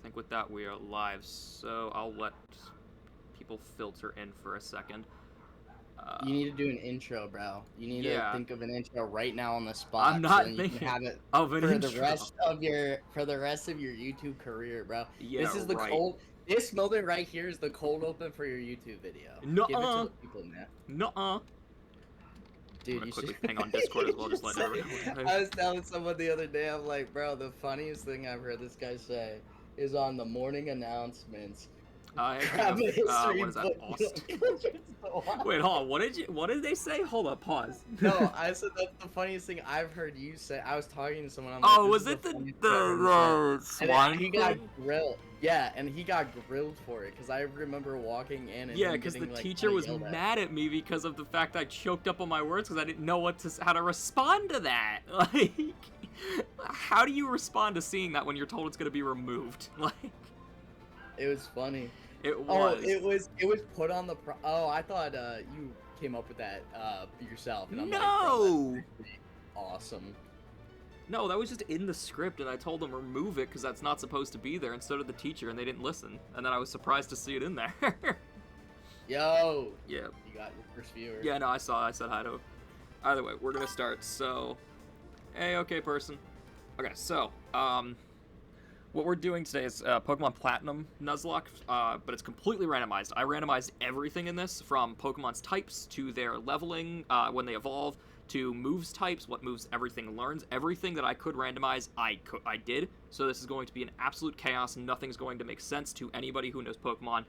think with that we are live, so I'll let people filter in for a second. You need to do an intro, bro. You need to think of an intro right now on the spot. I'm so not then you thinking can have it of an for intro. the rest of your YouTube career, bro. Yeah, This is the right. cold. This moment right here is the cold open for your YouTube video. Nuh-uh. Give it to the people, man. Nuh-uh. Dude, I'm gonna you quickly should ping on Discord as well, just let everyone know. I was telling someone the other day, I'm like, bro, the funniest thing I've heard this guy say is on the morning announcements. Grab a history what is that? book. Wait, hold on. What did they say? Hold up, pause. No, I said that's the funniest thing I've heard you say. I was talking to someone. I'm oh, like, was it the swine? He got grilled. Yeah, and he got grilled for it because I remember walking in and because the teacher was mad at me because of the fact I choked up on my words because I didn't know how to respond to that. Like, how do you respond to seeing that when you're told it's gonna be removed? Like, it was funny. It was. Oh, it was put on the. Oh, I thought you came up with that yourself. And I'm no. Like, bro, that's pretty awesome. No, that was just in the script, and I told them remove it because that's not supposed to be there, and so did the teacher, and they didn't listen. And then I was surprised to see it in there. Yo. Yeah. You got your first viewer. Yeah, no, I saw. I said hi to him. Either way, we're gonna start. So, hey, okay, person. Okay, so, what we're doing today is Pokemon Platinum Nuzlocke, but it's completely randomized. I randomized everything in this, from Pokemon's types to their leveling when they evolve, to moves types, what moves everything learns. Everything that I could randomize, I did. So this is going to be an absolute chaos. Nothing's going to make sense to anybody who knows Pokemon,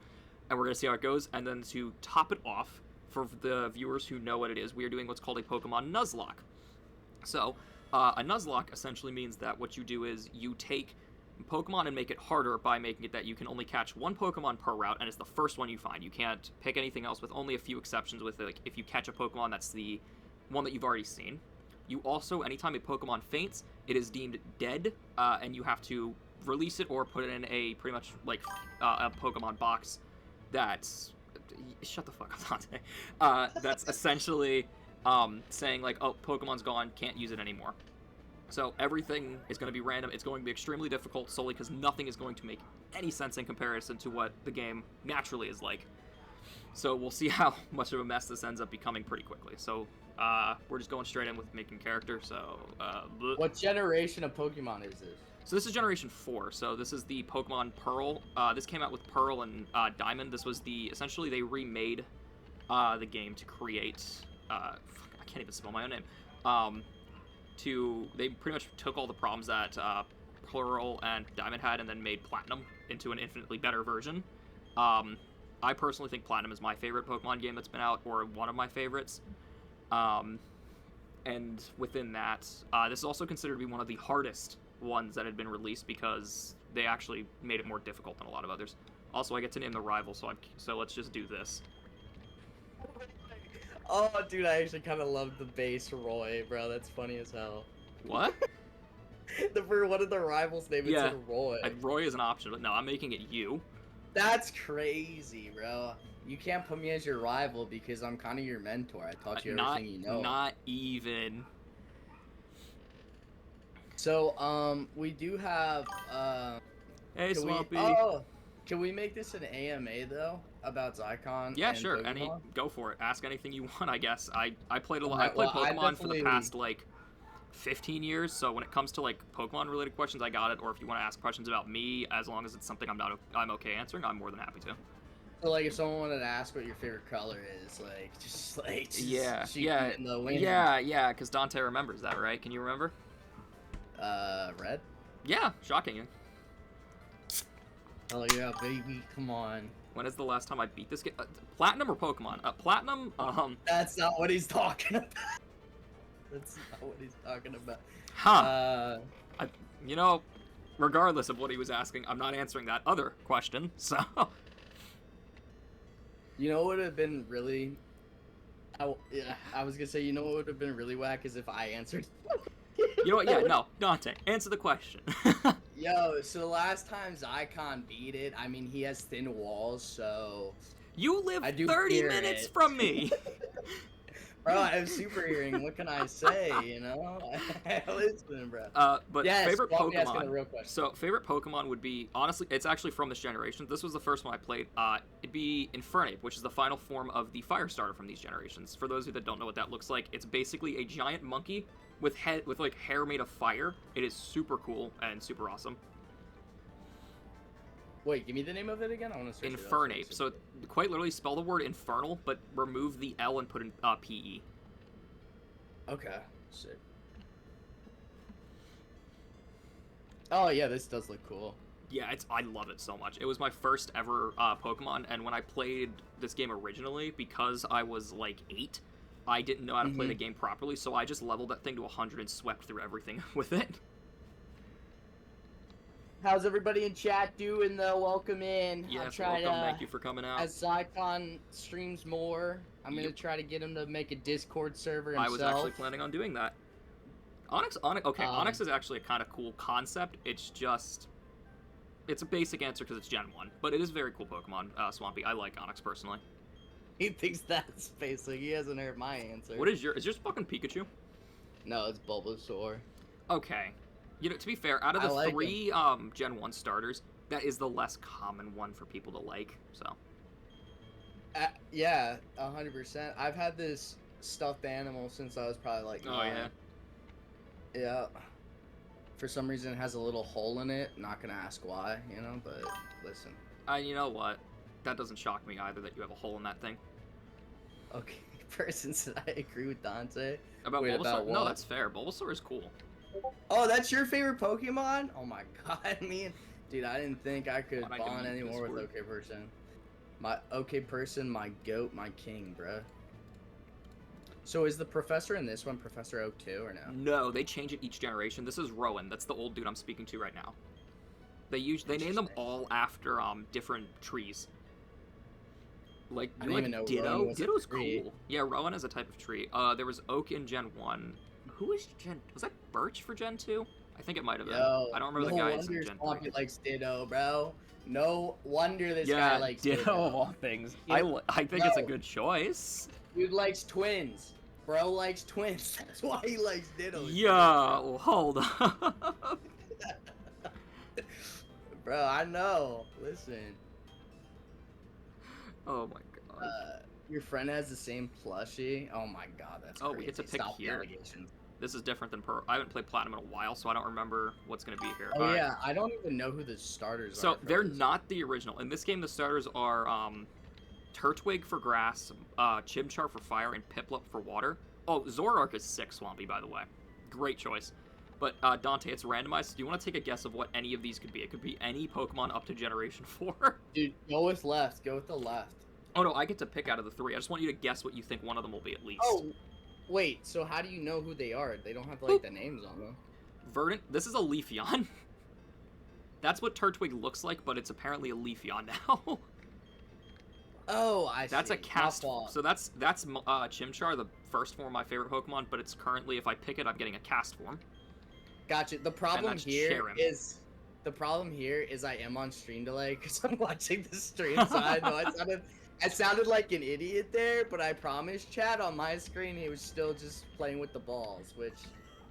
and we're going to see how it goes. And then to top it off, for the viewers who know what it is, we are doing what's called a Pokemon Nuzlocke. So, a Nuzlocke essentially means that what you do is you take Pokemon and make it harder by making it that you can only catch one Pokemon per route, and it's the first one you find. You can't pick anything else, with only a few exceptions. With like, if you catch a Pokemon that's the one that you've already seen. You also, anytime a Pokemon faints, it is deemed dead, and you have to release it or put it in a pretty much like a Pokemon box that's shut the fuck up, Dante. That's essentially saying like, oh, Pokemon's gone, can't use it anymore. So everything is going to be random. It's going to be extremely difficult solely because nothing is going to make any sense in comparison to what the game naturally is like. So we'll see how much of a mess this ends up becoming pretty quickly. So we're just going straight in with making character. So what generation of Pokemon is this? So this is Generation 4. So this is the Pokemon Pearl. This came out with Pearl and Diamond. This was essentially they remade the game to create. I can't even spell my own name. They pretty much took all the problems that Pearl and Diamond had and then made Platinum into an infinitely better version. I personally think Platinum is my favorite Pokemon game that's been out, or one of my favorites. And within that, this is also considered to be one of the hardest ones that had been released because they actually made it more difficult than a lot of others. Also, I get to name the rival, so let's just do this. Oh, dude, I actually kind of love the base Roy, bro. That's funny as hell. What? For one of the rivals' name, yeah, it's Roy. Roy is an option, but no, I'm making it you. That's crazy, bro. You can't put me as your rival because I'm kind of your mentor. I taught you everything you know. Not even. So, we do have, Hey, Swampy. Can we make this an AMA, though, about Zycon? Yeah, sure. Go for it. Ask anything you want, I guess. I played a lot. I played Pokemon for the past, 15 years, so when it comes to, Pokemon-related questions, I got it. Or if you want to ask questions about me, as long as it's something I'm okay answering, I'm more than happy to. So, if someone wanted to ask what your favorite color is, yeah, in the wind. Yeah, because Dante remembers that, right? Can you remember? Red? Yeah, shocking. Oh yeah, baby, come on. When is the last time I beat this game? Platinum or Pokemon? Platinum, That's not what he's talking about. That's not what he's talking about. Huh. Regardless of what he was asking, I'm not answering that other question, so... You know what would have been really... I was gonna say, you know what would have been really whack is if I answered. You know what? Yeah, no, Dante, answer the question. Yo, so the last time Zycon beat it, I mean, he has thin walls, so... You live 30 minutes from me! Bro, I have super hearing. What can I say? You know, listen, bro. But Yes, favorite asking a Pokemon. real question. So favorite Pokemon would be, honestly, it's actually from this generation. This was the first one I played. It'd be Infernape, which is the final form of the fire starter from these generations. For those of you that don't know what that looks like, it's basically a giant monkey with like hair made of fire. It is super cool and super awesome. Wait, give me the name of it again. I want to search Infernape. So quite literally spell the word infernal, but remove the L and put in PE. Okay. Sick. Oh yeah, this does look cool. Yeah, I love it so much. It was my first ever Pokemon, and when I played this game originally, because I was like 8, I didn't know how to play the game properly, so I just leveled that thing to 100 and swept through everything with it. How's everybody in chat doing though? Welcome in. Yes, welcome. Thank you for coming out. As Zycon streams more, I'm gonna try to get him to make a Discord server himself. I was actually planning on doing that. Onyx, Onyx is actually a kind of cool concept. It's just, it's a basic answer because it's Gen 1, but it is a very cool Pokemon, Swampy. I like Onyx personally. He thinks that's basic. He hasn't heard my answer. What is yours fucking Pikachu? No, it's Bulbasaur. Okay. You know, to be fair, out of the 3 Gen 1 starters, that is the less common one for people to like, so. Yeah, 100%. I've had this stuffed animal since I was probably like 9. Oh, yeah? Yeah. For some reason, it has a little hole in it. Not gonna ask why, you know, but listen. You know what? That doesn't shock me either that you have a hole in that thing. Okay, person said I agree with Dante. About Bulbasaur? No, that's fair. Bulbasaur is cool. Oh, that's your favorite Pokemon? Oh my god, dude, I didn't think I could bond anymore with OK Person. My OK Person, my goat, my king, bruh. So is the professor in this one Professor Oak too, or no? No, they change it each generation. This is Rowan. That's the old dude I'm speaking to right now. They name them all after different trees. Like, I didn't even know Ditto? Ditto's cool. Yeah, Rowan is a type of tree. There was Oak in Gen 1. Who was that Birch for Gen 2? I think it might have been. I don't remember the guys in Gen 3. Likes Ditto, bro. No wonder this guy likes Ditto of all things. I think it's a good choice. Dude likes twins. Bro likes twins. That's why he likes Ditto. Yo, hold up. Bro, I know. Listen. Oh my god. Your friend has the same plushie. Oh my god, that's crazy. Oh, we get to pick here. This is different than I haven't played Platinum in a while, so I don't remember what's going to be here. Oh, yeah, I don't even know who the starters are. So, they're not the original. In this game, the starters are Turtwig for grass, Chimchar for fire, and Piplup for water. Oh, Zoroark is sick, Swampy, by the way. Great choice. But, Dante, it's randomized. Do you want to take a guess of what any of these could be? It could be any Pokemon up to Generation 4. Dude, go with left. Go with the left. Oh, no, I get to pick out of the 3. I just want you to guess what you think one of them will be at least. Oh, wait, so how do you know who they are? They don't have, like, the names on them. Verdant. This is a Leafeon. That's what Turtwig looks like, but it's apparently a Leafeon now. Oh, I see. That's a cast form. So that's Chimchar, the first form of my favorite Pokemon, but it's currently, if I pick it, I'm getting a cast form. Gotcha. The problem here is I am on stream delay because I'm watching the stream, so I know I sounded like an idiot there, but I promise, chat, on my screen he was still just playing with the balls, which...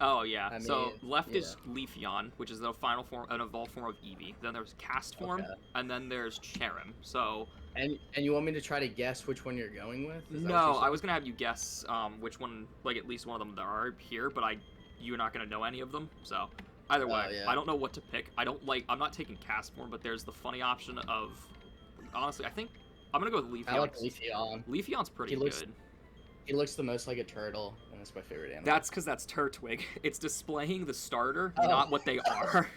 Oh, yeah. So left is Leafeon, which is the final form, an evolved form of Eevee. Then there's cast form, and then there's Cherrim. So... And you want me to try to guess which one you're going with? No, I was going to have you guess which one, like at least one of them that are here, but you're not going to know any of them, so... Either way, I don't know what to pick. I'm not taking cast form, but there's the funny option of... Honestly, I think... I'm gonna go with Leafeon. I like Leafeon. Leafeon's pretty good. He looks the most like a turtle, and that's my favorite animal. That's because that's Turtwig. It's displaying the starter, not what they are.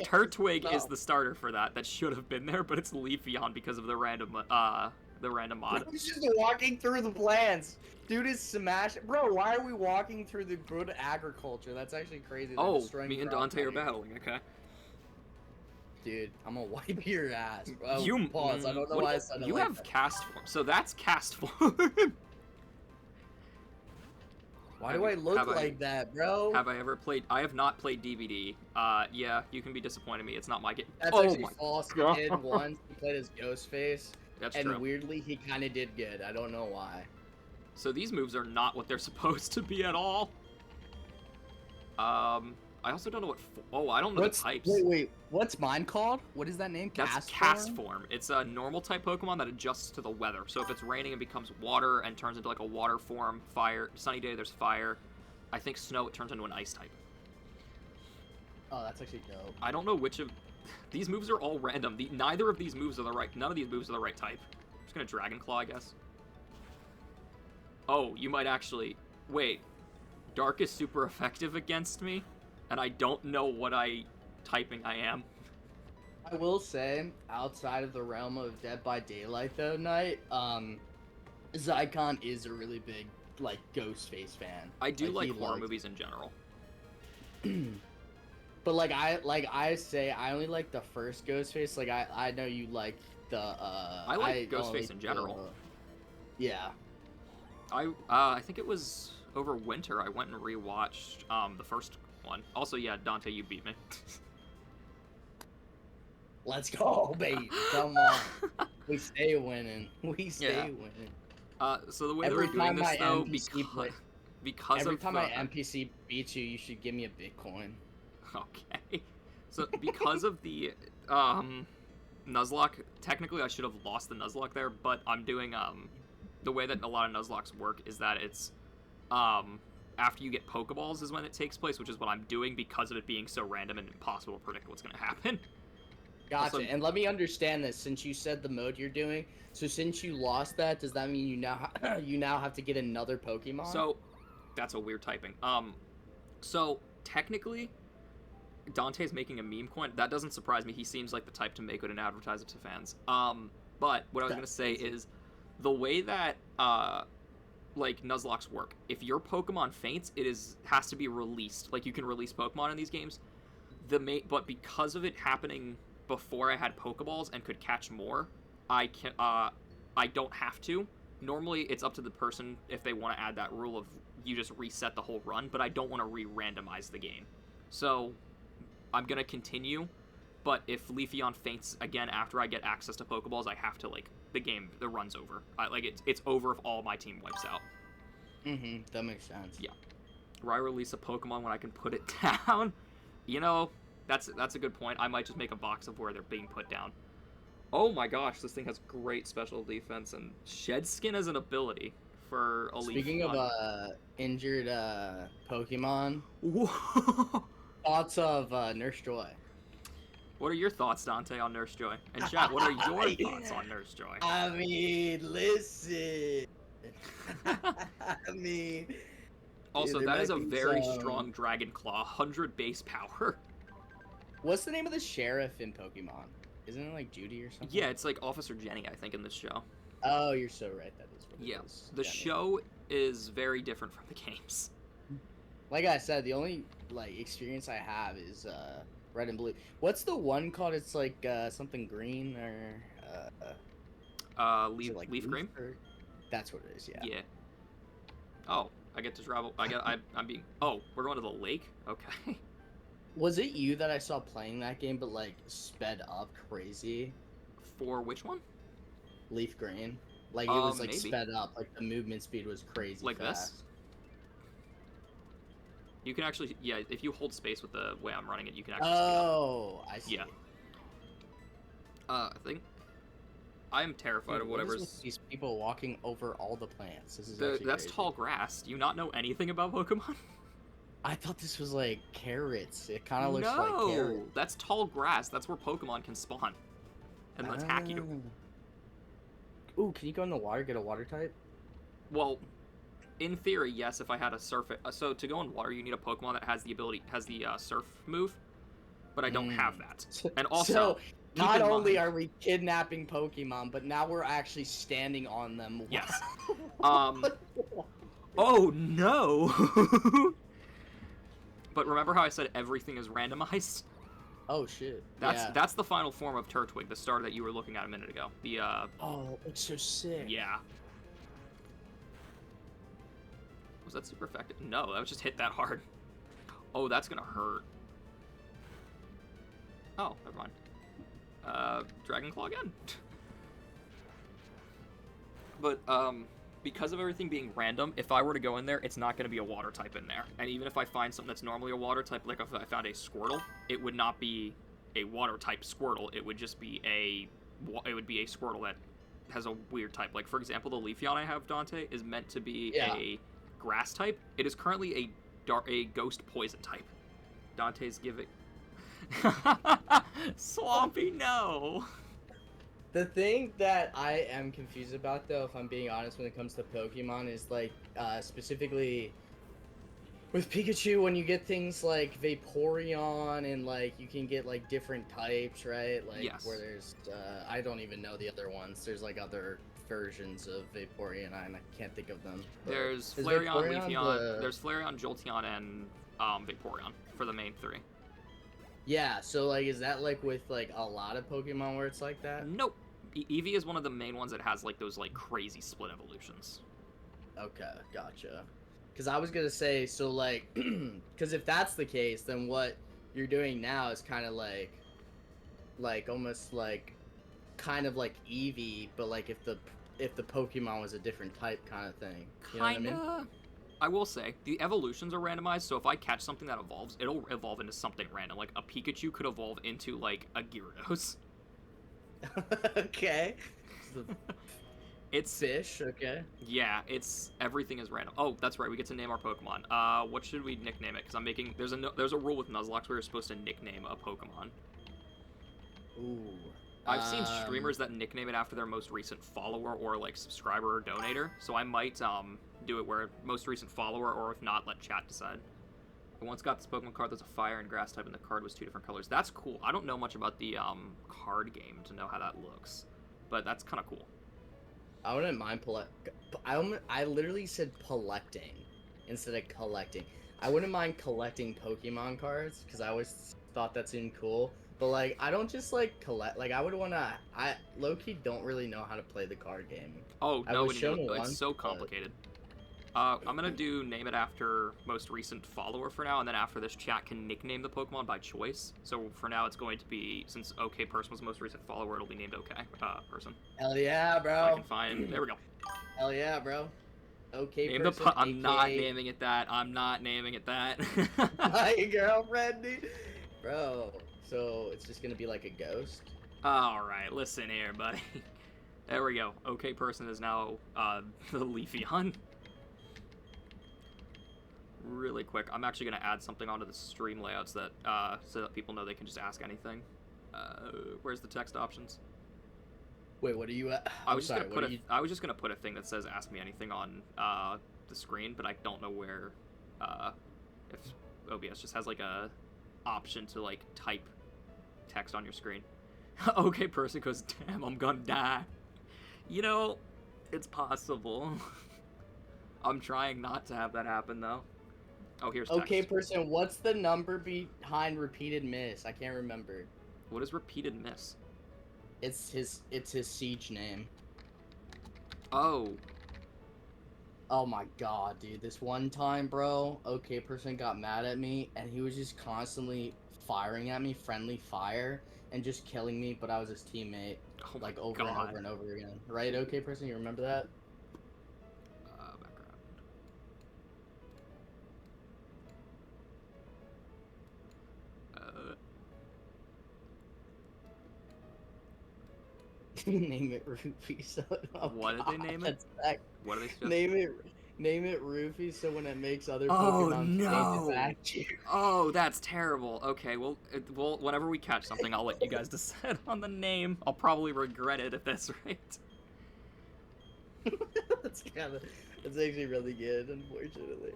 Turtwig is the starter for that. That should have been there, but it's Leafeon because of the random mod. He's just walking through the plants. Dude is smashed. Bro, why are we walking through the good agriculture? That's actually crazy. Oh, me and Dante are battling, okay. Dude, I'm gonna wipe your ass. Oh, pause. I don't know why I said it. You have cast form, so that's cast form. Why do I look like that, bro? Have I ever played? I have not played DVD. Yeah, you can be disappointing me. It's not my game. That's actually false. He did once. He played as Ghostface. That's true. And weirdly, he kind of did good. I don't know why. So these moves are not what they're supposed to be at all. I also don't know what... I don't know the types. Wait. What's mine called? What is that name? That's Cast Form. It's a normal type Pokemon that adjusts to the weather. So if it's raining, it becomes water and turns into like a water form. Fire. Sunny day, there's fire. I think snow, it turns into an ice type. Oh, that's actually dope. I don't know which of... These moves are all random. Neither of these moves are the right... None of these moves are the right type. I'm just gonna Dragon Claw, I guess. Oh, you might actually... Wait. Dark is super effective against me, and I don't know what typing I am. I will say, outside of the realm of Dead by Daylight, though, Knight, Zycon is a really big, like, Ghostface fan. I do like horror movies in general. But I say I only like the first Ghostface. Like I know you like the I like Ghostface in general. Yeah. I think it was over winter I went and rewatched the first one. Also, yeah, Dante, you beat me. Let's go, baby. Come on. We stay winning. We stay winning. So the way they were doing this though, because every time my NPC beats you, you should give me a Bitcoin. Okay. So because of the Nuzlocke, technically I should have lost the Nuzlocke there, but I'm doing the way that a lot of Nuzlocks work is that it's after you get Pokeballs is when it takes place, which is what I'm doing because of it being so random and impossible to predict what's going to happen. Gotcha. Also, and let me understand this, since you said the mode you're doing. So since you lost that, does that mean you now have to get another Pokemon? So that's a weird typing. So technically, Dante's making a meme coin. That doesn't surprise me. He seems like the type to make it and advertise it to fans. But what I was gonna say is the way that like Nuzlocks work. If your Pokemon faints, has to be released. Like you can release Pokemon in these games. But because of it happening before I had Pokeballs and could catch more, I don't have to. Normally, it's up to the person if they want to add that rule of you just reset the whole run, but I don't want to re-randomize the game. So I'm going to continue, but if Leafeon faints again after I get access to Pokeballs, I have to, the run's over. It's over if all my team wipes out. Mm-hmm, that makes sense. Yeah. Or I release a Pokemon when I can put it down. You know, that's a good point. I might just make a box of where they're being put down. Oh my gosh, this thing has great special defense, and Shed Skin as an ability for Elite. Speaking of injured Pokemon, thoughts of Nurse Joy? What are your thoughts, Dante, on Nurse Joy? And chat, what are your thoughts on Nurse Joy? I mean, listen. I mean... Also, that is a very strong Dragon Claw, 100 base power. What's the name of the sheriff in Pokemon? Isn't it like Judy or something? Yeah, it's like Officer Jenny, I think, in this show. Oh, you're so right. That is what it is. The show is very different from the games. Like I said, the only experience I have is Red and Blue. What's the one called? It's like something green or Leaf Green. That's what it is. Yeah. Yeah. Oh, I get to travel. I'm being. Oh, we're going to the lake. Okay. Was it you that I saw playing that game, but sped up crazy? For which one? Leaf Green. It was maybe. Sped up. The movement speed was crazy. Like fast. this? You can actually, if you hold space with the way I'm running it, you can actually. Oh, I see. Yeah. I think. I am terrified of whatever's. What is with these people walking over all the plants? This is that's crazy. tall grass. Do you not know anything about Pokemon? I thought this was carrots. It kind of looks like carrots. No, that's tall grass. That's where Pokemon can spawn and attack you. Ooh, can you go in the water, get a water type? Well, in theory, yes, if I had a surf... So to go in water, you need a Pokemon that has the surf move, but I don't have that. And also, so not only are we kidnapping Pokemon, but now we're actually standing on them. Yes. Oh, no! But remember how I said everything is randomized? Oh shit. That's the final form of Turtwig, the star that you were looking at a minute ago. Oh, it's so sick. Yeah. Was that super effective? No, that was just hit that hard. Oh, that's gonna hurt. Oh, never mind. Dragon Claw again. But because of everything being random, if I were to go in there, it's not going to be a water type in there. And even if I find something that's normally a water type, like if I found a Squirtle, it would not be a water type Squirtle. It would just be a Squirtle that has a weird type. Like, for example, the Leafeon I have, Dante, is meant to be a grass type. It is currently a ghost poison type. Dante's giving... Swampy, no! The thing that I am confused about, though, if I'm being honest, when it comes to Pokemon, is like specifically with Pikachu, when you get things like Vaporeon and like you can get like different types, right? Like yes. Where there's I don't even know the other ones. There's like other versions of Vaporeon, and I can't think of them. There's Flareon, Leafeon, there's Flareon, Jolteon, and Vaporeon for the main 3. Yeah, so like, is that like with like a lot of Pokemon where it's like that? Nope. Eevee is one of the main ones that has like those like crazy split evolutions. Okay, gotcha. Because I was gonna say, so like, because if that's the case, then what you're doing now is kind of like almost like, kind of like Eevee, but like if the Pokemon was a different type kind of thing. You know what I mean? I will say, the evolutions are randomized, so if I catch something that evolves, it'll evolve into something random. Like, a Pikachu could evolve into, like, a Gyarados. Okay. It's... Fish, okay. Yeah, everything is random. Oh, that's right, we get to name our Pokemon. What should we nickname it? Because I'm making... There's a rule with Nuzlocke where you're supposed to nickname a Pokemon. Ooh. I've seen streamers that nickname it after their most recent follower or, like, subscriber or donator, so I might, do it where most recent follower, or if not, let chat decide. I once got this Pokemon card that's a fire and grass type, and the card was 2 different colors. That's cool. I don't know much about the card game to know how that looks, but that's kind of cool. I wouldn't mind I literally said collecting instead of collecting. I wouldn't mind collecting Pokemon cards because I always thought that seemed cool. But like, I don't just like collect. Like, I would wanna. I low-key don't really know how to play the card game. Oh no, it's so complicated. I'm gonna do name it after most recent follower for now, and then after this, chat can nickname the Pokemon by choice. So for now, it's going to be, since OK Person was the most recent follower, it'll be named OK Person. Hell yeah, bro! I can find. There we go. Hell yeah, bro. OK Name Person. I'm not naming it that. I'm not naming it that. My girlfriend, dude. Bro. So it's just gonna be like a ghost. All right, listen here, buddy. There we go. OK Person is now the Leafeon. Really quick, I'm actually gonna add something onto the stream layouts that so that people know they can just ask anything. Where's the text options? Wait, what are you at? I was just gonna put a thing that says "Ask me anything" on the screen, but I don't know where. If OBS just has like a option to like type text on your screen. OK Person goes, damn, I'm gonna die. You know, it's possible. I'm trying not to have that happen though. Oh, here's text. OK Person, what's the number behind repeated miss? I can't remember. What is repeated miss? It's his siege name. Oh. Oh my god, dude. This one time, bro, OK Person got mad at me, and he was just constantly firing at me, friendly fire, and just killing me, but I was his teammate. Oh like, over god. and over and over again. Right, OK Person? You remember that? Name it Rufy. So what did they name it? What did they name it Rufy. So when it makes other Pokemon, oh no! Back to you. Oh, that's terrible. Okay, well, whenever we catch something, I'll let you guys decide on the name. I'll probably regret it if that's right. That's actually really good, unfortunately.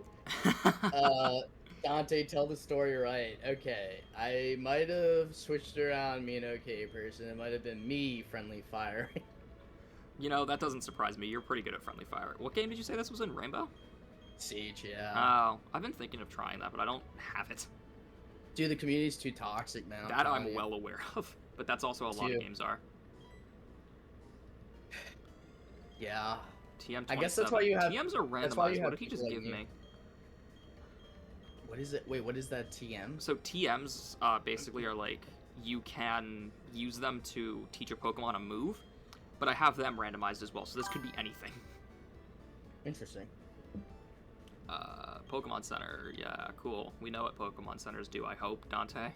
Dante, tell the story right. Okay, I might have switched around me and OK Person. It might have been me friendly fire. You know, that doesn't surprise me. You're pretty good at friendly fire. What game did you say this was in? Rainbow? Siege, yeah. Oh, I've been thinking of trying that, but I don't have it. Dude, the community's too toxic, man. That I'm well aware of, but that's also a lot of games are. Yeah. TM27. I guess that's why you have... TMs are randomized. What did he just give me? What is it? Wait, what is that TM? So TMs basically are like, you can use them to teach a Pokemon a move, but I have them randomized as well, so this could be anything. Interesting. Pokemon Center. Yeah, cool. We know what Pokemon Centers do, I hope, Dante.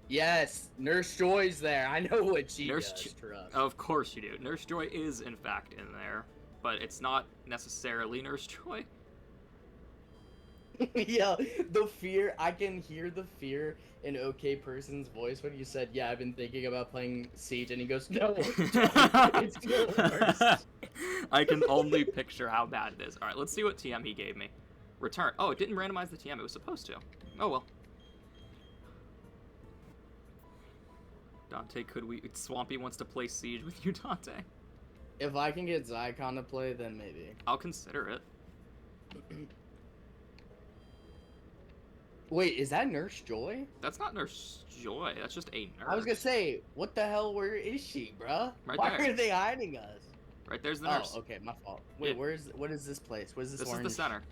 Yes, Nurse Joy's there. I know what she does. Of course you do. Nurse Joy is, in fact, in there, but it's not necessarily Nurse Joy. Yeah, the fear. I can hear the fear in OK Person's voice when you said, "Yeah, I've been thinking about playing Siege," and he goes, "No, it's the worst." I can only picture how bad it is. All right, let's see what TM he gave me. Return. Oh, it didn't randomize the TM. It was supposed to. Oh well. Dante, could we... Swampy wants to play Siege with you, Dante. If I can get Zycon to play, then maybe. I'll consider it. Wait, is that Nurse Joy? That's not Nurse Joy. That's just a nurse. I was gonna say, what the hell? Where is she, bruh? Right Why there. are they hiding us? Right there's the nurse. Oh, okay, my fault. Wait, Yeah. what is this place? Where's this orange? Is the center.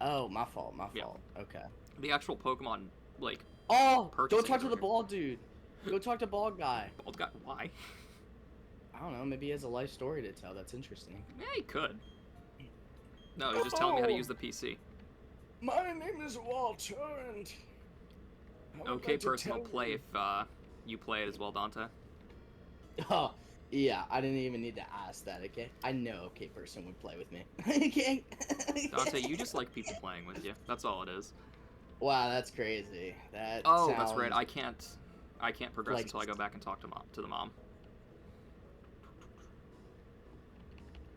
Oh, my fault, Yeah. Okay. The actual Pokemon, like... Oh, don't purchasing talk to over the here. bald dude. Go talk to bald guy. Bald guy? Why? I don't know, maybe he has a life story to tell. That's interesting. Yeah, he could. No, he's just telling me how to use the PC. My name is Walter, and... Okay, person will play if you play it as well, Dante. Oh, yeah, I didn't even need to ask that, okay? I know OK Person would play with me. Okay. Dante, you just like people playing with you. That's all it is. Wow, that's crazy. Oh, that's right. I can't progress like- until I go back and talk to the mom.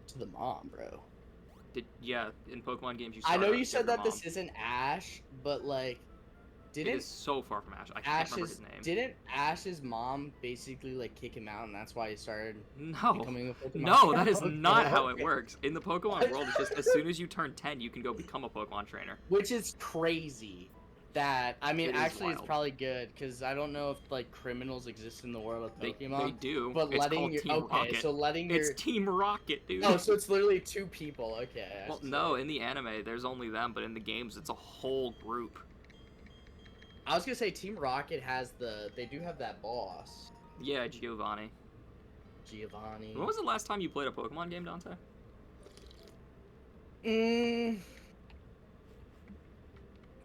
To the mom, bro. Yeah, in Pokemon games you I know start you out said with your that mom. this isn't Ash, but like, It is so far from Ash. I can't remember his name. Didn't Ash's mom basically like kick him out, and that's why he started No. becoming a Pokemon? No, that is Okay, not how it okay. works. In the Pokemon world, it's just as soon as you turn 10, you can go become a Pokemon trainer. Which is crazy. That I mean, It is actually, it's wild. probably good because I don't know if like criminals exist in the world of Pokemon. They do. But It's letting called your Team Rocket. so letting your It's Team Rocket, dude. oh, so it's literally two people. Okay. Well, no, in the anime, there's only them, but in the games, it's a whole group. I was gonna say Team Rocket has they do have that boss, Yeah, Giovanni. Giovanni. When was the last time you played a Pokemon game, Dante?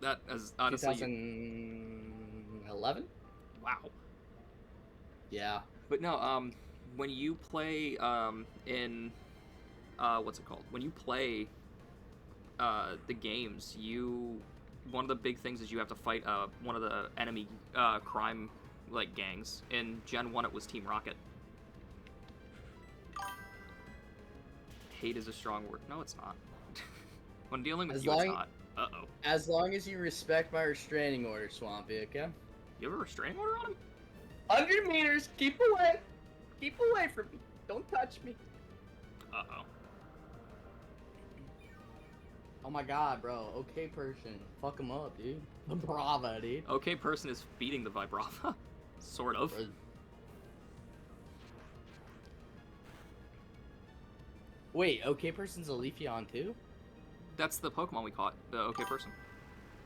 That is honestly... 2011? Wow. Yeah. But no, when you play, in, what's it called? When you play, the games, one of the big things is you have to fight, one of the enemy, crime, like, gangs. In Gen 1, it was Team Rocket. Hate is a strong word. No, it's not. When dealing with As you, it's long- not. Uh-oh. As long as you respect my restraining order, Swampy, okay? You have a restraining order on him? 100 meters, keep away! Keep away from me. Don't touch me. Uh-oh. Oh my god, bro. OK Person. Fuck him up, dude. The Brava, dude. Okay, person is feeding the Vibrava. Sort of. Wait, OK Person's a Leafeon too? That's the Pokemon we caught, the okay person.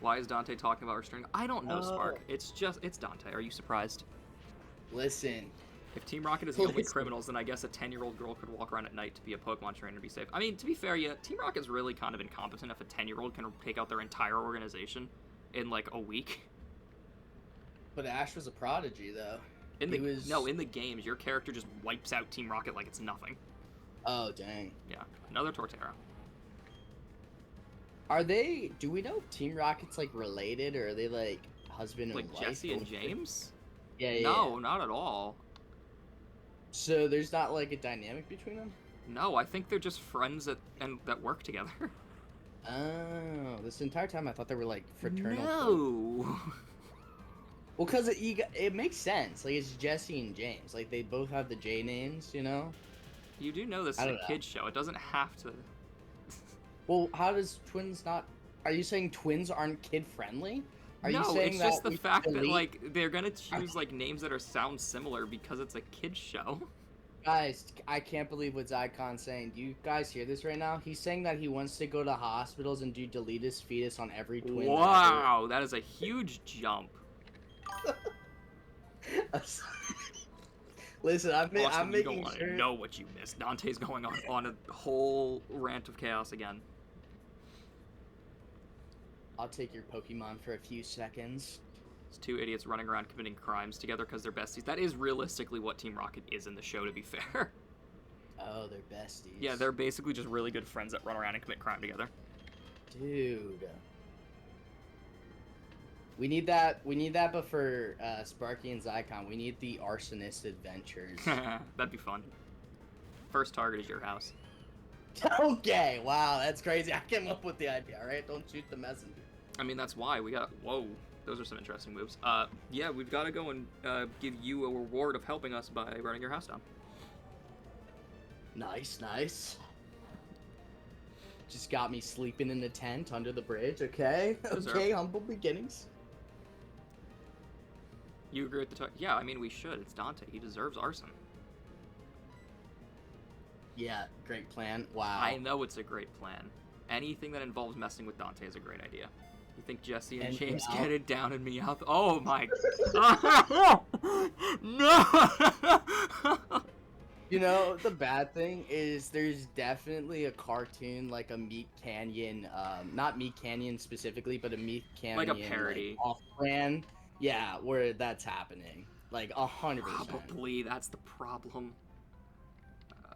Why is Dante talking about restraining? I don't know, Spark. It's Dante. Are you surprised? Listen. If Team Rocket is the only Listen. criminals, then I guess a 10-year-old girl could walk around at night to be a Pokemon trainer and be safe. I mean, to be fair, yeah, Team Rocket's really kind of incompetent if a 10-year-old can take out their entire organization in, like, a week. But Ash was a prodigy, though. In the was... in the games, your character just wipes out Team Rocket like it's nothing. Oh, dang. Yeah, another Torterra. Do we know if Team Rocket's, like, related, or are they, like, husband and Like wife? Jesse and James? Yeah. No, not at all. So there's not, like, a dynamic between them? No, I think they're just friends that work together. Oh, this entire time I thought they were, like, fraternal. No. Well, because it makes sense. Like, it's Jesse and James. Like, they both have the J names, you know? You do know this is I a don't know. kid's show. It doesn't have to... Well, how does twins not... Are you saying twins aren't kid-friendly? Are no, you saying it's that just the we fact that, delete- like, they're gonna choose, like, names that sound similar because it's a kid's show. Guys, I can't believe what Zycon's saying. Do you guys hear this right now? He's saying that he wants to go to hospitals and do deletus fetus on every twin. Wow, that is a huge jump. Listen, I'm Austin, you don't making want sure. to know what you missed. Dante's going on a whole rant of chaos again. I'll take your Pokemon for a few seconds. It's two idiots running around committing crimes together because they're besties. That is realistically what Team Rocket is in the show, to be fair. Oh, they're besties. Yeah, they're basically just really good friends that run around and commit crime together. Dude. We need that, but for Sparky and Zycon, we need the Arsonist Adventures. That'd be fun. First target is your house. Okay, wow, that's crazy. I came up with the idea, alright? Don't shoot the messenger. I mean, that's why we got... Whoa, those are some interesting moves. Yeah, we've got to go and give you a reward of helping us by burning your house down. Nice, nice. Just got me sleeping in the tent under the bridge, okay? Okay, humble beginnings. You agree with the target? Yeah, I mean, we should. It's Dante. He deserves arson. Yeah, great plan. Wow. I know it's a great plan. Anything that involves messing with Dante is a great idea. You think Jesse and James get it down in Meowth? Oh my god. No! You know, the bad thing is there's definitely a cartoon, like a Meat Canyon, not Meat Canyon specifically, but a Meat Canyon, like a parody. Like, off-brand. Yeah, where that's happening. Like, 100%. Probably, that's the problem.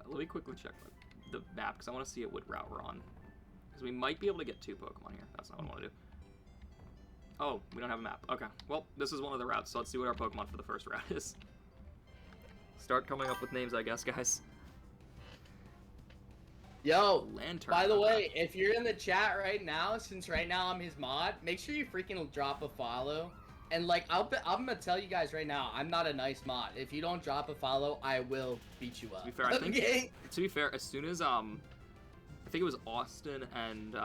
Let me quickly check the map, because I want to see what route we're on. Because we might be able to get 2 Pokemon here. That's not what I want to do. Oh, we don't have a map. Okay, well, this is one of the routes, so let's see what our Pokemon for the first route is. Start coming up with names, I guess, guys. Yo, Lantern. By the way, if you're in the chat right now, since right now I'm his mod, make sure you freaking drop a follow. And like, I'm gonna tell you guys right now, I'm not a nice mod. If you don't drop a follow, I will beat you up. To be fair, I think. To be fair, as soon as I think it was Austin and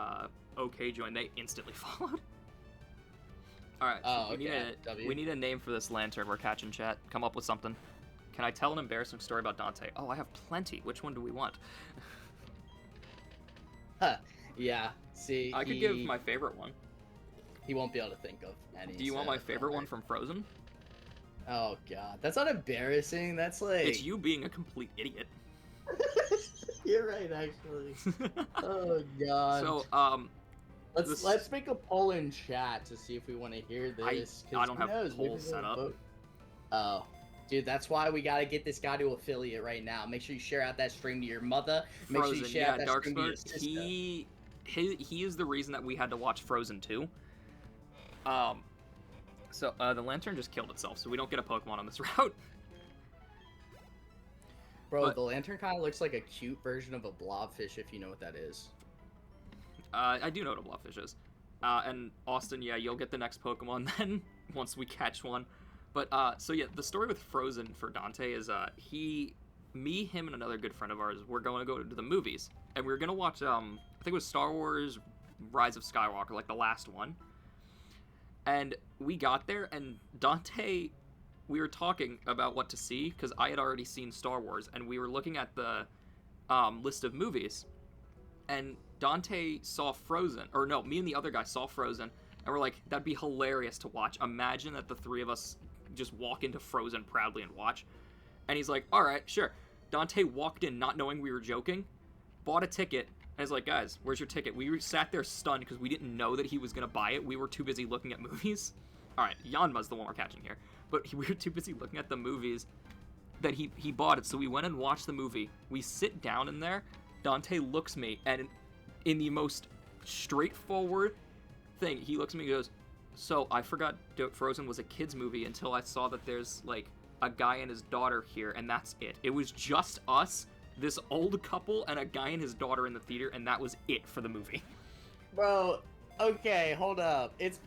OK joined, they instantly followed. All right. Oh, we need a name for this lantern we're catching. Chat. Come up with something. Can I tell an embarrassing story about Dante? Oh, I have plenty. Which one do we want? Yeah. See, I could give my favorite one. He won't be able to think of any. Do you want my favorite one from Frozen? Oh god, that's not embarrassing. That's like it's you being a complete idiot. You're right, actually. Oh god. So let's make a poll in chat to see if we want to hear this. I don't have polls set up. Oh. Dude, that's why we gotta get this guy to affiliate right now. Make sure you share out that stream to your mother. Make Frozen, sure you share out that stream to your sister. sister. He is the reason that we had to watch Frozen 2. So the lantern just killed itself, so we don't get a Pokemon on this route. Bro, the lantern kind of looks like a cute version of a blobfish, if you know what that is. I do know what a blobfish is. And Austin, yeah, you'll get the next Pokemon then, once we catch one. But, so yeah, the story with Frozen for Dante is, me, him, and another good friend of ours, we're going to go to the movies. And we were going to watch, I think it was Star Wars Rise of Skywalker, like the last one. And we got there, and Dante, we were talking about what to see, because I had already seen Star Wars, and we were looking at the list of movies. And Dante saw Frozen, or no, me and the other guy saw Frozen, and we're like, that'd be hilarious to watch. Imagine that the three of us just walk into Frozen proudly and watch. And he's like, all right, sure. Dante walked in not knowing we were joking, bought a ticket, and he's like, guys, where's your ticket? We sat there stunned because we didn't know that he was going to buy it. We were too busy looking at movies. All right, Yanma's the one we're catching here. But we were too busy looking at the movies that he bought it. So we went and watched the movie. We sit down in there. Dante looks at me, and in the most straightforward thing, he looks at me and goes, so I forgot Frozen was a kid's movie until I saw that there's, like, a guy and his daughter here, and that's it. It was just us, this old couple, and a guy and his daughter in the theater, and that was it for the movie. Bro, okay, hold up. It's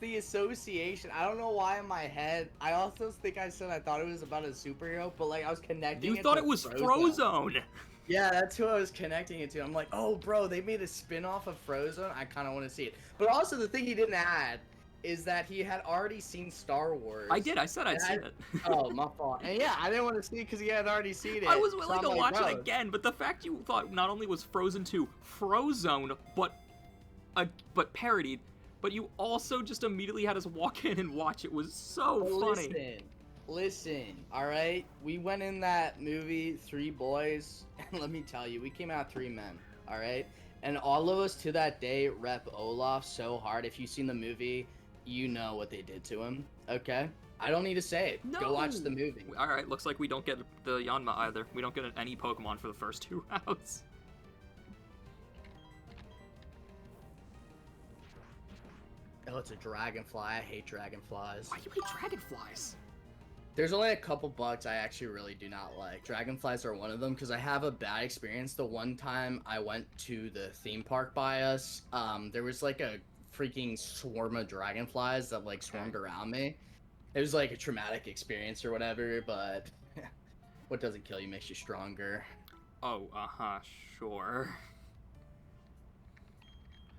the association. I don't know why in my head. I also think I said I thought it was about a superhero, but like I was connecting. You thought it was Frozone. Yeah, that's who I was connecting it to. I'm like, oh, bro, they made a spin-off of Frozone. I kind of want to see it. But also, the thing he didn't add is that he had already seen Star Wars. I did. I said I'd seen it. Oh, my fault. And yeah, I didn't want to see it because he had already seen it. I was willing to watch it again, but the fact you thought not only was Frozen 2 Frozone, but parodied, but you also just immediately had us walk in and watch it was so funny. Listen, all right? We went in that movie, Three Boys, and let me tell you, we came out 3 men, all right? And all of us to that day rep Olaf so hard. If you've seen the movie, you know what they did to him, okay? I don't need to say it. No. Go watch the movie. All right, looks like we don't get the Yanma either. We don't get any Pokemon for the first 2 rounds. Oh, it's a dragonfly. I hate dragonflies. Why do you hate dragonflies? There's only a couple bugs I actually really do not like. Dragonflies are one of them because I have a bad experience. The one time I went to the theme park by us, there was like a freaking swarm of dragonflies that like swarmed around me. It was like a traumatic experience or whatever, but what doesn't kill you makes you stronger. Oh, sure.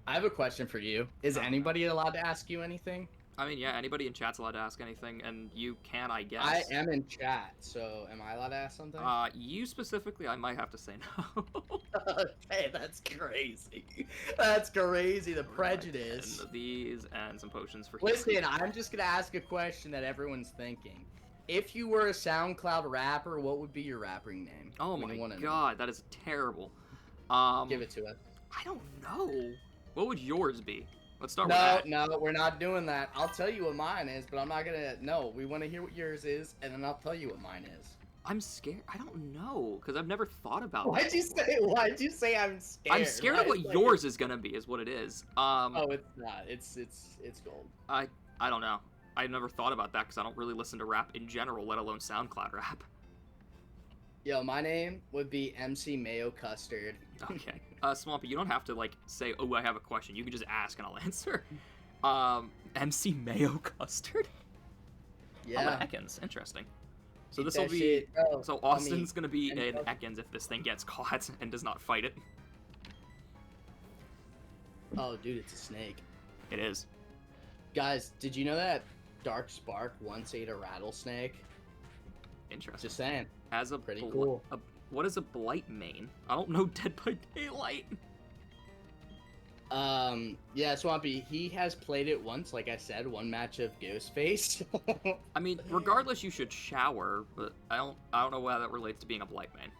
I have a question for you. Is anybody allowed to ask you anything? I mean, yeah, anybody in chat's allowed to ask anything, and you can, I guess. I am in chat, so am I allowed to ask something? You specifically, I might have to say no. Okay, that's crazy. That's crazy, the prejudice. And these, and some potions for Listen, I'm just gonna ask a question that everyone's thinking. If you were a SoundCloud rapper, what would be your rapping name? Oh my god, that is terrible. Give it to us. I don't know. What would yours be? Let's start with that. No, we're not doing that. I'll tell you what mine is, but I'm not gonna. No, we want to hear what yours is, and then I'll tell you what mine is. I'm scared. I don't know, because I've never thought about Why'd you say I'm scared? I'm scared of what yours is gonna be, is what it is. Oh, it's not. It's gold. I don't know. I've never thought about that because I don't really listen to rap in general, let alone SoundCloud rap. Yo, my name would be MC Mayo Custard. Okay. Swampy, you don't have to, like, say, oh, I have a question. You can just ask and I'll answer. MC Mayo Custard? Yeah. Oh, Ekans. Interesting. So this will be... So Austin's going to be an Ekans if this thing gets caught and does not fight it. Oh, dude, it's a snake. It is. Guys, did you know that Dark Spark once ate a rattlesnake? Interesting. Just saying. As a pretty cool. What is a Blight main? I don't know Dead by Daylight. Yeah, Swampy, he has played it once, like I said, one match of Ghostface. I mean, regardless, you should shower, but I don't know how that relates to being a Blight main.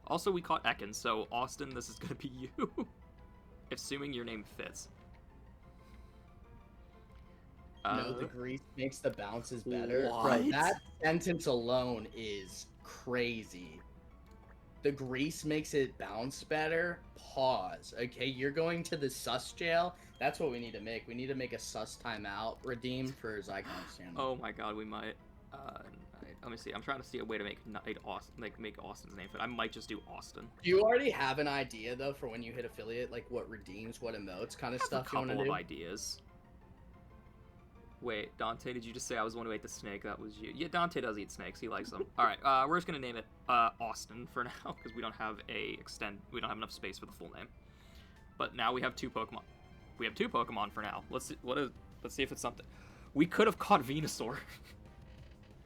Also, we caught Ekans, so Austin, this is gonna be you. Assuming your name fits. No, the grease makes the bounces better. What? Bro, that sentence alone is crazy. The grease makes it bounce better. Pause. Okay, you're going to the sus jail. That's what we need to make. We need to make a sus timeout redeem for Zygon Stanley. Oh my god, we might. Let me see. I'm trying to see a way to make Austin's name fit. I might just do Austin. Do you already have an idea though for when you hit affiliate, like what redeems, what emotes, kind of stuff you want to do? A couple of ideas. Wait, Dante, did you just say I was the one who ate the snake? That was you. Yeah, Dante does eat snakes. He likes them. All right, we're just gonna name it Austin for now because we don't have enough space for the full name. But now we have 2 Pokemon. We have 2 Pokemon for now. Let's see if it's something. We could have caught Venusaur.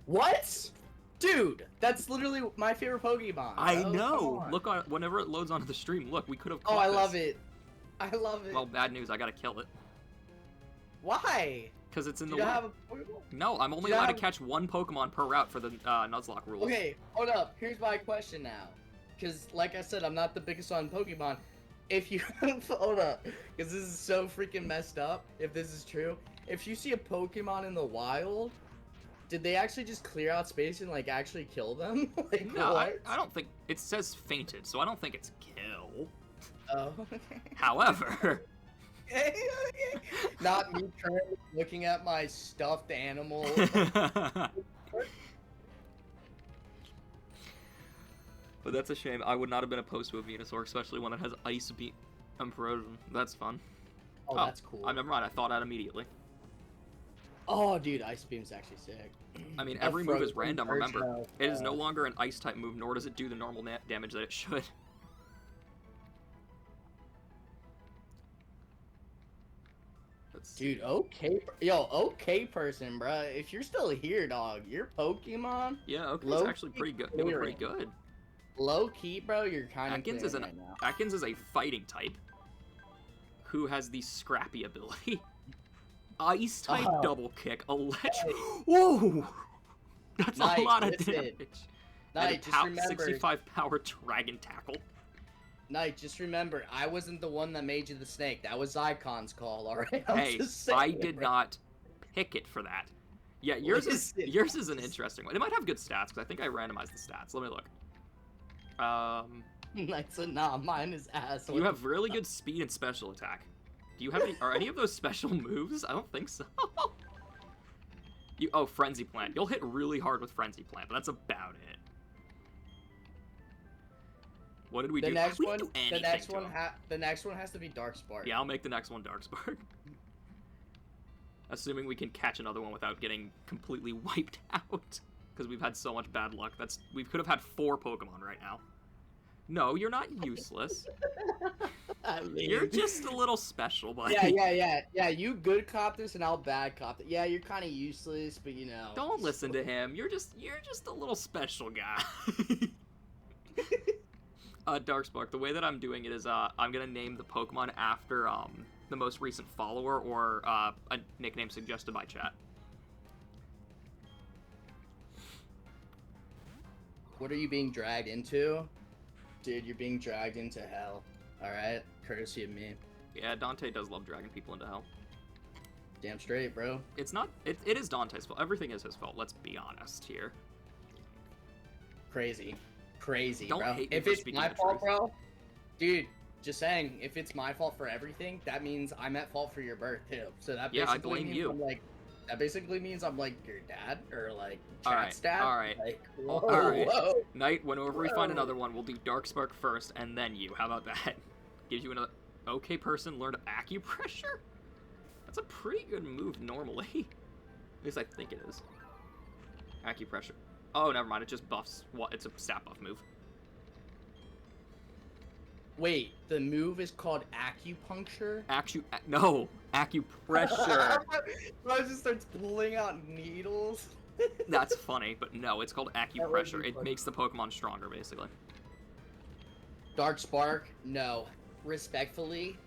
What? Dude, that's literally my favorite Pokemon. I know. Look on whenever it loads onto the stream. Look, we could have caught I love it. I love it. Well, bad news. I gotta kill it. Why? Because it's in the way. No, I'm only allowed to catch 1 Pokemon per route for the Nuzlocke rules. Okay, hold up. Here's my question now. Because, like I said, I'm not the biggest on Pokemon. If you... hold up. Because this is so freaking messed up, if this is true. If you see a Pokemon in the wild, did they actually just clear out space and, like, actually kill them? Like, no, I don't think... It says fainted, so I don't think it's kill. Oh. However... Not me currently looking at my stuffed animal. But that's a shame. I would not have been opposed to a Venusaur, especially one that has Ice Beam and Corrosion. That's fun. Oh, that's cool. Never mind. I thought out immediately. Oh, dude, Ice Beam's actually sick. I mean, every move is random, remember. It is no longer an Ice-type move, nor does it do the normal damage that it should. Dude, okay person, bro. If you're still here, dog, your Pokemon. Yeah, okay, it's actually pretty good. They were pretty good. Low key, bro, you're kind of. Ekans is a fighting type who has the scrappy ability. Ice type double kick, electric. Whoa! That's Knight, a lot of listen. damage. Knight, just remember. 65 power Dragon Tackle. Knight, just remember, I wasn't the one that made you the snake. That was Zycon's call, alright? Hey, I did not pick it for that. Yeah, yours is an interesting one. It might have good stats, because I think I randomized the stats. Let me look. Knight said, nah, mine is ass. You have really good speed and special attack. Do you have any, are any of those special moves? I don't think so. Oh, Frenzy Plant. You'll hit really hard with Frenzy Plant, but that's about it. What did we do? The next one, the next one has to be Dark Spark. Yeah, I'll make the next one Dark Spark. Assuming we can catch another one without getting completely wiped out. Because we've had so much bad luck. We could have had 4 Pokemon right now. No, you're not useless. I mean... You're just a little special, buddy. Yeah, you good cop this and I'll bad cop it. Yeah, you're kind of useless, but you know. Don't listen to him. You're just a little special guy. Darkspark, the way that I'm doing it is I'm gonna name the Pokemon after the most recent follower or a nickname suggested by chat. What are you being dragged into? Dude, you're being dragged into hell. Alright? Courtesy of me. Yeah, Dante does love dragging people into hell. Damn straight, bro. It's not... It is Dante's fault. Everything is his fault. Let's be honest here. Crazy. Crazy, Don't bro. hate me If for it's speaking my the fault, truth. bro... Dude, just saying, if it's my fault for everything, that means I'm at fault for your birth, too. So that basically I blame means you. I'm like... That basically means I'm like your dad, or like Alright, chat's dad. alright. Like, whoa, Alright. whoa. Knight, whenever we find Whoa. another one, we'll do Darkspark first, and then you. How about that? Gives you another... Okay person learned Acupressure? That's a pretty good move normally. At least I think it is. Acupressure. Oh, never mind. It just buffs. What? It's a stat buff move. Wait, the move is called acupuncture? No! Acupressure! Bro just starts pulling out needles. That's funny, but no, it's called Acupressure. It funny. makes the Pokemon stronger, basically. Dark Spark? No. Respectfully?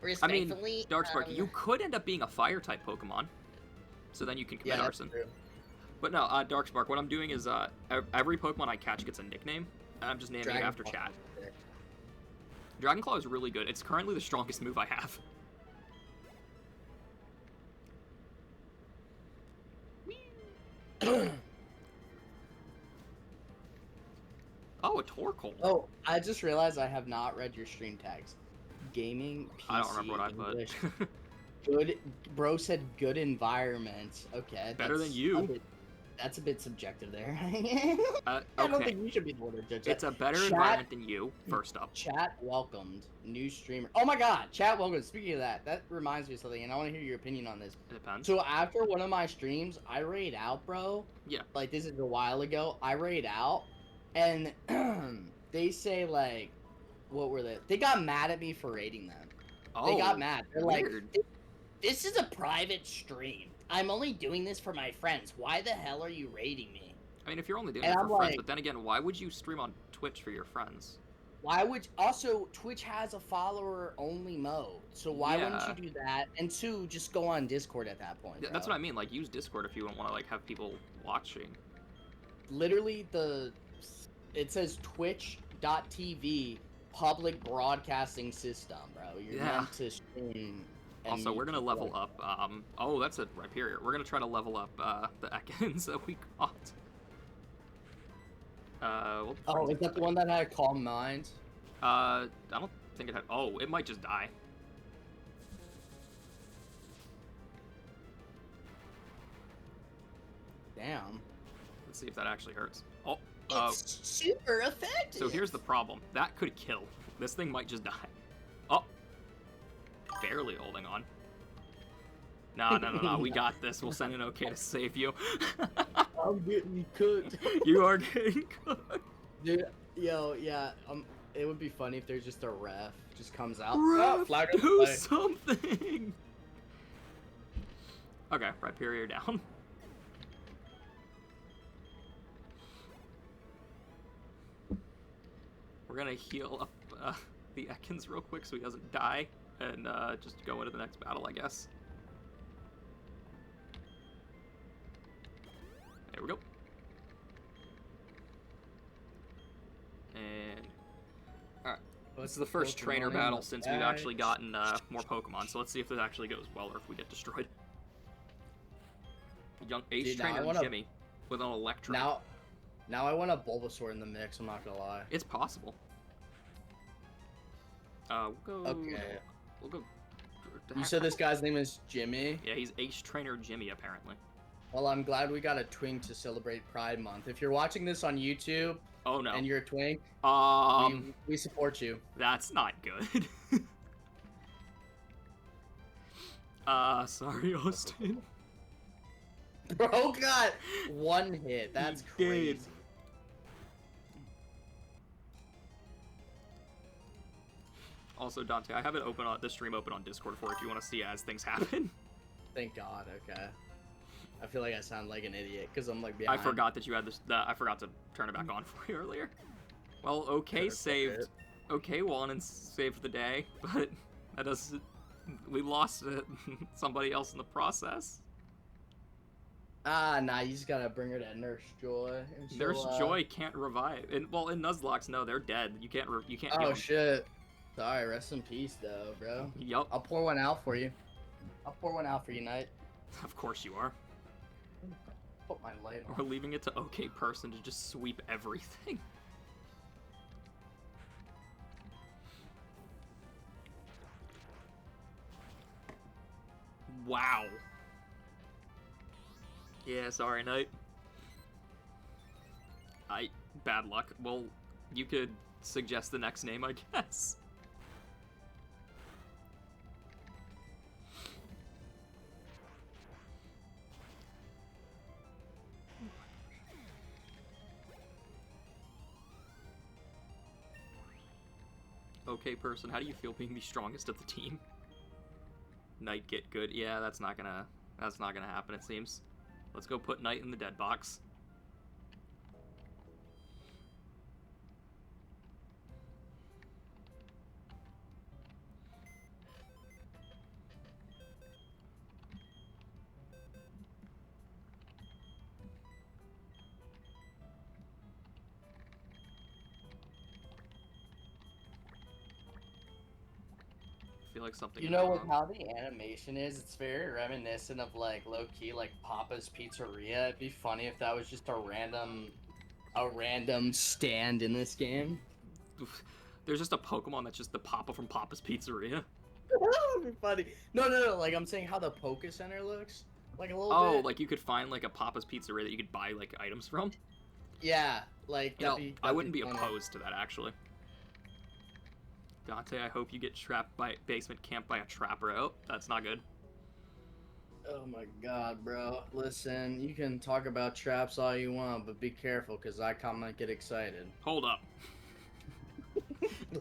Respectfully? I mean, Darkspark, you could end up being a Fire-type Pokemon. So then you can commit arson. True. But no, Darkspark, what I'm doing is every Pokemon I catch gets a nickname, and I'm just naming it after chat. Dragon Claw is really good. It's currently the strongest move I have. Oh, a Torkoal. Oh, I just realized I have not read your stream tags. Gaming, PC, I don't remember what I English. put. Good, bro said good environment. Okay. Better than you. That's a bit subjective there. Okay. I don't think you should be the one to judge that. It's a better environment than you, first up. Chat welcomed. New streamer. Oh my god, chat welcomed. Speaking of that, that reminds me of something, and I want to hear your opinion on this. It depends. So after one of my streams, I raid out, bro. Yeah. Like, this is a while ago. I raid out, and they say, like, what were they? They got mad at me for raiding them. Oh, they got mad. They're weird. like, this is a private stream. I'm only doing this for my friends. Why the hell are you raiding me? I mean, if you're only doing it for friends, but then again, why would you stream on Twitch for your friends? Why would... Also, Twitch has a follower-only mode, so why wouldn't you do that? And 2, just go on Discord at that point, bro. That's what I mean, like, use Discord if you don't want to, like, have people watching. Literally, it says twitch.tv public broadcasting system, bro. You're meant to stream... Also, we're gonna level up, oh, that's a Rhyperior. We're gonna try to level up, the Ekans that we caught. Is that the one that had Calm Mind? I don't think it had, oh, it might just die. Damn. Let's see if that actually hurts. Oh, it's super effective! So here's the problem. That could kill. This thing might just die. Oh! Barely holding on. No, we got this. We'll send an okay to save you. I'm getting cooked. You are getting cooked. Dude, yo, yeah, it would be funny if there's just a ref just comes out. Ref, do something! Okay, Rhyperior down. We're gonna heal up the Ekans real quick so he doesn't die, and just go into the next battle, I guess. There we go. And alright. This is the first trainer battle since we've actually gotten more Pokemon, so let's see if this actually goes well or if we get destroyed. Young Ace Trainer Jimmy with an Electro. Now I want a Bulbasaur in the mix, I'm not gonna lie. It's possible. We'll go... Okay. We'll go... You said this guy's name is Jimmy? Yeah, he's Ace Trainer Jimmy, apparently. Well, I'm glad we got a twink to celebrate Pride Month. If you're watching this on YouTube... Oh, no. And you're a twink, we support you. That's not good. Sorry, Austin. Bro got one hit. That's crazy. Also, Dante, I have it open on the stream open on Discord for if you want to see as things happen. Thank God. Okay. I feel like I sound like an idiot because I'm like behind. I forgot that you had this. I forgot to turn it back on for you earlier. Well, okay, saved. Okay, won and saved the day, but that doesn't. We lost somebody else in the process. Nah, you just gotta bring her to Nurse Joy. Nurse Joy can't revive. In Nuzlocke, no, they're dead. You can't. You can't. Oh shit. Sorry, rest in peace, though, bro. Yup. I'll pour one out for you. I'll pour one out for you, Knight. Of course you are. Put my light on. We're leaving it to OK Person to just sweep everything. Wow. Yeah, sorry, Knight. Bad luck. Well, you could suggest the next name, I guess. Okay, Person, how do you feel being the strongest of the team? Knight get good. Yeah, that's not gonna happen, it seems. Let's go put Knight in the dead box. Like something. You know, with how the animation is, it's very reminiscent of like low-key like Papa's Pizzeria. It'd be funny if that was just a random stand in this game. There's just a Pokemon that's just the Papa from Papa's Pizzeria. That would be funny. No, like I'm saying how the Poké Center looks, like a little bit. Oh, like you could find like a Papa's Pizzeria that you could buy like items from. Yeah, like I wouldn't be opposed to that actually. Dante, I hope you get trapped by basement camp by a trapper. Oh, that's not good. Oh my god, bro. Listen, you can talk about traps all you want, but be careful, because I might get excited. Hold up.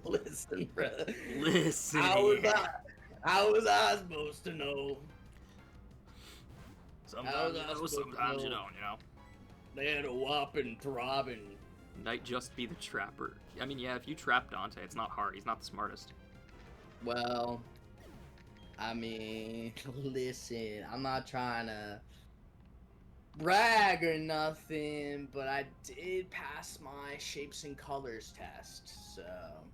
Listen, bro. Listen. How was I supposed to know? Sometimes you know, sometimes you don't, you know. They had a whopping throbbing. Knight just be the trapper. I mean, yeah, if you trap Dante, it's not hard. He's not the smartest. Well, I mean, listen, I'm not trying to brag or nothing, but I did pass my shapes and colors test, so...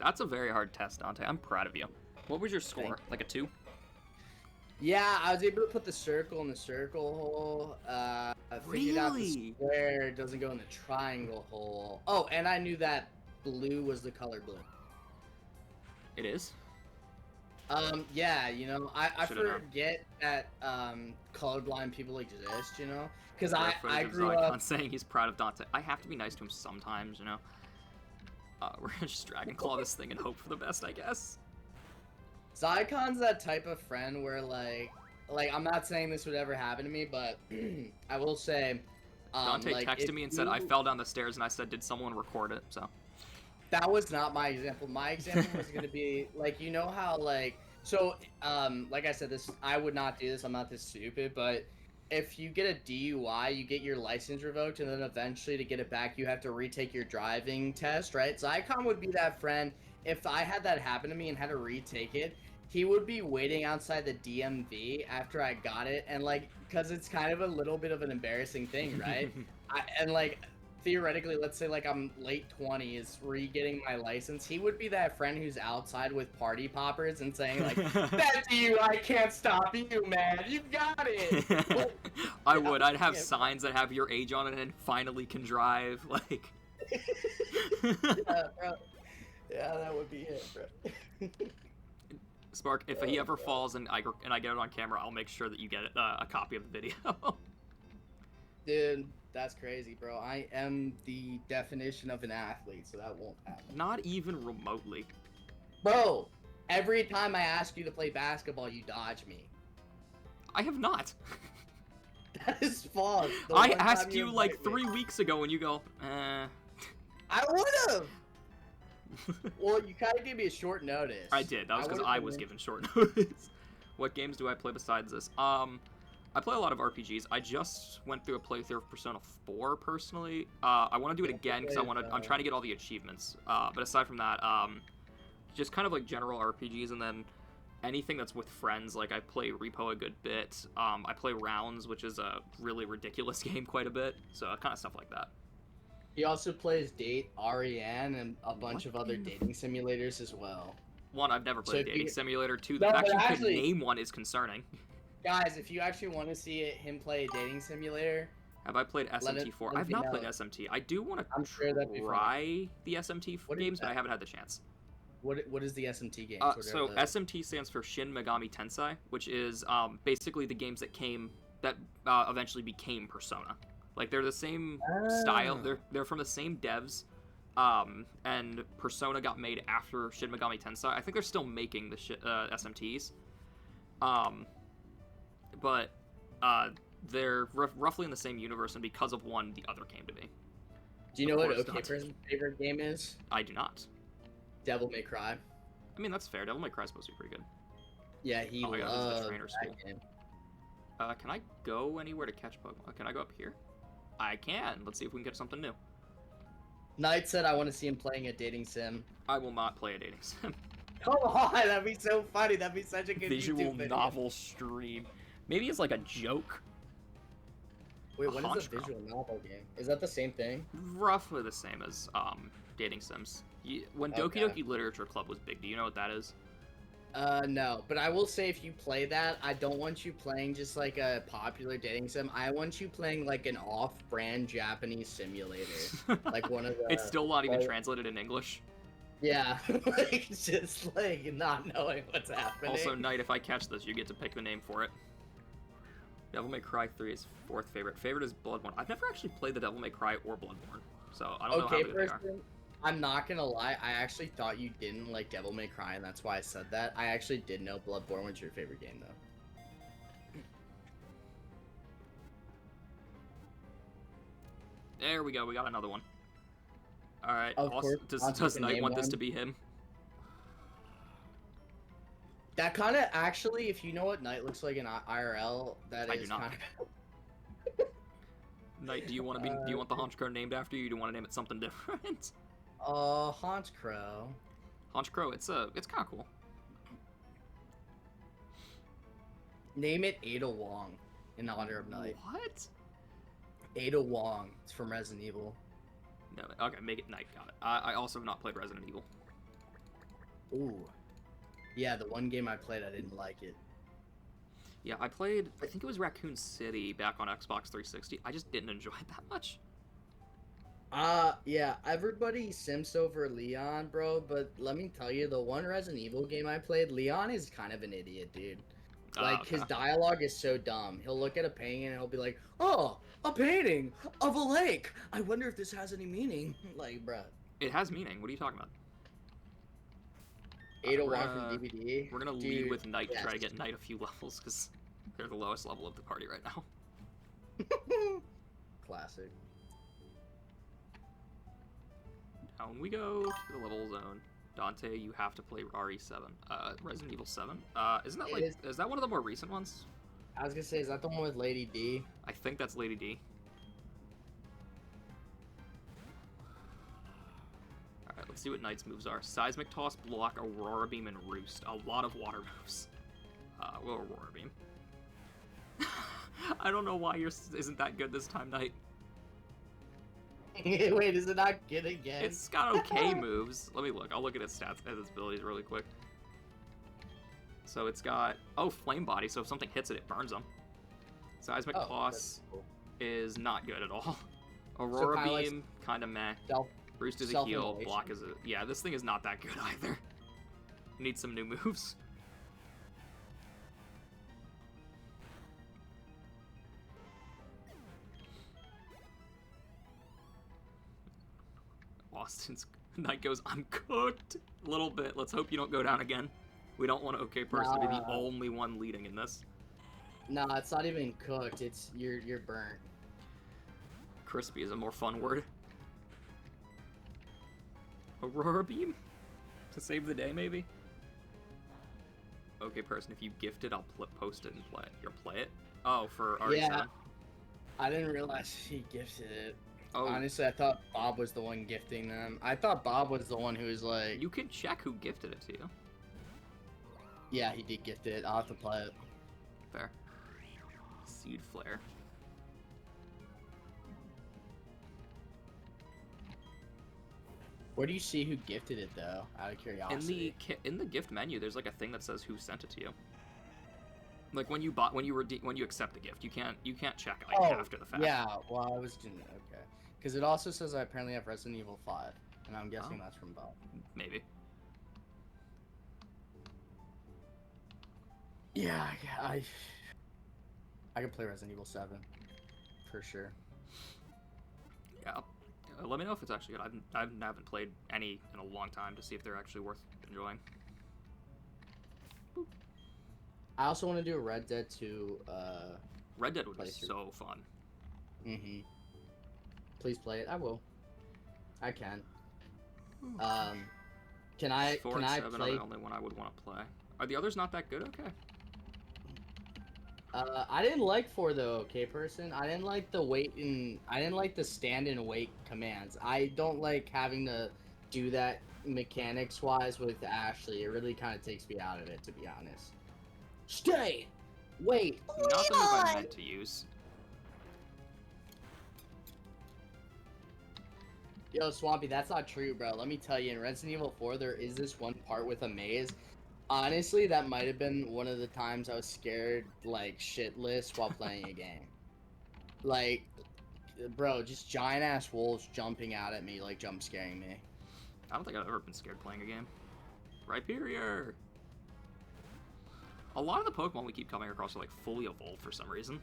That's a very hard test, Dante. I'm proud of you. What was your score? Like a 2? Yeah, I was able to put the circle in the circle hole. I figured out the square doesn't go in the triangle hole. Oh, and I knew that blue was the color blue. It is? Yeah, you know, I forget that colorblind people exist, you know? Because I grew up... saying he's proud of Dante. I have to be nice to him sometimes, you know? We're gonna just Dragon Claw this thing and hope for the best, I guess. Zycon's that type of friend where, like, I'm not saying this would ever happen to me, but I will say... Dante texted me and said, I fell down the stairs, and I said, did someone record it? So... That was not my example. My example was going to be, like, you know how, like... So, like I said, I would not do this. I'm not this stupid, but if you get a DUI, you get your license revoked, and then eventually to get it back, you have to retake your driving test, right? Zycon would be that friend. If I had that happen to me and had to retake it, he would be waiting outside the DMV after I got it, and, like, because it's kind of a little bit of an embarrassing thing, right? And like theoretically, let's say like I'm late 20s, re-getting my license. He would be that friend who's outside with party poppers and saying like, "That's you! I can't stop you, man! You got it!" I would. I'd have signs that have your age on it and finally can drive. Like. Yeah, bro. Yeah, that would be it, bro. Spark, if he ever falls and I get it on camera, I'll make sure that you get a copy of the video. Dude, that's crazy, bro. I am the definition of an athlete, so that won't happen. Not even remotely. Bro, every time I ask you to play basketball, you dodge me. I have not. That is false. I asked you like 3 weeks ago and you go, I would have. Well, you kind of gave me a short notice. I did. That was because I was given short notice. What games do I play besides this? I play a lot of RPGs. I just went through a playthrough of Persona 4 personally. I want to do it again because I'm trying to get all the achievements. But aside from that, just kind of like general RPGs, and then anything that's with friends. Like I play Repo a good bit. I play Rounds, which is a really ridiculous game, quite a bit. So kind of stuff like that. He also plays Date, REN, and a bunch of other dating simulators as well. One, I've never played a dating simulator. Two, the fact you could name one is concerning. Guys, if you actually want to see him play a dating simulator... Have I played SMT4? I've not played SMT. I do want to try the SMT games, but I haven't had the chance. What is the SMT game? So SMT stands for Shin Megami Tensei, which is basically the games that eventually became Persona. Like they're the same style. They're from the same devs, and Persona got made after Shin Megami Tensei. I think they're still making the SMTs, but they're roughly in the same universe, and because of one, the other came to be. Do you know what OK's favorite game is? I do not. Devil May Cry. I mean, that's fair. Devil May Cry is supposed to be pretty good. Yeah, he loves the trainer school. Game. Can I go anywhere to catch Pokemon? Can I go up here? I can. Let's see if we can get something new. Knight said I want to see him playing a dating sim. I will not play a dating sim. Come on, that'd be so funny. That'd be such a good visual novel stream. Maybe it's like a joke. Wait, what is a visual novel game? Is that the same thing? Roughly the same as dating sims. When Doki Doki Literature Club was big, do you know what that is? No, but I will say if you play that, I don't want you playing just like a popular dating sim. I want you playing like an off-brand Japanese simulator, like one of the. It's still not even translated in English. Yeah, like just like not knowing what's happening. Also, Knight, if I catch this, you get to pick the name for it. Devil May Cry 3 is fourth favorite. Favorite is Bloodborne. I've never actually played the Devil May Cry or Bloodborne, so I don't know how good they are. I'm not gonna lie, I actually thought you didn't like Devil May Cry, and that's why I said that. I actually did know Bloodborne was your favorite game, though. There we go, we got another one. Alright, does Knight want this to be him? That kind of, actually, if you know what Knight looks like in IRL, that is kind of... Knight, do you want the Honchkrow named after you, or do you want to name it something different? Honchkrow. Honchkrow, it's kind of cool. Name it Ada Wong in honor of Knight. What? Ada Wong. It's from Resident Evil. No, okay, make it Knight. Got it. I also have not played Resident Evil. Ooh. Yeah, the one game I played, I didn't like it. Yeah, I think it was Raccoon City back on Xbox 360. I just didn't enjoy it that much. Yeah, everybody simps over Leon, bro, but let me tell you, the one Resident Evil game I played, Leon is kind of an idiot, dude. Like, his dialogue is so dumb. He'll look at a painting and he'll be like, "Oh, a painting of a lake. I wonder if this has any meaning." Like, bruh. It has meaning. What are you talking about? Ada Wong from DVD. We're gonna lead with Knight to try to get Knight a few levels, because they're the lowest level of the party right now. Classic. Down we go to the level zone. Dante, you have to play RE7. Resident Evil 7. Isn't that is that one of the more recent ones? I was gonna say, is that the one with Lady D? I think that's Lady D. Alright, let's see what Knight's moves are. Seismic Toss, Block, Aurora Beam, and Roost. A lot of water moves. We'll Aurora Beam. I don't know why yours isn't that good this time, Knight. Wait, is it not good again? It's got okay moves. Let me look. I'll look at its stats and its abilities really quick. So it's got flame body. So if something hits it, it burns them. Seismic toss is not good at all. Aurora beam, kind of meh. Roost is a heal. Block is a yeah. This thing is not that good either. Needs some new moves. Austin's Knight goes, I'm cooked. A little bit. Let's hope you don't go down again. We don't want OK person to be the only one leading in this. Nah, it's not even cooked. It's you're burnt. Crispy is a more fun word. Aurora beam to save the day, maybe. OK person, if you gift it, I'll post it and play it. You'll play it. Oh, for RE7. Yeah. I didn't realize he gifted it. Oh. Honestly, I thought Bob was the one gifting them. I thought Bob was the one who was like... You can check who gifted it to you. Yeah, he did gift it. I'll have to play it. Fair. Seed Flare. Where do you see who gifted it, though? Out of curiosity. In the gift menu, there's like a thing that says who sent it to you. Like when you accept the gift, you can't check like after the fact. Yeah, well, I was doing okay. Because it also says I apparently have Resident Evil 5, and I'm guessing that's from Bob. Maybe. Yeah, I can play Resident Evil 7 for sure. Yeah. Let me know if it's actually good. I haven't played any in a long time to see if they're actually worth enjoying. Boop. I also want to do a Red Dead 2. Red Dead would be so fun. Mm-hmm. Please play it. I will. I can. Can I 4 and 7 play? are the only one I would want to play. Are the others not that good? Okay. I didn't like 4 though, okay, person. I didn't like the I didn't like the stand and wait commands. I don't like having to do that mechanics wise with Ashley. It really kind of takes me out of it, to be honest. Stay! Wait! Not the move I meant to use. Yo, Swampy, that's not true, bro. Let me tell you, in Resident Evil 4, there is this one part with a maze. Honestly, that might have been one of the times I was scared, like, shitless while playing a game. Like, bro, just giant-ass wolves jumping out at me, like, jump-scaring me. I don't think I've ever been scared playing a game. Rhyperior! A lot of the Pokemon we keep coming across are, like, fully evolved for some reason.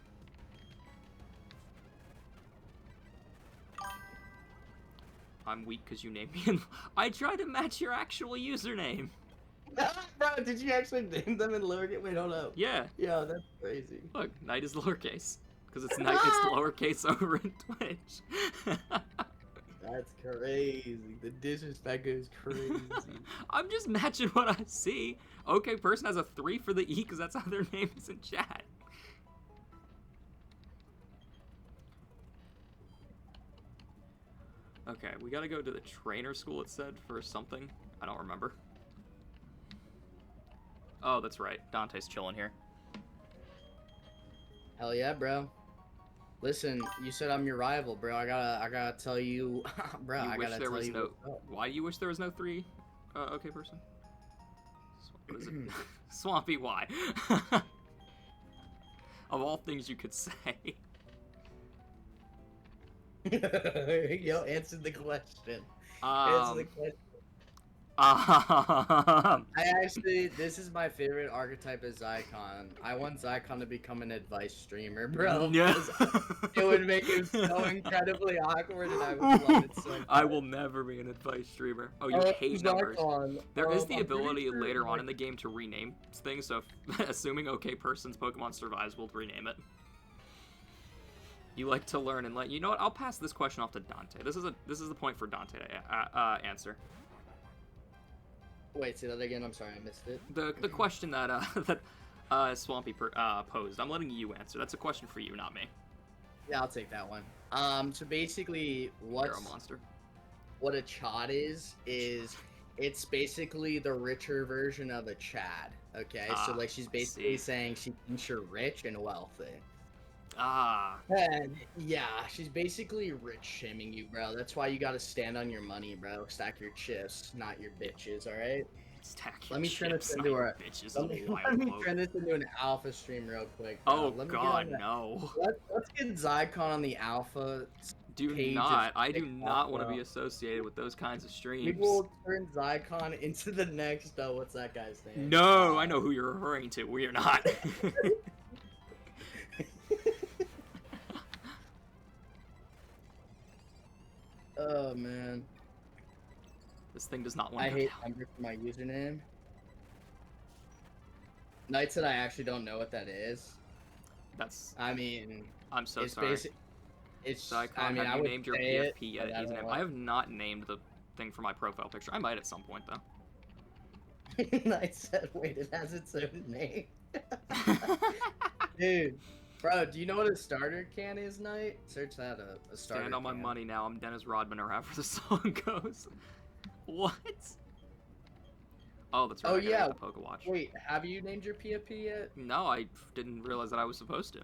I'm weak because you named me in... I tried to match your actual username! Bro, did you actually name them in lowercase? Wait, hold up. Yeah. Yo, that's crazy. Look, Knight is lowercase. Because it's Knight, it's lowercase over in Twitch. That's crazy. The disrespect is crazy. I'm just matching what I see. Okay, person has a 3 for the E because that's how their name is in chat. Okay, we gotta go to the trainer school, it said, for something. I don't remember. Oh, that's right. Dante's chilling here. Hell yeah, bro. Listen, you said I'm your rival, bro. I gotta tell you, bro. I gotta tell you. Why do you wish there was no 3? Okay, person. What is it? Swampy. Why? Of all things you could say. Yo, answer the question. Answer the question. This is my favorite archetype of Zycon. I want Zycon to become an advice streamer, bro. Yeah. It would make him so incredibly awkward, and I would love it so much. I will never be an advice streamer. Oh, you hate numbers. There is the ability later on in the game to rename things, so if, assuming OK Person's Pokemon survives, we'll rename it. You like to learn and you know what? I'll pass this question off to Dante. This is the point for Dante to answer. Wait, say that again. I'm sorry, I missed it. The question that Swampy posed. I'm letting you answer. That's a question for you, not me. Yeah, I'll take that one. So basically, what a Chod is it's basically the richer version of a Chad. Okay, so like she's basically saying she thinks you're rich and wealthy. Ah. And yeah, she's basically rich shaming you, bro. That's why you gotta stand on your money, bro. Stack your chips, not your bitches, alright? Stack your Let me turn this chips, not into your a bitches. let A me, wild let me quote. turn this into an alpha stream real quick, bro. Oh Let me get on god, that. no. Let's get Zycon on the alpha Do page of not. I do TikTok, not want to bro. be associated with those kinds of We streams. will turn Zycon into the next what's that guy's name? No, I know who you're referring to. We are not. Oh man. This thing does not want I to go hate down. Ember for my username. Knight said I actually don't know what that is. That's. I mean, I'm so it's sorry. basic. It's. Zycon, I mean, have I you would named your say it, PFP but yet? I Username? don't I have not named the thing for my profile picture. I might at some point though. know. Knight said, "Wait, it has its own name." Dude, bro, do you know what a starter can is, Knight? Search that up. A starter Stand on my can. money now. I'm Dennis Rodman or however the song goes. What? Oh, that's right. Oh I gotta yeah. get the Pokewatch. Wait, have you named your PFP yet? No, I didn't realize that I was supposed to.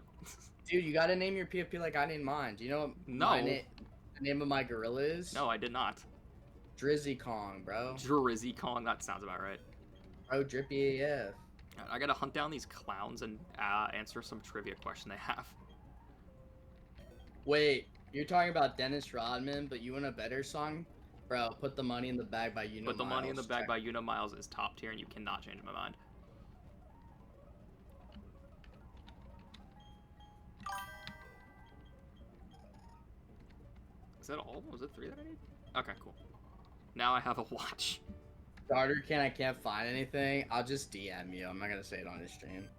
Dude, you gotta name your PFP like I named mine. Do you know what No. the name of my gorilla is? No, I did not. Drizzy Kong, bro. Drizzy Kong, that sounds about right. Bro, Drippy AF. I gotta hunt down these clowns and answer some trivia question they have. Wait, you're talking about Dennis Rodman, but you want a better song? Bro, Put the Money in the Bag by Uno But the Money in the Miles. Bag by Una Miles is top tier and you cannot change my mind. Is that all? Was it 3 that I need? Okay, cool. Now I have a watch. Starter can, I can't find anything. I'll just DM you. I'm not gonna say it on the stream.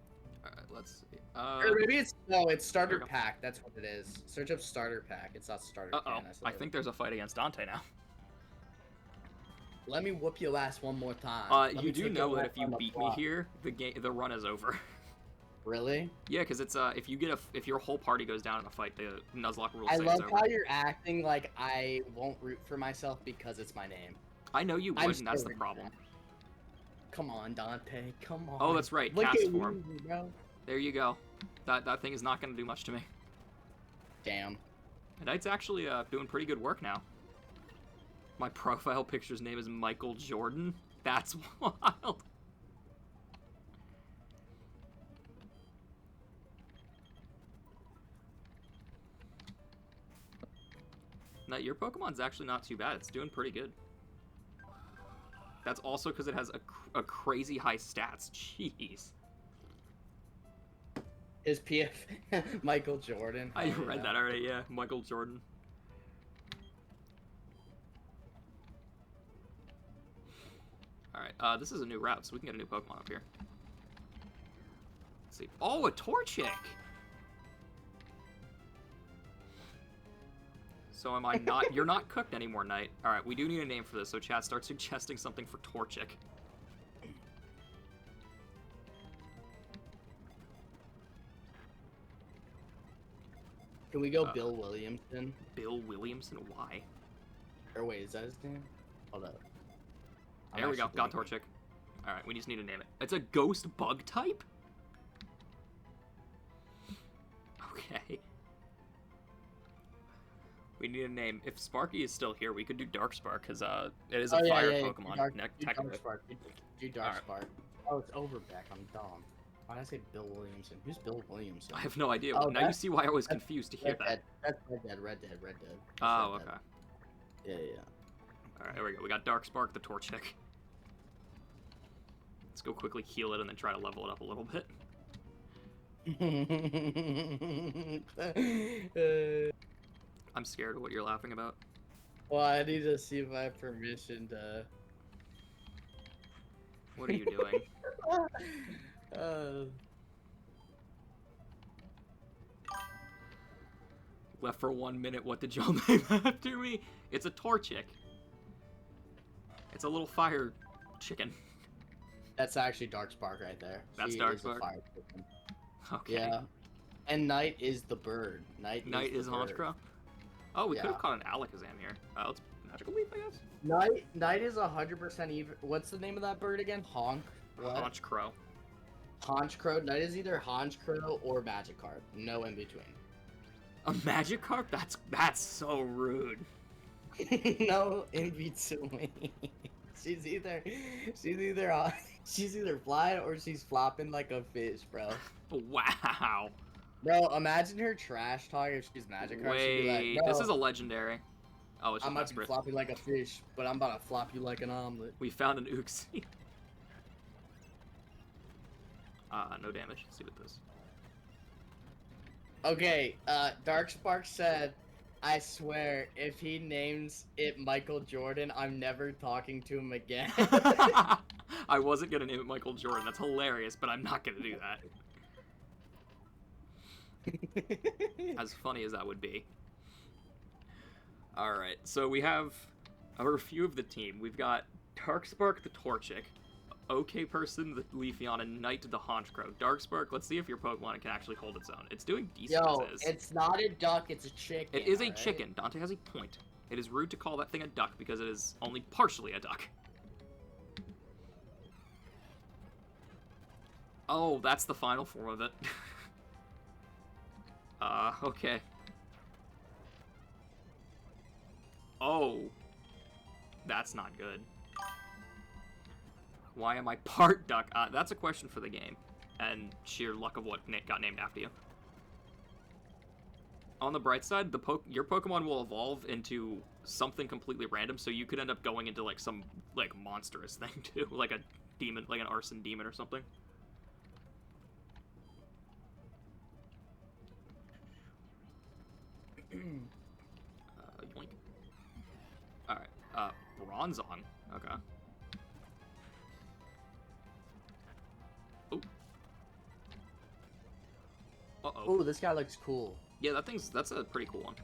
Alright, let's see. Or maybe it's it's starter There we go. pack. That's what it is. Search up starter pack. It's not starter Uh-oh. can. I think there's a fight against Dante now. Let me whoop your ass one more time. Let You me do take know your that ass if you on the beat me block. here, the run is over. Really? Yeah, because it's if your whole party goes down in a fight, the Nuzlocke rule I says love over. how you're acting like I won't root for myself because it's my name. I know you I'm would, and that's the still problem. Come on, Dante. Come on. Oh, that's right. Look Cast at form. you, bro. There you go. That thing is not going to do much to me. Damn. And Knight's actually doing pretty good work now. My profile picture's name is Michael Jordan. That's wild. Knight, your Pokemon's actually not too bad. It's doing pretty good. That's also because it has a crazy high stats. Jeez. His PF, Michael Jordan. I read that already, yeah. Michael Jordan. Alright, this is a new route, so we can get a new Pokemon up here. Let's see. Oh, a Torchic! So am I not... You're not cooked anymore, Knight. Alright, we do need a name for this, so chat, start suggesting something for Torchic. Can we go Bill Williamson? Bill Williamson? Why? Or wait, is that his name? Hold up. There we go. Got Torchic. Alright, we just need to name it. It's a ghost bug type? Okay. We need a name. If Sparky is still here, we could do Dark Spark, because it is a fire Pokemon. Do Dark Spark. Oh, it's Overbeck. I'm dumb. Why did I say Bill Williamson? Who's Bill Williamson? I have no idea. Oh, now you see why I was confused to hear that. That's Red Dead. Oh, okay. Yeah. Alright, here we go. We got Dark Spark, the Torchic. Let's go quickly heal it and then try to level it up a little bit. I'm scared of what you're laughing about. Well, I need to see if I have permission to... What are you doing? Left for 1 minute, what did y'all name after me? It's a Torchic. It's a little fire chicken. That's actually Dark Spark right there. That's She Dark is a Spark? fire chicken. Okay. Yeah. And Knight is the bird. Knight is the Honchkrow? bird. Oh, we could Yeah. have caught an Alakazam here. Let's Magical Leap, I guess? Knight is 100% even. What's the name of that bird again? What? Honchkrow. Honchkrow. Knight is either Honchkrow or Magikarp. No in between. A Magikarp? That's so rude. No in between. She's either she's either flying or she's flopping like a fish, bro. Wow. Bro, imagine her trash talk if she's Magikarp. She'd be like, Wait, bro, this is a legendary. Oh, it's I just might be Mesprit. flopping like a fish, but I'm about to flop you like an omelet. We found an Uxie. No damage. Let's see what this. Okay, Darkspark said, I swear, if he names it Michael Jordan, I'm never talking to him again. I wasn't gonna name it Michael Jordan. That's hilarious, but I'm not gonna do that. As funny as that would be. Alright, so we have a review of the team. We've got Darkspark the Torchic, OK Person the Leafeon, and Knight the Honchkrow. Darkspark, let's see if your Pokemon can actually hold its own. It's doing decent Yo, as is. it's not a duck, it's a chicken. It is a right? chicken. Dante has a point. It is rude to call that thing a duck because it is only partially a duck. Oh, that's the final form of it. Okay. Oh. That's not good. Why am I part duck? That's a question for the game. And sheer luck of what got named after you. On the bright side, your Pokemon will evolve into something completely random, so you could end up going into, like, some, like, monstrous thing, too. Like a demon, like an arson demon or something. Yoink. Alright, Bronzong. Okay. Oh. Uh-oh. Oh, this guy looks cool. Yeah, that's a pretty cool one.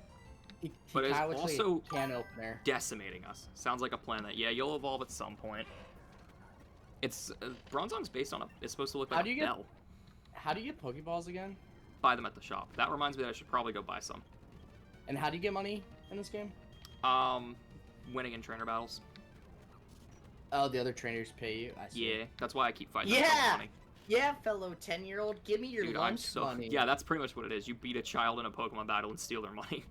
He But it's looks like also a can opener. decimating us. Sounds like a plan that, yeah, you'll evolve at some point. It's, Bronzong's based on it's supposed to look like a bell. How do you get Pokeballs again? Buy them at the shop. That reminds me that I should probably go buy some. And how do you get money in this game? Winning in trainer battles. Oh, the other trainers pay you? I see. Yeah, that's why I keep fighting them for Yeah! money. Yeah, fellow 10-year-old, give me your Dude, lunch money. Yeah, that's pretty much what it is. You beat a child in a Pokemon battle and steal their money.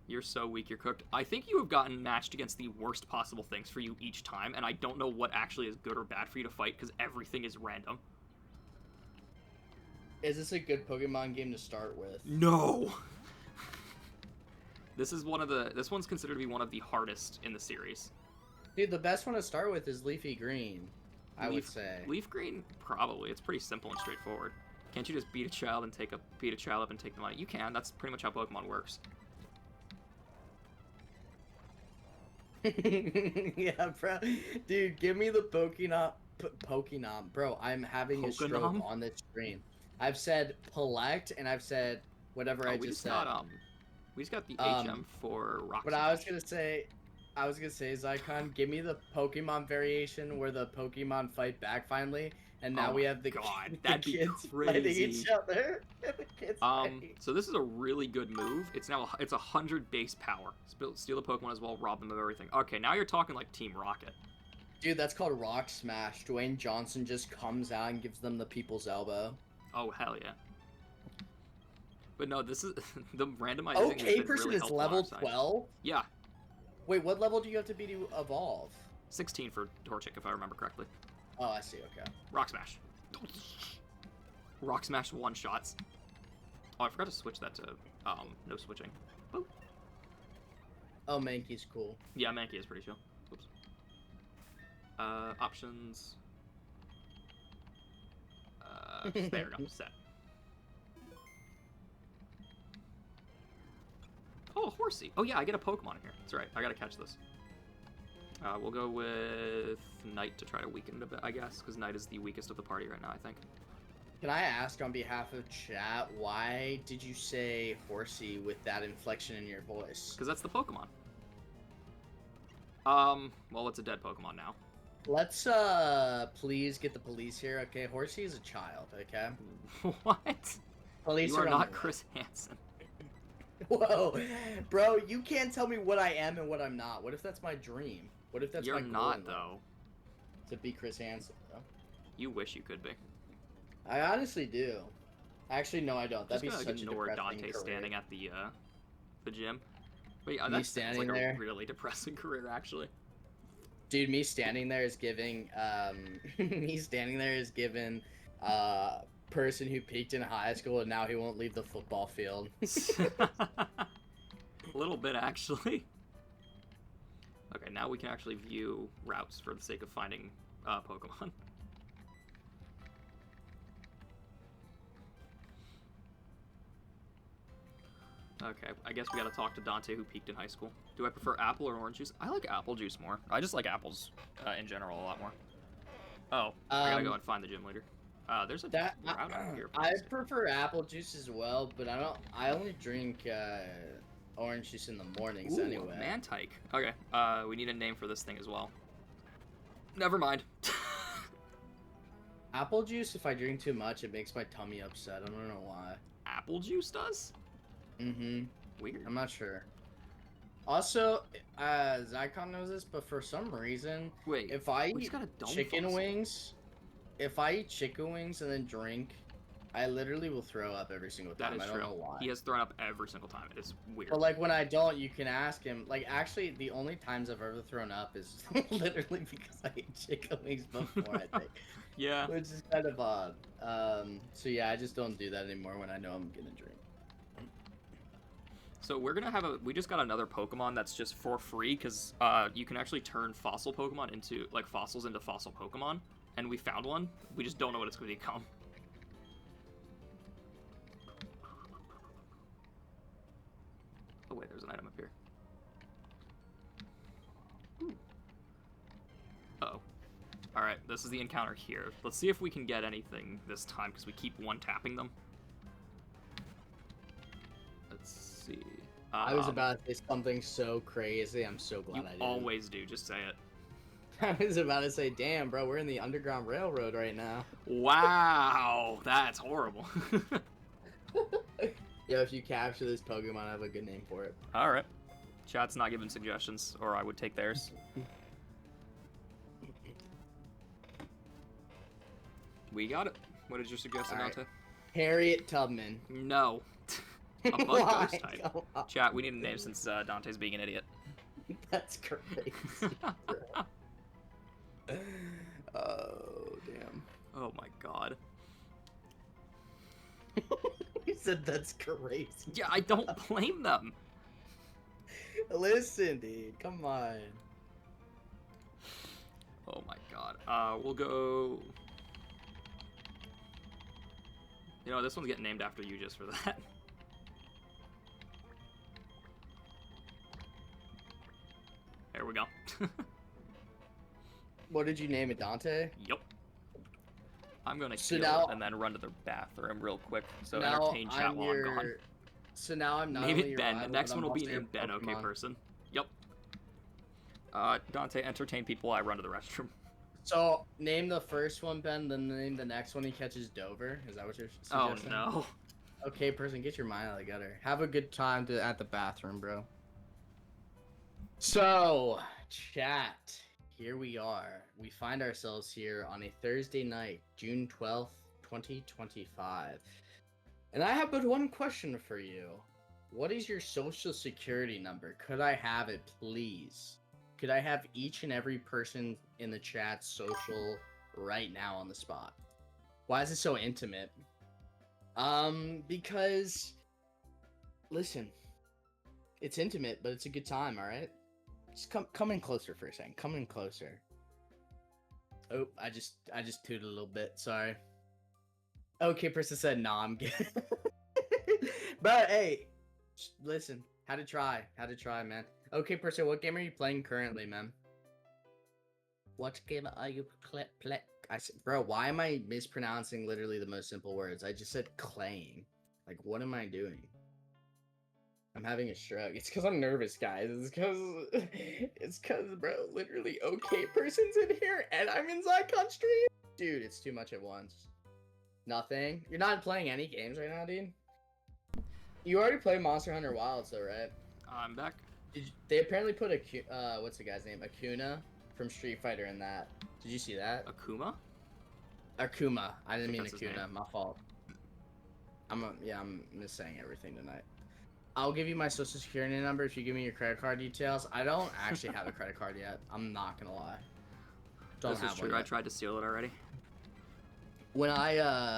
You're so weak, you're cooked. I think you have gotten matched against the worst possible things for you each time, and I don't know what actually is good or bad for you to fight, because everything is random. Is this a good Pokemon game to start with? No! This one's considered to be one of the hardest in the series. Dude, the best one to start with is Leafy Green, I would say. Leaf Green, probably. It's pretty simple and straightforward. Can't you just beat a child and beat a child up and take the money? You can. That's pretty much how Pokemon works. Yeah, bro. Dude, give me the Pokemon. Bro, I'm having a stroke on this screen. I've said Palect, and I've said whatever I just said. We just got the HM for Rock But Smash. I was gonna say, Zycon, give me the Pokemon variation where the Pokemon fight back finally, and now we have the that'd be kids crazy. fighting each other. The kids fighting. So this is a really good move. It's 100 base power. Steal the Pokemon as well, rob them of everything. Okay, now you're talking like Team Rocket. Dude, that's called Rock Smash. Dwayne Johnson just comes out and gives them the people's elbow. Oh hell yeah. But no, this is the randomizing. Okay, person is level 12. Yeah. Wait, what level do you have to be to evolve? 16 for Torchic, if I remember correctly. Oh, I see. Okay. Rock Smash. Rock Smash one shots. Oh, I forgot to switch that to no switching. Boop. Oh, Mankey's cool. Yeah, Mankey is pretty chill. Oops. Options. There we go. Set. Oh, Horsey. Oh yeah, I get a Pokemon here. That's right. I gotta catch this. We'll go with Knight to try to weaken it a bit, I guess, because Knight is the weakest of the party right now, I think. Can I ask on behalf of chat, why did you say Horsey with that inflection in your voice? Because that's the Pokemon. Well, it's a dead Pokemon now. Let's, please get the police here, okay? Horsey is a child, okay? What? Police you are not Chris Hansen. Whoa, bro, you can't tell me what I am and what I'm not. What if that's my dream? What if that's You're my goal not, though. To be Chris Hansen, though. You wish you could be. I honestly do. Actually, no, I don't. That'd be Just such gonna a ignore depressing Dante career. standing at the gym. But yeah, Me that sounds like standing there? a really depressing career, actually. Dude, me standing there is giving, me standing there is giving, person who peaked in high school and now he won't leave the football field. A little bit, actually. Okay, now we can actually view routes for the sake of finding Pokemon. Okay, I guess we gotta talk to Dante, who peaked in high school. Do I prefer apple or orange juice? I like apple juice more. I just like apples in general a lot more. Oh, I gotta go and find the gym leader. There's a route out here. I prefer apple juice as well, but I only drink orange juice in the mornings. Ooh, anyway. Mantike. Okay, we need a name for this thing as well. Never mind. Apple juice, if I drink too much, it makes my tummy upset. I don't know why. Apple juice does? Mm-hmm. Weird. I'm not sure. Also, Zycon knows this, but for some reason, wait, if I eat chicken wings, and then drink, I literally will throw up every single time. I don't know why. He has thrown up every single time. It is weird. But like when I don't, you can ask him. Like actually, the only times I've ever thrown up is literally because I ate chicken wings before. I think. Yeah. Which is kind of odd. So yeah, I just don't do that anymore when I know I'm gonna drink. So we're gonna have we just got another Pokemon that's just for free because you can actually turn fossil Pokemon into fossils into fossil Pokemon, and we found one. We just don't know what it's gonna become. Oh wait, there's an item up here. Uh-oh. Alright, this is the encounter here. Let's see if we can get anything this time, because we keep one-tapping them. Let's see. I was about to say something so crazy. I'm so glad I did. You always do. Just say it. I was about to say, damn, bro, we're in the Underground Railroad right now. Wow, that's horrible. Yeah, if you capture this Pokemon, I have a good name for it. Alright. Chat's not giving suggestions, or I would take theirs. We got it. What did you suggest, Dante? Harriet Tubman. No. A bug ghost type. Chat, we need a name since Dante's being an idiot. That's crazy. Oh, damn. Oh my god. You said that's crazy. Yeah, I don't blame them. Listen, dude, come on. Oh my god. We'll go... You know, this one's getting named after you just for that. There we go. What did you name it, Dante? Yup. I'm gonna heal and then run to the bathroom real quick. So entertain chat while I'm gone. So now I'm not Name it Ben. The next one will be named Ben, okay, person. Yup. Dante, entertain people while I run to the restroom. So, name the first one Ben, then name the next one he catches Dover. Is that what you're suggesting? Oh, no. Okay, person, get your mind out of the gutter. Have a good time at the bathroom, bro. So, chat, here we are. We find ourselves here on a Thursday night, June 12th, 2025. And I have but one question for you. What is your social security number? Could I have it, please? Could I have each and every person in the chat social right now on the spot? Why is it so intimate? Because, listen, it's intimate, but it's a good time, all right? Just come in closer for a second. Come in closer. Oh, I just tooted a little bit. Sorry. Okay, person said, "Nah, I'm good." But hey, listen. Had to try, man. Okay, person, what game are you playing currently, man? What game are you playing? I said, bro, why am I mispronouncing literally the most simple words? I just said claying. Like, what am I doing? I'm having a stroke. It's because I'm nervous, guys. It's because, bro, literally, okay, person's in here, and I'm in Zycon stream. Dude, it's too much at once. Nothing? You're not playing any games right now, dude? You already played Monster Hunter Wilds, though, right? I'm back. They apparently put what's the guy's name? Akuna from Street Fighter in that. Did you see that? Akuma? Akuma. I didn't mean Akuna. My fault. I'm missing everything tonight. I'll give you my social security number if you give me your credit card details. I don't actually have a credit card yet. I'm not gonna lie. This is true. I tried to steal it already. When I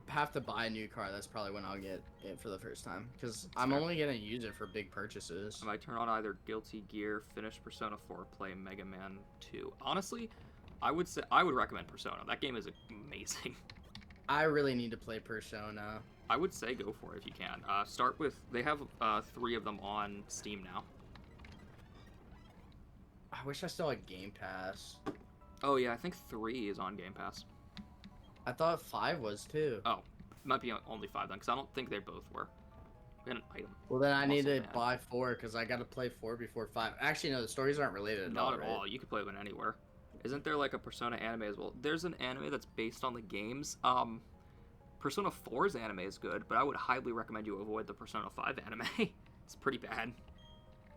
have to buy a new car, that's probably when I'll get it for the first time. Because I'm only gonna use it for big purchases. I might turn on either Guilty Gear, finish Persona 4, play Mega Man 2. Honestly, I would recommend Persona. That game is amazing. I really need to play Persona. I would say go for it if you can. Start with, they have 3 of them on Steam now. I wish I still had Game Pass. Oh yeah, I think 3 is on Game Pass. I thought 5 was too. Oh, might be only 5 then, because I don't think they both were. We had an item. Well, then I need to buy 4, because I got to play 4 before 5. Actually, no, the stories aren't related at all. Not at all. You can play them anywhere. Isn't there like a Persona anime as well? There's an anime that's based on the games. Persona 4's anime is good, but I would highly recommend you avoid the Persona 5 anime. It's pretty bad.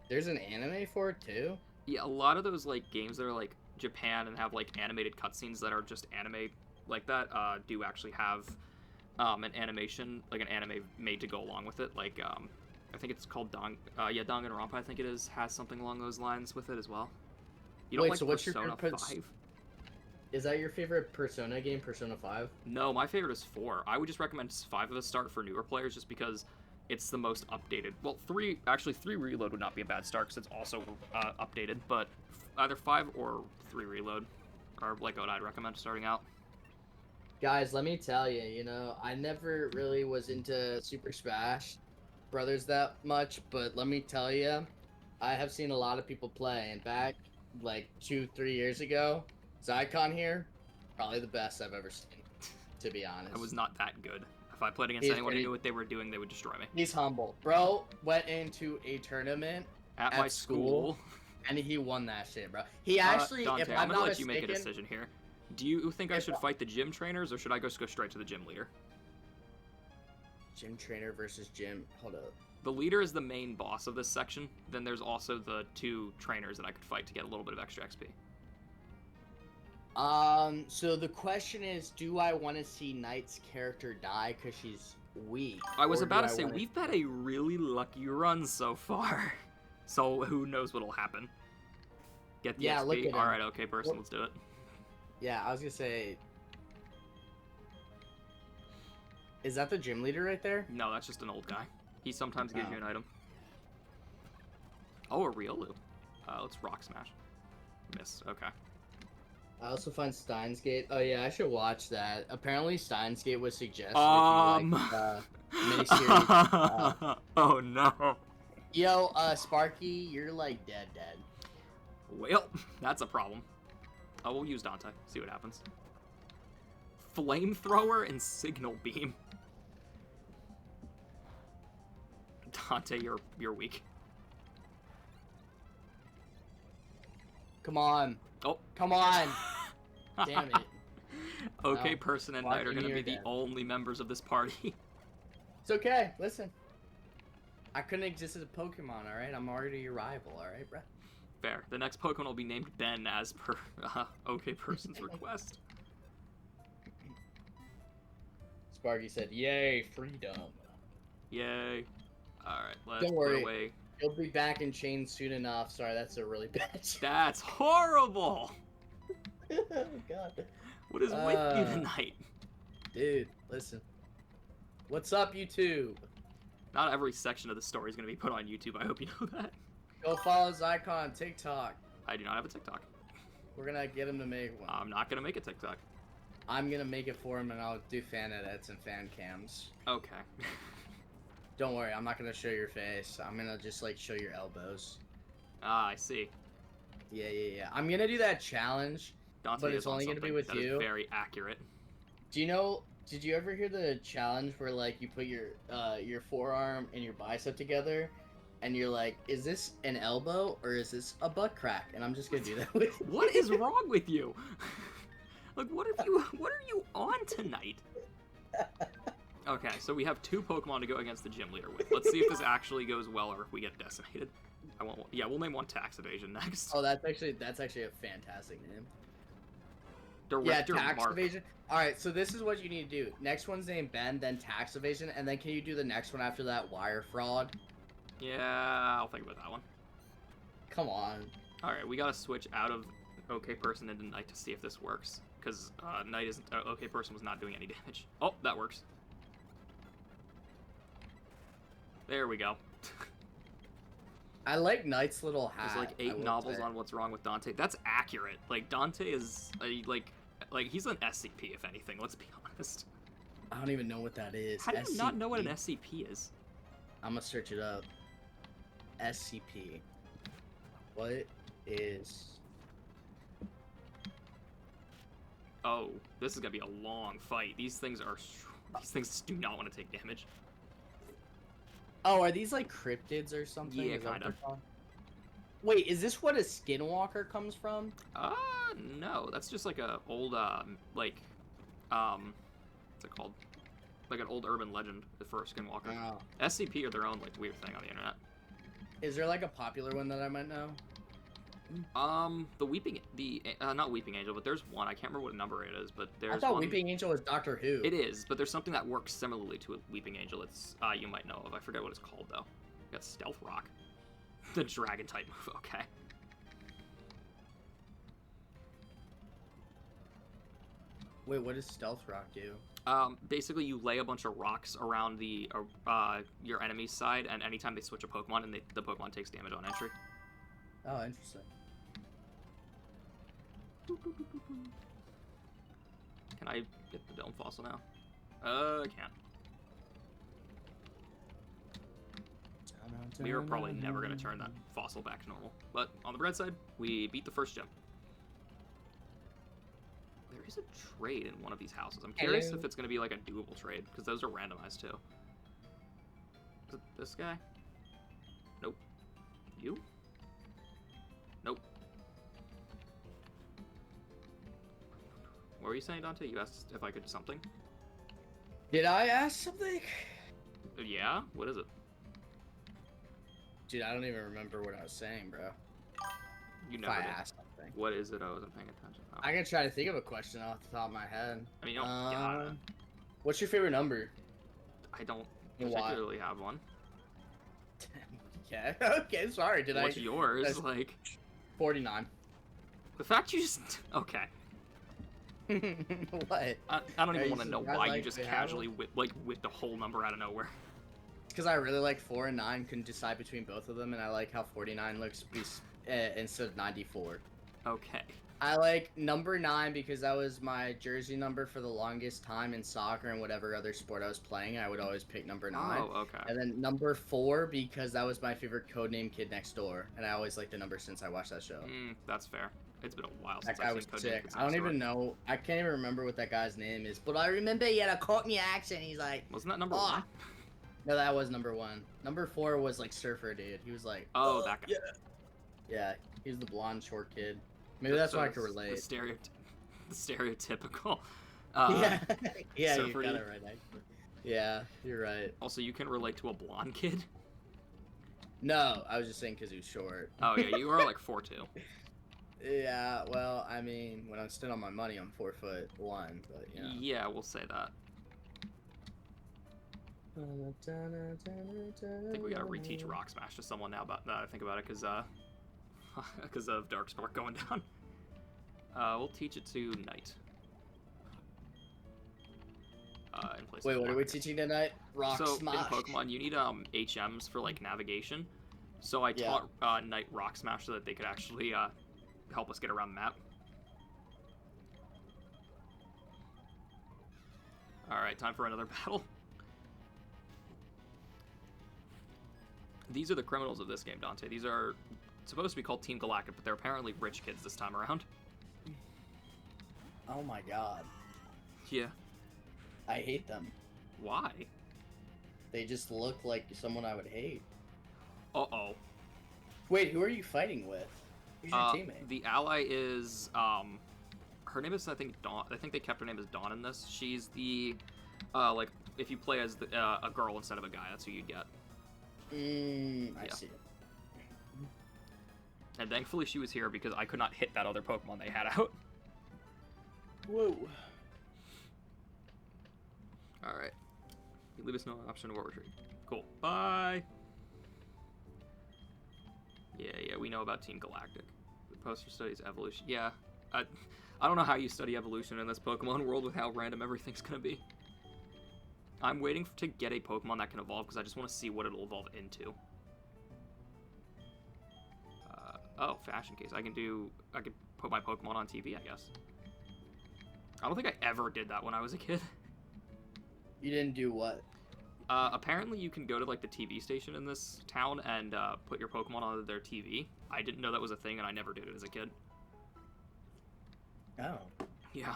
There's an anime for it too? Yeah, a lot of those like games that are like Japan and have like animated cutscenes that are just anime like that do actually have an animation, like an anime made to go along with it. Like I think it's called Danganronpa, I think it is, has something along those lines with it as well. You don't Wait, like so what's Persona your 5? Is that your favorite Persona game, Persona 5? No, my favorite is 4. I would just recommend 5 at the start for newer players just because it's the most updated. Well, 3 Reload would not be a bad start because it's also updated, but either 5 or 3 Reload are like what I'd recommend starting out. Guys, let me tell you, you know, I never really was into Super Smash Brothers that much, but let me tell you, I have seen a lot of people play, and back like 2-3 years ago, Zycon here, probably the best I've ever seen, to be honest. I was not that good. If I played against anyone who knew what they were doing, they would destroy me. He's humble. Bro went into a tournament at my school, and he won that shit, bro. He actually, Dante, if I'm not gonna let mistaken, you make a decision here. Do you think I should fight the gym trainers, or should I just go straight to the gym leader? Gym trainer versus gym. Hold up. The leader is the main boss of this section. Then there's also the 2 trainers that I could fight to get a little bit of extra XP. So the question is, do I want to see Knight's character die because she's weak? I was about to say, we've had a really lucky run so far. So who knows what'll happen. Get the XP. Look at him. Alright, okay, person, let's do it. Yeah, I was gonna say... Is that the gym leader right there? No, that's just an old guy. He sometimes gives you an item. Oh, a Riolu. Let's rock smash. Miss, okay. I also find Steins Gate. Oh yeah, I should watch that. Apparently Steins Gate was suggested if you like miniseries. Oh no. Yo, Sparky, you're like dead. Well, that's a problem. Oh, we'll use Dante. See what happens. Flamethrower and Signal Beam. Dante, you're weak. Come on. Oh. Come on. Damn it. Okay, Person and Knight are going to be the only members of this party. It's okay. Listen. I couldn't exist as a Pokemon, alright? I'm already your rival, alright, bruh? Fair. The next Pokemon will be named Ben as per OK Person's request. Sparky said, yay, freedom. Yay. Alright, let's Don't worry. put away. He'll be back in chains soon enough. Sorry, that's a really bad joke. That's horrible! Oh, God. What is with you tonight? Dude, listen. What's up, YouTube? Not every section of the story is going to be put on YouTube. I hope you know that. Go follow Zycon on TikTok. I do not have a TikTok. We're going to get him to make one. I'm not going to make a TikTok. I'm going to make it for him, and I'll do fan edits and fan cams. Okay. Don't worry, I'm not going to show your face. I'm going to just, like, show your elbows. Ah, I see. Yeah. I'm going to do that challenge, Dante but it's only going to be with you. That is very accurate. Do you know... Did you ever hear the challenge where, like, you put your forearm and your bicep together, and you're like, is this an elbow or is this a butt crack? And I'm just gonna do that with you. What is wrong with you? Like, what are you on tonight? Okay, so we have 2 Pokemon to go against the gym leader with. Let's see if this actually goes well or if we get decimated. Yeah, we'll name one Tax Evasion next. Oh, that's actually a fantastic name. Director tax Mark. evasion. All right, so this is what you need to do. Next one's named Ben, then tax evasion, and then can you do the next one after that, wire fraud? Yeah, I'll think about that one. Come on. All right, we gotta switch out of OK Person into Knight to see if this works, because Knight isn't. OK Person was not doing any damage. Oh, that works. There we go. I like Knight's little hat. There's like 8 novels on what's wrong with Dante. That's accurate. Like Dante is like he's an SCP if anything. Let's be honest. I don't even know what that is. How do you SCP? not know what an SCP is? I'm gonna search it up. SCP. What is? Oh, this is gonna be a long fight. These things do not want to take damage. Oh, are these like cryptids or something? Yeah, Is that what kind of. they're called? Wait, is this what a skinwalker comes from? No, that's just like a old what's it called? Like an old urban legend for a skinwalker. Oh. SCP are their own like weird thing on the internet. Is there like a popular one that I might know? Not Weeping Angel, but there's one. I can't remember what number it is, but there's I thought one. Weeping Angel was Doctor Who. It is, but there's something that works similarly to a Weeping Angel. It's you might know of. I forget what it's called though. You got Stealth Rock, the dragon type move. Okay. Wait, what does Stealth Rock do? Basically, you lay a bunch of rocks around the your enemy's side, and anytime they switch a Pokemon, and the Pokemon takes damage on entry. Oh, interesting. Can I get the Dome Fossil now? I can't. We are probably never going to turn that fossil back to normal. But on the bright side, we beat the first gym. There is a trade in one of these houses. I'm curious if it's going to be like a doable trade, because those are randomized too. Is it this guy? Nope. You? Nope. What were you saying, Dante? You asked if I could do something? Did I ask something? Yeah? What is it? Dude, I don't even remember what I was saying, bro. You If never I did. asked something. What is it? I wasn't paying attention. Oh. I can try to think of a question off the top of my head. I mean, you don't gotta. What's your favorite number? I don't And why? particularly have one. Yeah. Okay, sorry. What's yours? that's- Like, 49. the fact you just... Okay. What? I don't even you want to know guys why you like just the casually whipped the whole number out of nowhere. Because I really like 4 and 9. Couldn't decide between both of them, and I like how 49 looks instead of 94. Okay. I like number 9 because that was my jersey number for the longest time in soccer and whatever other sport I was playing. I would always pick number 9. Oh, okay. And then number 4 because that was my favorite codename Kid Next Door, and I always liked the number since I watched that show. That's fair. It's been a while That since guy I've was seen Codename sick. Kids I don't Next Door. even know. I can't even remember what that guy's name is, but I remember he had a Cockney accent. He's like, Wasn't that number "Oh." 1? No, that was number 1. Number 4 was like Surfer Dude. He was like, Oh, that guy. Yeah, he's the blonde short kid. Maybe that's why I could relate. The stereotypical. Yeah, yeah, you Surfer got Dude. it right. Actually. Yeah, you're right. Also, you can relate to a blonde kid. No, I was just saying because he was short. Oh yeah, you are like 4'2". Yeah, well, I mean, when I'm still on my money, I'm 4'1", but you know. Yeah, we'll say that. I think we gotta reteach Rock Smash to someone now. About I think about it, because of Darkspark going down. We'll teach it to Knight. In place Wait, of what are Block, we I guess. teaching tonight? Rock So Smash. in Pokemon, you need HMs for like navigation. So I Yeah. taught Knight Rock Smash so that they could actually help us get around the map. All right, time for another battle. These are the criminals of this game, Dante. These are supposed to be called Team Galactic, but they're apparently rich kids this time around. Oh my god. Yeah. I hate them. Why? They just look like someone I would hate. Uh-oh. Wait, who are you fighting with? Who's your teammate? The ally is, her name is, I think, Dawn. I think they kept her name as Dawn in this. She's the, like, if you play as a girl instead of a guy, that's who you'd get. I Yeah. see. And thankfully she was here because I could not hit that other Pokemon they had out. Whoa. Alright. You leave us no option to war retreat. Cool. Bye! Yeah, we know about Team Galactic. The poster studies evolution. Yeah, I don't know how you study evolution in this Pokemon world with how random everything's gonna be. I'm waiting to get a Pokemon that can evolve because I just want to see what it'll evolve into. Oh, fashion case. I can put my Pokemon on TV, I guess. I don't think I ever did that when I was a kid. You didn't do what? Apparently you can go to, like, the TV station in this town and, put your Pokemon on their TV. I didn't know that was a thing, and I never did it as a kid. Oh. Yeah.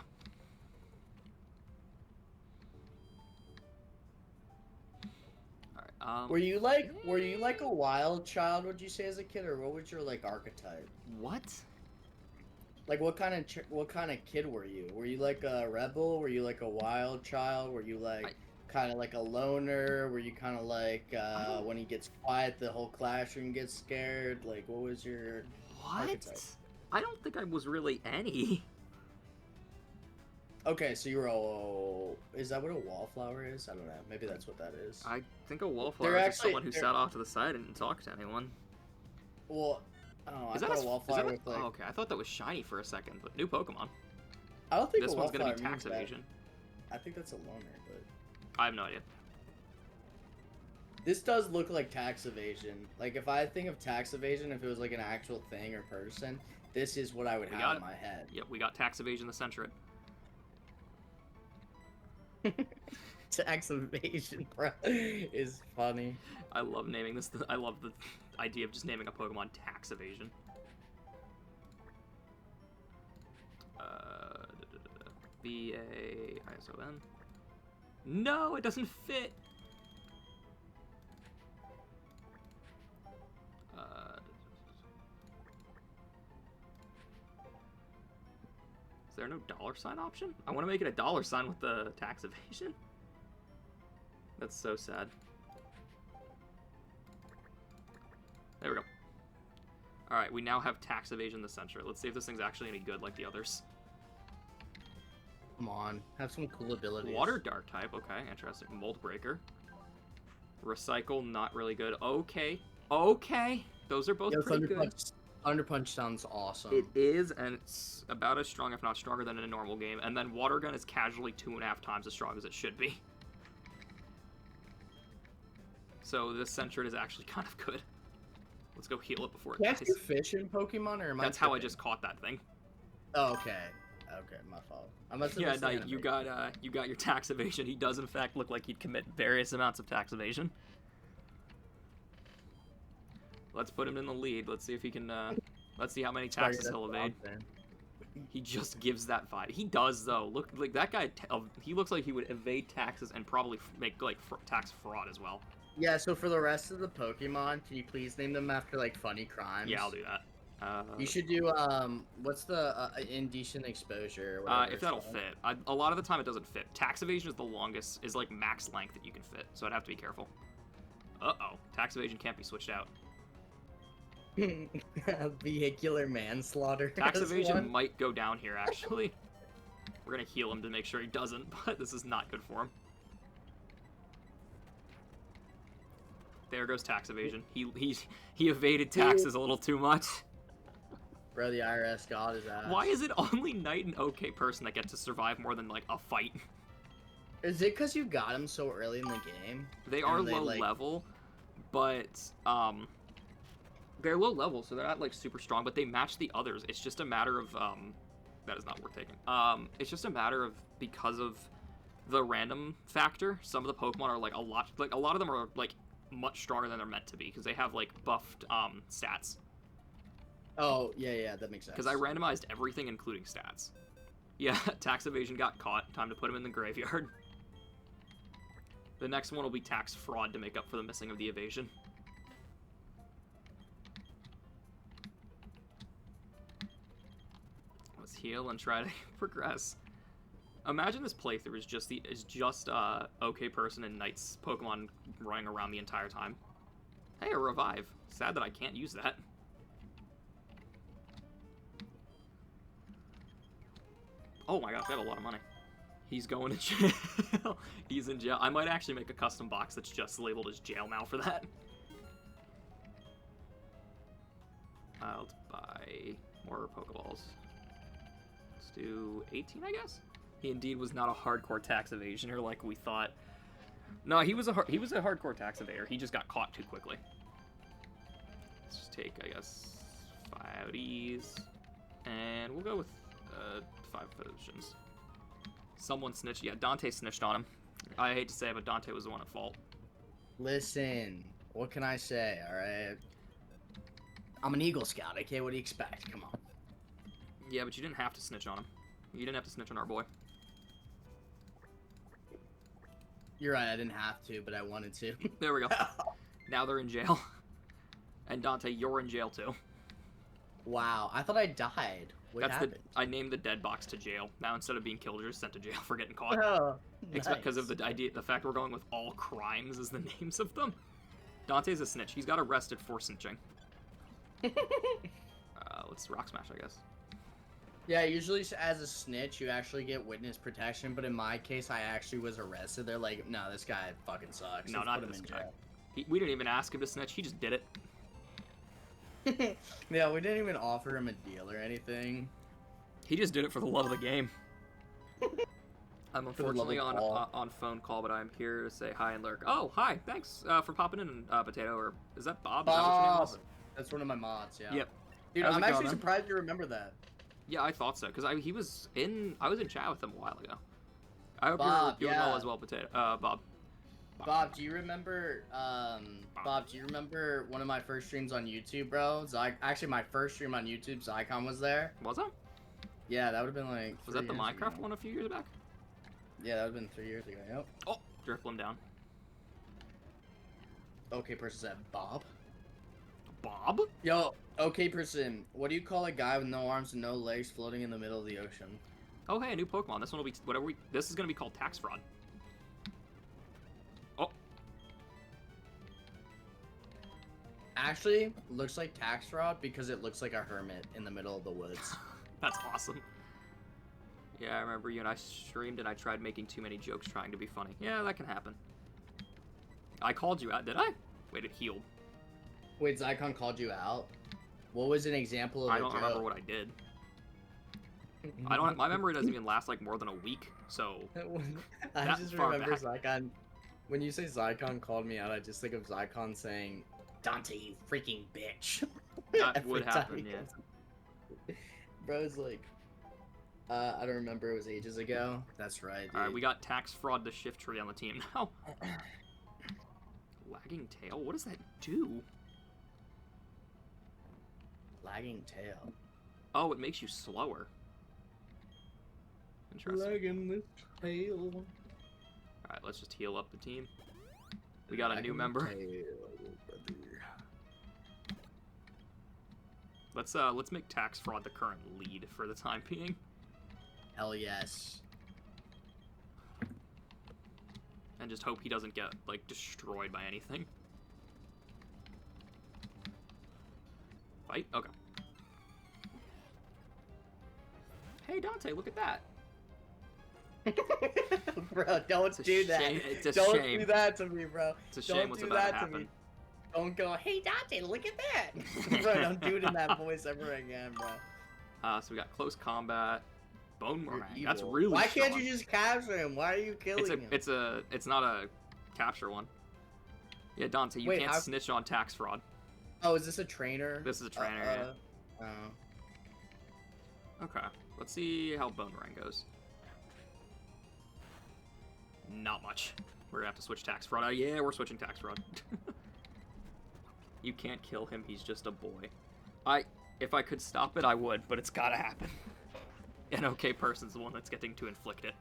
Alright, Were you like a wild child, would you say, as a kid, or what was your, like, archetype? What? Like, what kind of kid were you? Were you like a rebel? Were you like a wild child? Were you like kind of like a loner? Were you kind of like when he gets quiet, the whole classroom gets scared? Like, what was your archetype? I don't think I was really any. Okay, so you were all... Is that what a wallflower is? I don't know. Maybe that's what that is. I think a wallflower is just someone who sat off to the side and didn't talk to anyone. Well, I thought a wallflower was like... Oh, okay, I thought that was shiny for a second, but new Pokemon. I don't think this one's gonna be tax evasion. I think that's a loner, but... I have no idea. This does look like tax evasion. Like, if I think of tax evasion, if it was like an actual thing or person, this is what I would have in my head. Yep, we got tax evasion the Centret. Tax evasion, bro, is funny. I love naming this. I love the idea of just naming a Pokemon tax evasion. VA-ISON. No, it doesn't fit. Is there no $sign option? I want to make it a $sign with the tax evasion. That's so sad. There we go. Alright, we now have tax evasion the Centret. Let's see if this thing's actually any good like the others. Come on, have some cool abilities. Water Dark type, okay, interesting. Mold Breaker. Recycle, not really good. Okay, those are both pretty good. Thunder Punch sounds awesome. It is, and it's about as strong, if not stronger, than in a normal game. And then Water Gun is casually 2.5 times as strong as it should be. So this Centret is actually kind of good. Let's go heal it before it dies. Can't you fish in Pokemon, or am I That's how I just caught that thing. Oh, okay. Okay, my fault. Yeah, no, you got your tax evasion. He does in fact look like he'd commit various amounts of tax evasion. Let's put him in the lead. Let's see if he can. Let's see how many taxes he'll evade. He just gives that vibe. He does though. Look, like that guy. He looks like he would evade taxes and probably make like tax fraud as well. Yeah. So for the rest of the Pokemon, can you please name them after like funny crimes? Yeah, I'll do that. You should do what's the indecent exposure? Or whatever if that'll fit. A lot of the time it doesn't fit. Tax evasion is the longest, is like max length that you can fit. So I'd have to be careful. Uh-oh, tax evasion can't be switched out. Vehicular manslaughter. Tax evasion might go down here, actually. We're gonna heal him to make sure he doesn't, but this is not good for him. There goes tax evasion. He evaded taxes a little too much. Bro, the IRS got his ass. Why is it only Knight and OK person that get to survive more than like a fight? Is it because you got him so early in the game? They are low level, but they're low level, so they're not like super strong, but they match the others. It's just a matter of that is not worth taking. It's just a matter of, because of the random factor, some of the Pokemon are like a lot of them are like much stronger than they're meant to be because they have like buffed stats. Oh, yeah, that makes sense. Because I randomized everything including stats. Yeah, tax evasion got caught. Time to put him in the graveyard. The next one will be tax fraud to make up for the missing of the evasion. Let's heal and try to progress. Imagine this playthrough is just OK person and Knight's Pokemon running around the entire time. Hey, a revive. Sad that I can't use that. Oh my gosh, I have a lot of money. He's going to jail. He's in jail. I might actually make a custom box that's just labeled as jail now for that. I'll buy more Pokeballs. Let's do 18, I guess. He indeed was not a hardcore tax evasioner like we thought. No, he was a hardcore tax evader. He just got caught too quickly. Let's just take, I guess, 5 of these, and we'll go with 5 potions. Someone snitched. Yeah, Dante snitched on him. I hate to say it, but Dante was the one at fault. Listen, what can I say? All right, I'm an Eagle Scout. Okay, what do you expect? Come on. Yeah, but you didn't have to snitch on him. You didn't have to snitch on our boy. You're right, I didn't have to, but I wanted to. There we go. Now they're in jail. And Dante, you're in jail too. Wow, I thought I died. What happened? I named the dead box to jail. Now instead of being killed, you're just sent to jail for getting caught. Oh, nice. Because of the fact we're going with all crimes as the names of them. Dante's a snitch. He's got arrested for snitching. Let's rock smash, I guess. Yeah, usually as a snitch, you actually get witness protection, but in my case, I actually was arrested. They're like, no, this guy fucking sucks. No, Let's not put him this in guy. jail. We didn't even ask him to snitch. He just did it. Yeah, we didn't even offer him a deal or anything. He just did it for the love of the game. I'm unfortunately on phone call, but I'm here to say hi and lurk. Oh, hi. Thanks for popping in, Potato. Or is that Bob? Is that what your name was? That's one of my mods, yeah. Yep. Dude, I'm actually surprised you remember that. Yeah, I thought so, because I was in chat with him a while ago. I hope Bob, you're doing well as well, Potato. Bob. Bob, do you remember, Bob, do you remember one of my first streams on YouTube, bro? Actually, my first stream on YouTube, Zycon was there. Was that? Yeah, that would have been like Was that the Minecraft one a few years back? Yeah, that would have been 3 years ago, yep. Oh, dribble him down. Okay, person said Bob. Bob? Yo, okay, person, what do you call a guy with no arms and no legs floating in the middle of the ocean? Oh, hey, a new Pokemon. This one will be this is gonna be called tax fraud. Oh. Actually, looks like tax fraud because it looks like a hermit in the middle of the woods. That's awesome. Yeah, I remember you and I streamed and I tried making too many jokes trying to be funny. Yeah, that can happen. I called you out, did I? Wait, it healed. Wait, Zycon called you out? What was an example of I don't remember what I did. My memory doesn't even last like more than a week, so I just remember Zycon. When you say Zycon called me out, I just think of Zycon saying, Dante, you freaking bitch. That would happen, yeah. Bro's like, I don't remember, it was ages ago. That's right, dude. Alright, we got tax fraud the shift tree on the team now. Lagging tail? What does that do? Lagging tail. Oh, it makes you slower. Interesting. Lagging this tail. Alright, let's just heal up the team. We got a new member. Let's make tax fraud the current lead for the time being. Hell yes. And just hope he doesn't get, like, destroyed by anything. Fight? Okay. Hey, Dante, look at that. Bro, don't do that. It's a don't shame. Do that to me, bro. It's a shame what's about to happen. Don't go, hey, Dante, look at that. Bro, don't do it in that voice ever again, bro. So we got close combat. Bone Meringue. That's really Why can't strong. you just capture him? Why are you killing him? It's not a capture one. Yeah, Dante, you can't snitch on tax fraud. Oh, is this a trainer? This is a trainer, yeah. Oh. Okay, let's see how Bone Meringue goes. Not much. We're gonna have to switch tax fraud. Yeah, we're switching tax fraud. You can't kill him, he's just a boy. If I could stop it, I would, but it's gotta happen. An okay person's the one that's getting to inflict it.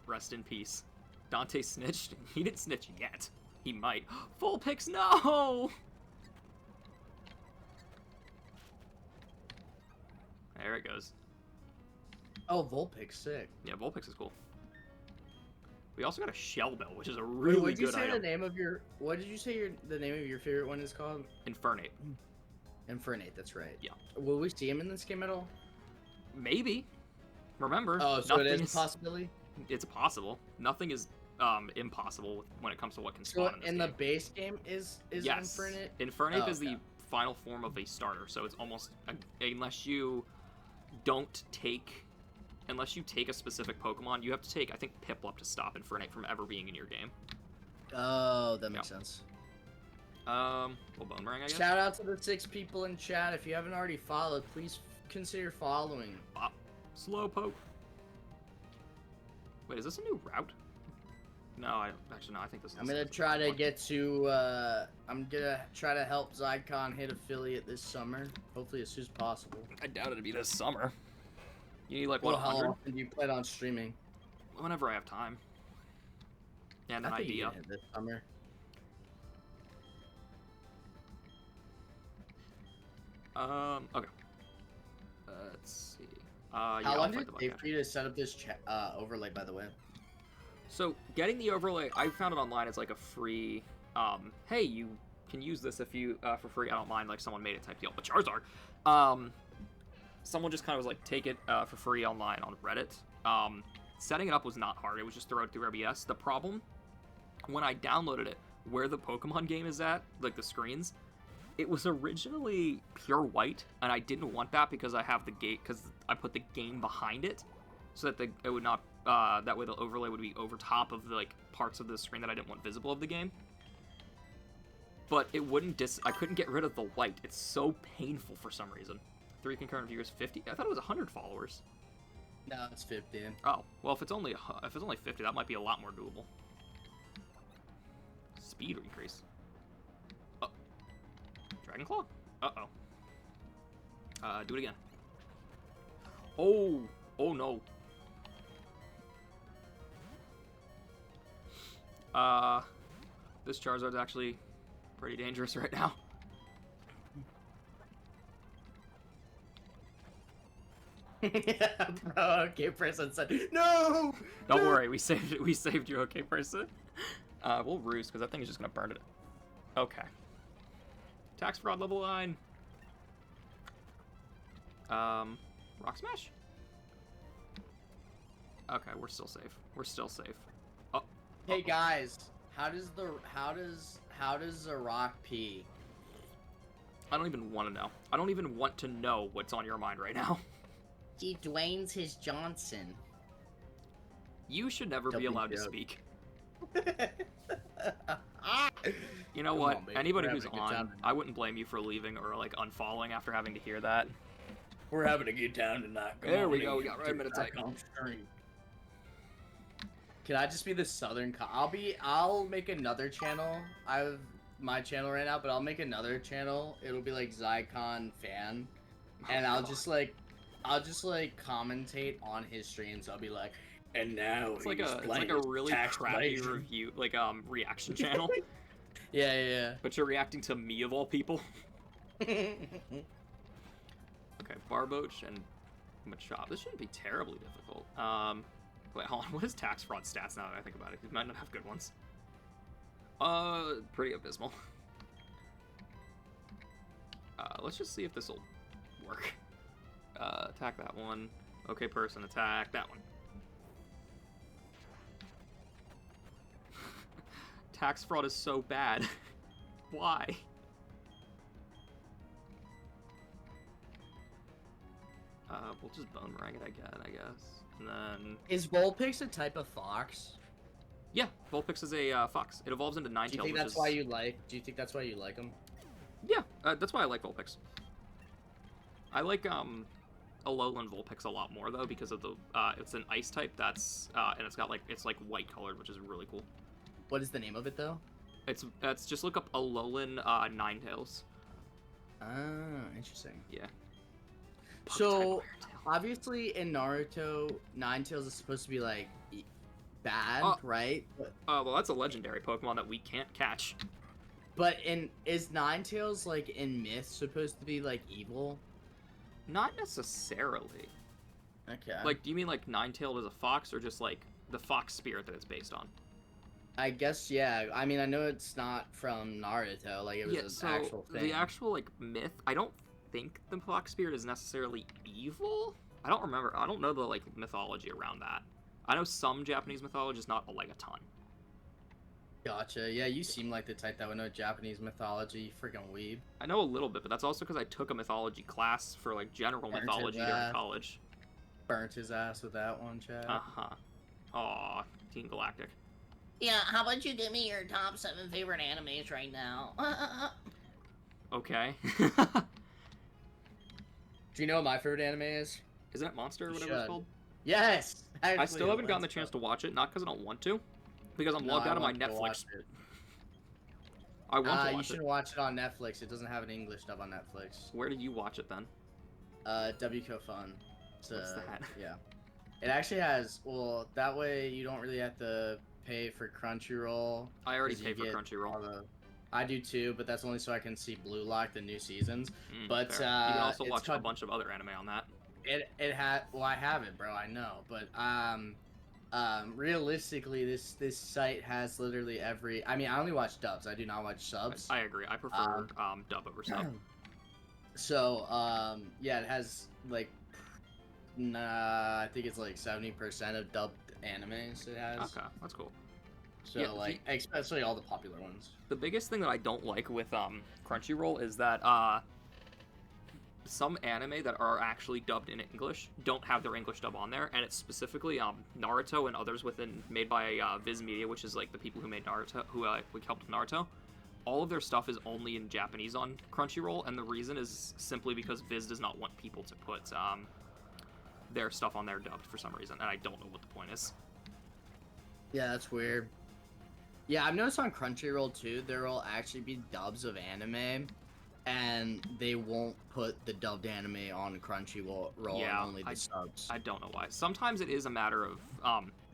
Rest in peace. Dante snitched? He didn't snitch yet. He might. Full picks, no! There it goes. Oh, Vulpix, sick. Yeah, Vulpix is cool. We also got a Shell Bell, which is a really good item. What did you say the name of your favorite one is called? Infernate. Infernape, that's right. Yeah. Will we see him in this game at all? Maybe. Remember, Oh, so it is a possibility? It's possible. Nothing is impossible when it comes to what can So spawn in this in game. the base game is yes. Infernape? Infernape Oh, is the final form of a starter, so it's almost unless you take a specific Pokemon, you have to take, I think, Piplup to stop Infernape from ever being in your game. Oh, that makes sense. Well, Boomerang, I guess. Shout out to the 6 people in chat. If you haven't already followed, please consider following. Slowpoke. Wait, is this a new route? No, I think this is... I'm gonna try to get to, I'm gonna try to help Zycon hit affiliate this summer. Hopefully as soon as possible. I doubt it'd be this summer. You need, like, Well, what, 100? how often do you plan on streaming? Whenever I have time. And an I think idea. you can hit this summer. Okay. Let's see. How long did it take for you to set up this overlay, by the way? So, getting the overlay, I found it online as like a free, hey, you can use this if you, for free, I don't mind, like, someone made it type deal. But Charizard, someone just kind of was like, take it for free online on Reddit. Setting it up was not hard. It was just throw it through OBS. The problem, when I downloaded it, where the Pokemon game is at, like the screens, it was originally pure white, and I didn't want that because I have the gate, because I put the game behind it, so that it would not, that way the overlay would be over top of the, like, parts of the screen that I didn't want visible of the game. But it wouldn't I couldn't get rid of the white. It's so painful for some reason. 3 concurrent viewers, 50. I thought it was 100 followers. No, it's 50. Oh, well, if it's only 50, that might be a lot more doable. Speed increase. Oh, Dragon Claw. Uh-oh. Do it again. Oh no. This Charizard's actually pretty dangerous right now. Yeah, bro, okay person said, no! Don't worry, we saved it. We saved you, okay person. We'll roost, because that thing is just gonna burn it. Okay. Tax fraud level 9. Rock Smash? Okay, we're still safe. We're still safe. Oh. Hey guys, how does the rock pee? I don't even want to know. I don't even want to know what's on your mind right now. He Dwayne's his Johnson. You should never be allowed to speak. You know what? Anybody who's on, I wouldn't blame you for leaving or, like, unfollowing after having to hear that. We're having a good time tonight. There we go. We got right minutes. Can I just be the Southern? I'll make another channel. I have my channel right now, but I'll make another channel. It'll be like Zycon fan, and I'll just like commentate on his streams. I'll be like, and now it's like a really crappy review, like reaction channel. Yeah. But you're reacting to me of all people. Okay, Barboach and Machop. This shouldn't be terribly difficult. Wait, hold on. What is tax fraud stats now that I think about it? He might not have good ones. Pretty abysmal. Let's just see if this will work. Attack that one. Okay, person, attack that one. Tax fraud is so bad. Why? We'll just Boomerang it again, I guess. And then... Is Vulpix a type of fox? Yeah, Vulpix is a fox. It evolves into Ninetales. Do you think that's why you like? Do you think that's why you like him? Yeah, that's why I like Vulpix. I like Alolan Vulpix a lot more though because of the it's an ice type that's and it's got it's white colored, which is really cool. What is the name of it though? It's just look up Alolan Ninetales. Ah, interesting. Yeah. So obviously in Naruto, Ninetales is supposed to be like bad, right? Well, that's a legendary Pokemon that we can't catch. But is Ninetales like in Myth supposed to be like evil? Not necessarily. Okay. Like, do you mean like Ninetales is a fox, or just like the fox spirit that it's based on? I guess, yeah. I mean, I know it's not from Naruto. Like, it was Yeah, an so actual thing. the actual like myth, I don't think the Black Spirit is necessarily evil. I don't remember. I don't know the like mythology around that. I know some Japanese mythology, just not like a ton. Gotcha. Yeah, you seem like the type that would know Japanese mythology. You freaking weeb. I know a little bit, but that's also because I took a mythology class for like general Burnt his mythology during ass. college. Burnt his ass with that one, Chad. Uh-huh. Aw, Team Galactic. Yeah, how about you give me your top 7 favorite animes right now? Okay. Do you know what my favorite anime is? Is that Monster or You whatever it's should. called? Yes! I still haven't gotten the let's chance go. to watch it, not because I don't want to, because I'm No, logged I out of my want to Netflix. watch it. I want to You watch should it. watch it on Netflix. It doesn't have an English dub on Netflix. Where did you watch it then? WCO Fun. What's that? Yeah. It actually has, well, that way you don't really have to pay for Crunchyroll. I already 'cause pay you for get Crunchyroll. all the- I do too, but that's only so I can see Blue Lock, the new seasons. But Fair. You can also it's watch a called, bunch of other anime on that. it had, well, I have it, bro, I know, but realistically, this site has literally every, I mean, I only watch dubs, I do not watch subs. I agree. I prefer dub over sub. So yeah, it has like I think it's like 70% of dubbed animes it has. Okay, that's cool. So Yeah, like especially all the popular ones. The biggest thing that I don't like with Crunchyroll is that some anime that are actually dubbed in English don't have their English dub on there, and it's specifically Naruto and others made by Viz Media, which is like the people who made Naruto, who helped with Naruto. All of their stuff is only in Japanese on Crunchyroll, and the reason is simply because Viz does not want people to put their stuff on there dubbed for some reason, and I don't know what the point is. Yeah, that's weird. Yeah, I've noticed on Crunchyroll too, there will actually be dubs of anime, and they won't put the dubbed anime on Crunchyroll Yeah, and only the subs. I don't know why. Sometimes it is a matter of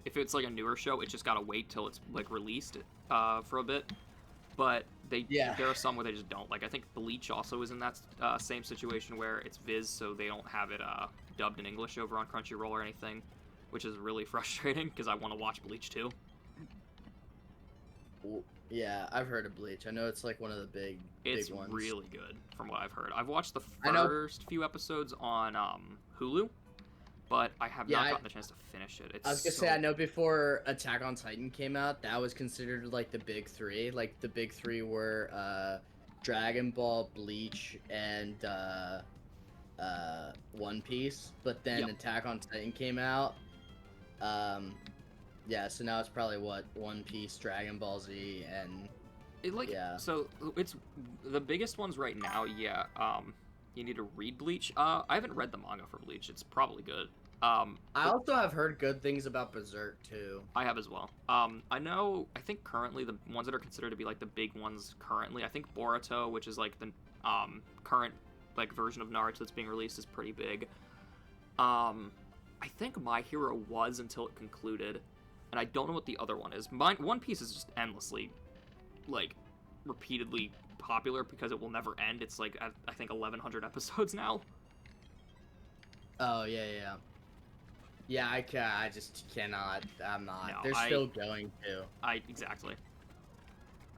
if it's like a newer show, it just gotta wait till it's like released for a bit. But there are some where they just don't. Like I think Bleach also is in that same situation where it's Viz, so they don't have it dubbed in English over on Crunchyroll or anything, which is really frustrating because I want to watch Bleach too. Yeah, I've heard of Bleach. I know it's like one of the big ones. It's really good from what I've heard. I've watched the first few episodes on Hulu, but I have not gotten the chance to finish it. I was gonna say, I know before Attack on Titan came out, that was considered like the big three. Like the big three were Dragon Ball, Bleach, and One Piece. But then Attack on Titan came out. Yeah, so now it's probably what, One Piece, Dragon Ball Z, and So it's the biggest ones right now. Yeah. You need to read Bleach. I haven't read the manga for Bleach. It's probably good. I also have heard good things about Berserk too. I have as well. I think currently the ones that are considered to be like the big ones currently, I think Boruto, which is like the current like version of Naruto that's being released, is pretty big. I think My Hero was until it concluded, and I don't know what the other one is. One Piece is just endlessly, like, repeatedly popular because it will never end. It's like I think 1,100 episodes now. Oh yeah. Yeah, I just cannot. I'm not. No, They're still going to. Exactly.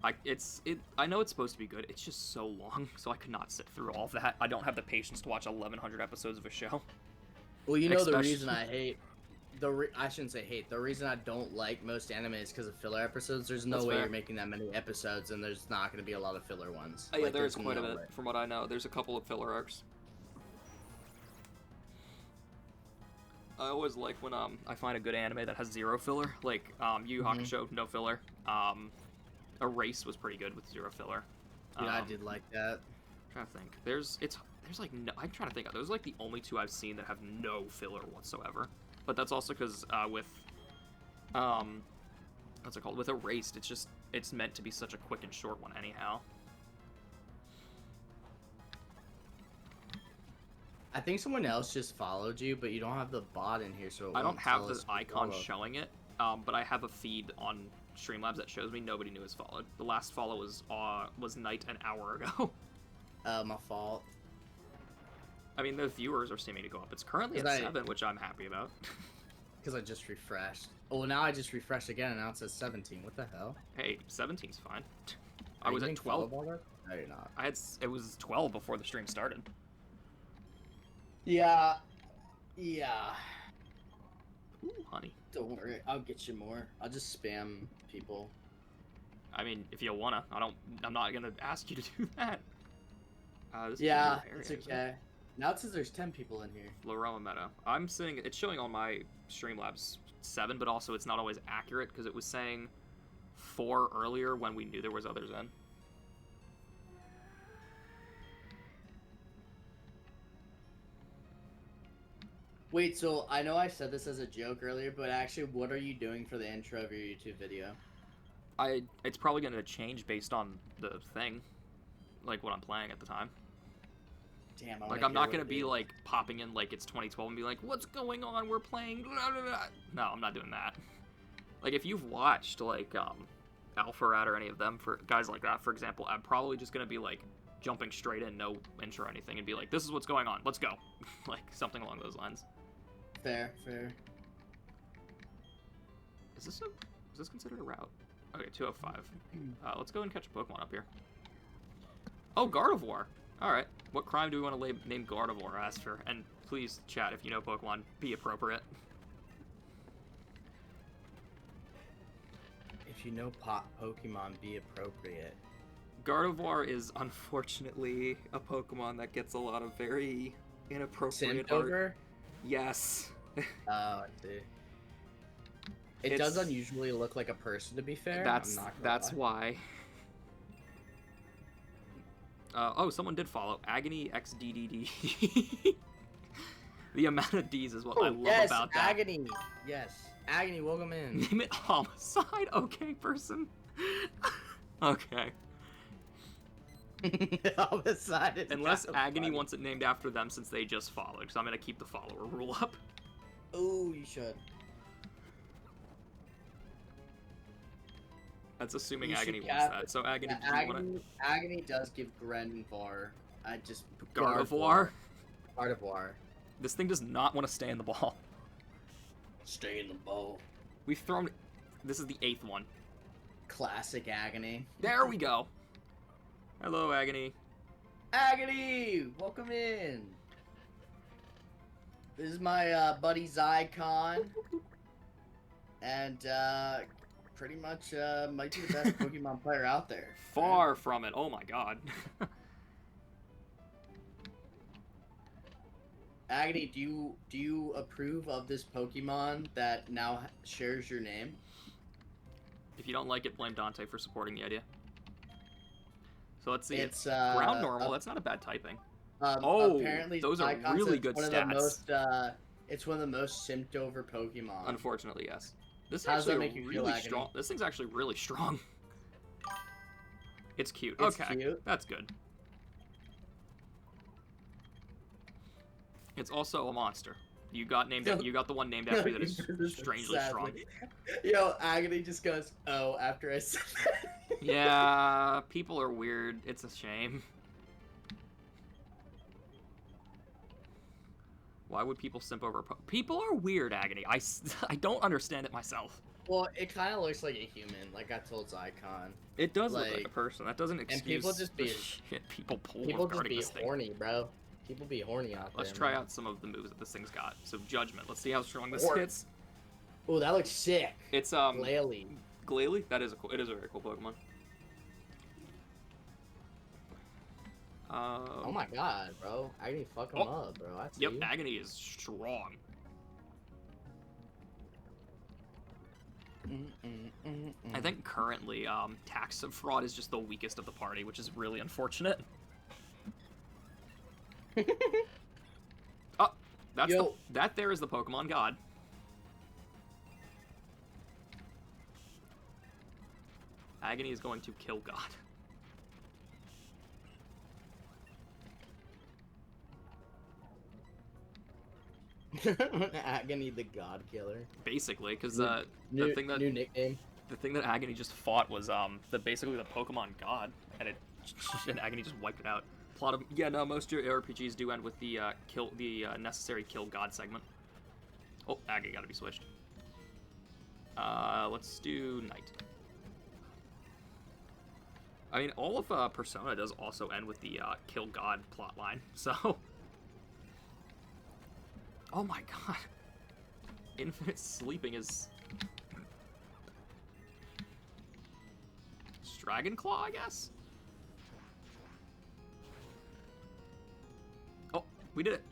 I know it's supposed to be good. It's just so long, so I could not sit through all of that. I don't have the patience to watch 1,100 episodes of a show. Well, you know the reason I hate. I shouldn't say hate. The reason I don't like most anime is because of filler episodes. There's no way you're making that many episodes, and there's not going to be a lot of filler ones. Yeah, there's quite a bit, from what I know. There's a couple of filler arcs. I always like when I find a good anime that has zero filler, like Yu Yu Hakusho, no filler. Erase was pretty good with zero filler. Yeah, I did like that. I'm trying to think. There's like no, I'm trying to think. Those are like the only two I've seen that have no filler whatsoever. But that's also because with what's it called? With Erased, it's meant to be such a quick and short one anyhow. I think someone else just followed you, but you don't have the bot in here, so I don't have the icon showing it, but I have a feed on Streamlabs that shows me nobody new has followed. The last follow was Night an hour ago. My fault. I mean, the viewers are seeming to go up. It's currently at 7, which I'm happy about. Because I just refreshed. Oh, now I just refreshed again and now it says 17. What the hell? Hey, 17's fine. Are I was you at getting follow 12. baller? No, you're not. It was 12 before the stream started. Yeah. Yeah. Ooh, honey. Don't worry. I'll get you more. I'll just spam people. I mean, if you wanna, I'm not gonna ask you to do that. This Yeah, is a new it's area, isn't okay. Now it says there's 10 people in here. Lorama Meadow. I'm seeing it's showing on my Streamlabs 7, but also it's not always accurate because it was saying 4 earlier when we knew there was others in. Wait, so I know I said this as a joke earlier, but actually, what are you doing for the intro of your YouTube video? It's probably gonna change based on the thing, like what I'm playing at the time. Damn, Like I'm not gonna be like popping in like it's 2012 and be like, what's going on? We're playing. Blah, blah, blah. No, I'm not doing that. Like if you've watched like Alpha Rat or any of them, for guys like that, for example, I'm probably just gonna be like jumping straight in, no intro or anything, and be like, this is what's going on. Let's go, like something along those lines. Fair, fair. Is this considered a route? Okay, 205. Let's go and catch a Pokemon up here. Oh, Gardevoir. All right. What crime do we want to name Gardevoir as for? And please, chat, if you know Pokemon, be appropriate. If you know Pokemon, be appropriate. Gardevoir is unfortunately a Pokemon that gets a lot of very inappropriate art. Over? Yes. Oh, I see. It does unusually look like a person, to be fair. That's why. Oh, someone did follow. Agony XDDD. The amount of D's is what I love about that. Agony. Yes, Agony. Welcome in. Name it Homicide. Okay, person. Okay. Homicide. Unless Agony wants it named after them, since they just followed. Because I'm gonna keep the follower rule up. Oh, you should. That's assuming Agony wants that. So Agony, do you want it? Agony does give Grenvar. I just Gardevoir. Gardevoir. This thing does not want to stay in the ball. Stay in the ball. We've thrown. This is the 8th one. Classic Agony. There we go. Hello, Agony. Agony, welcome in. This is my buddy Zycon, and pretty much might be the best Pokemon player out there. Far from it. Oh my god. Agony, do you approve of this Pokemon that now shares your name? If you don't like it, blame Dante for supporting the idea. So let's see. It's ground normal. That's not a bad typing. Apparently those are Zycon's really good one stats. Of the most, it's one of the most simped over Pokemon. Unfortunately, yes. This is How does that actually make you really feel, strong. This thing's actually really strong. It's cute. It's okay, cute. that's good. It's also a monster. You got the one named after you that is strangely strong. Yo, Agony just goes, oh, after I said that. Yeah, people are weird. It's a shame. Why would people simp over people are weird, Agony. I don't understand it myself. Well, it kind of looks like a human, like I told Zycon. It does look like a person. That doesn't excuse and people just be shit people pull people regarding just be this horny, thing. bro. People be horny out there. Let's try out some of the moves that this thing's got. So Judgment. Let's see how strong this hits. Oh, that looks sick. It's Glalie. Glalie? It is a very cool Pokemon. Oh my god, bro. Agony fuck him up, bro. I see. Yep, Agony is strong. I think currently Tax Fraud is just the weakest of the party, which is really unfortunate. Oh, that there is the Pokemon God. Agony is going to kill God. Agony the God Killer. Basically, because the thing that new nickname. The thing that Agony just fought was basically the Pokemon God, and and Agony just wiped it out. Plot of most of your RPGs do end with the necessary kill God segment. Oh, Agony got to be switched. Let's do Knight. I mean, all of Persona does also end with the Kill God plotline, so... Oh my god. Infinite sleeping is... Dragon Claw, I guess? Oh, we did it.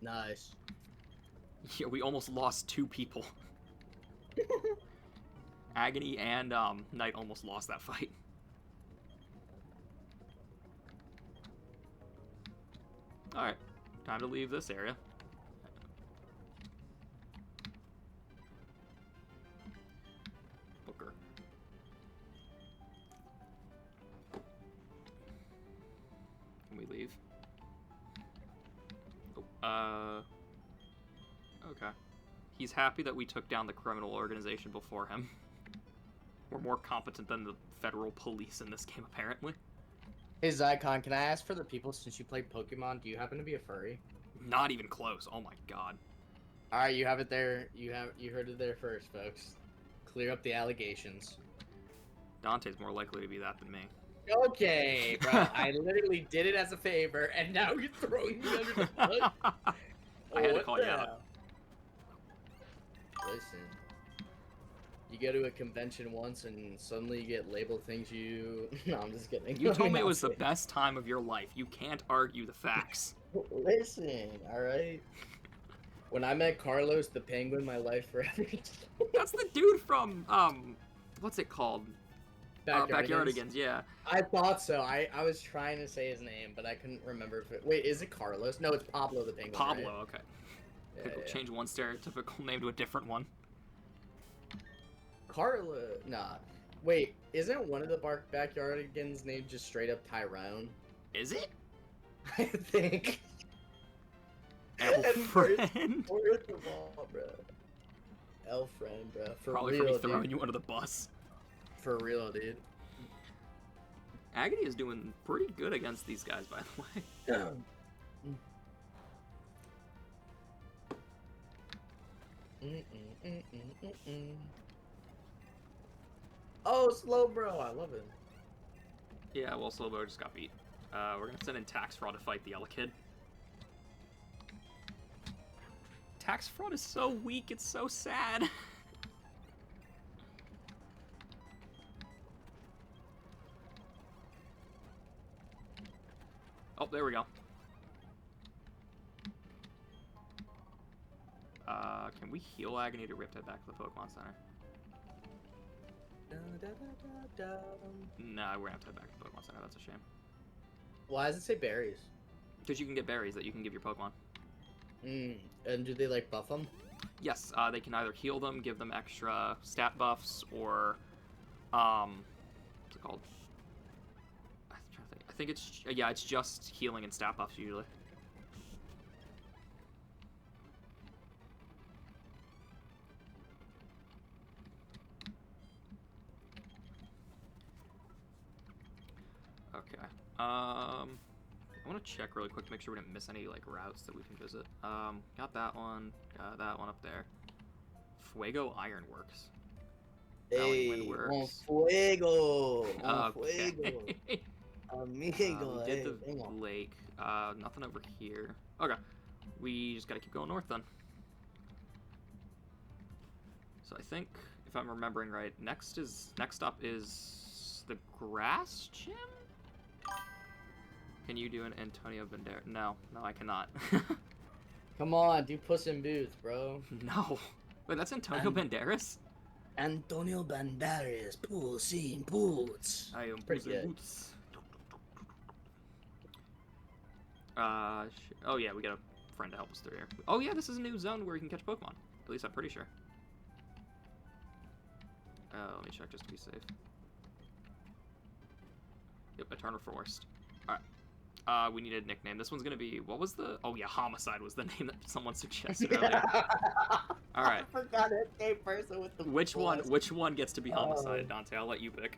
Nice. Yeah, we almost lost 2 people. Agony and Knight almost lost that fight. Alright, time to leave this area. Booker. Can we leave? Oh, okay. He's happy that we took down the criminal organization before him. We're more competent than the federal police in this game, apparently. Hey, Zycon, can I ask for the people, since you play Pokemon, do you happen to be a furry? Not even close. Oh my god. Alright, you have it there. You heard it there first, folks. Clear up the allegations. Dante's more likely to be that than me. Okay, bro. I literally did it as a favor, and now you're throwing me under the bus? I had to call you out. Listen. You go to a convention once and suddenly you get labeled things you... No, I'm just kidding. You told me it was the best time of your life. You can't argue the facts. Listen, alright? When I met Carlos the Penguin, my life forever... That's the dude from, what's it called? Backyardigans. Backyardigans, yeah. I thought so. I was trying to say his name, but I couldn't remember if it... Wait, is it Carlos? No, it's Pablo the Penguin, Pablo, right? okay. Yeah, People yeah. change one stereotypical name to a different one. Carla... Nah. Wait, isn't one of the Backyardigans named just straight up Tyrone? Is it? I think. Elfriend? First of all, bro. Elfriend, bro. For Probably real, for me throwing dude. you under the bus. For real, dude. Agony is doing pretty good against these guys, by the way. Oh, slow bro, I love it. Yeah, well, Slowbo just got beat. We're gonna send in Tax Fraud to fight the Ella Kid. Tax Fraud is so weak, it's so sad. Oh, there we go. Can we heal Agony to Riptide back to the Pokemon Center? Nah, we're gonna have to head back to the Pokemon Center, that's a shame. Why does it say berries? Because you can get berries that you can give your Pokemon. And do they like buff them? Yes, they can either heal them, give them extra stat buffs, or, what's it called? I'm trying to think. I think it's, yeah, it's just healing and stat buffs usually. Okay. I want to check really quick to make sure we didn't miss any like routes that we can visit. Got that one up there. Fuego Ironworks. Hey, Valley Windworks. fuego, Okay. fuego, amigo. We did the lake. Nothing over here. Okay. We just gotta keep going north then. So I think, if I'm remembering right, next up is the Grass Gym? Can you do an Antonio Banderas? No, I cannot. Come on, do Puss in Boots, bro. No. Wait, that's Antonio Banderas? Antonio Banderas, Puss in Boots. I am Pretty Puss in good. Boots. Oh yeah, we got a friend to help us through here. Oh yeah, this is a new zone where you can catch Pokemon. At least I'm pretty sure. Let me check just to be safe. Yep, Eternal Forest. Alright. We need a nickname. This one's gonna be, what was the, oh yeah, Homicide was the name that someone suggested earlier. Alright. I forgot it came first with the Which one gets to be Homicide, Dante? I'll let you pick.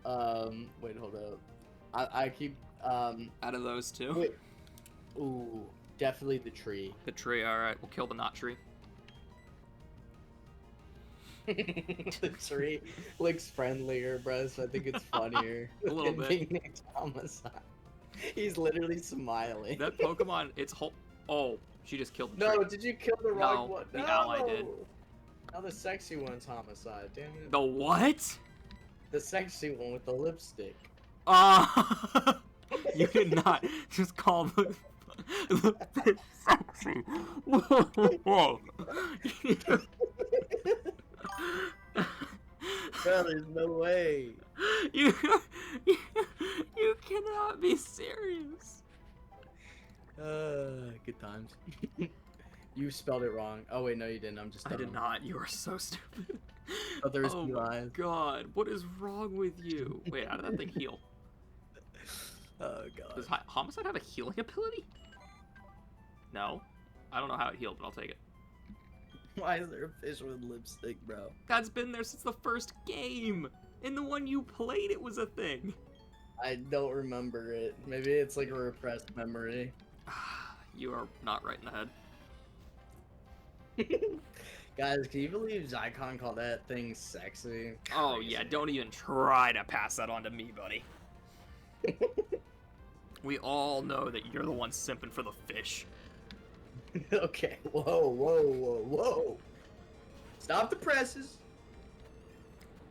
Wait, hold up. I keep, Out of those two? Wait. Ooh, definitely the tree. The tree, alright. We'll kill the not tree. The tree looks friendlier, bro, so I think it's funnier. A little than bit. being named Homicide. He's literally smiling. That Pokemon, it's whole. Oh, she just killed the No, tree. did you kill the wrong No, one? the ally did. Now the sexy one's Homicide, damn it. The what? The sexy one with the lipstick. You did not just call the fish sexy. Whoa. Bro, there's no way. You cannot be serious. Good times. You spelled it wrong. Oh wait, no you didn't. I'm just I dumb. did not. You are so stupid. Oh, there's oh two my eyes. god, what is wrong with you? Wait, how did that thing heal? Oh god. Does Homicide have a healing ability? No. I don't know how it healed, but I'll take it. Why is there a fish with lipstick, bro? That's been there since the first game. In the one you played, it was a thing. I don't remember it. Maybe it's like a repressed memory. You are not right in the head. Guys, can you believe Zycon called that thing sexy? Oh yeah, don't even try to pass that on to me, buddy. We all know that you're the one simping for the fish. Okay, whoa. Stop the presses.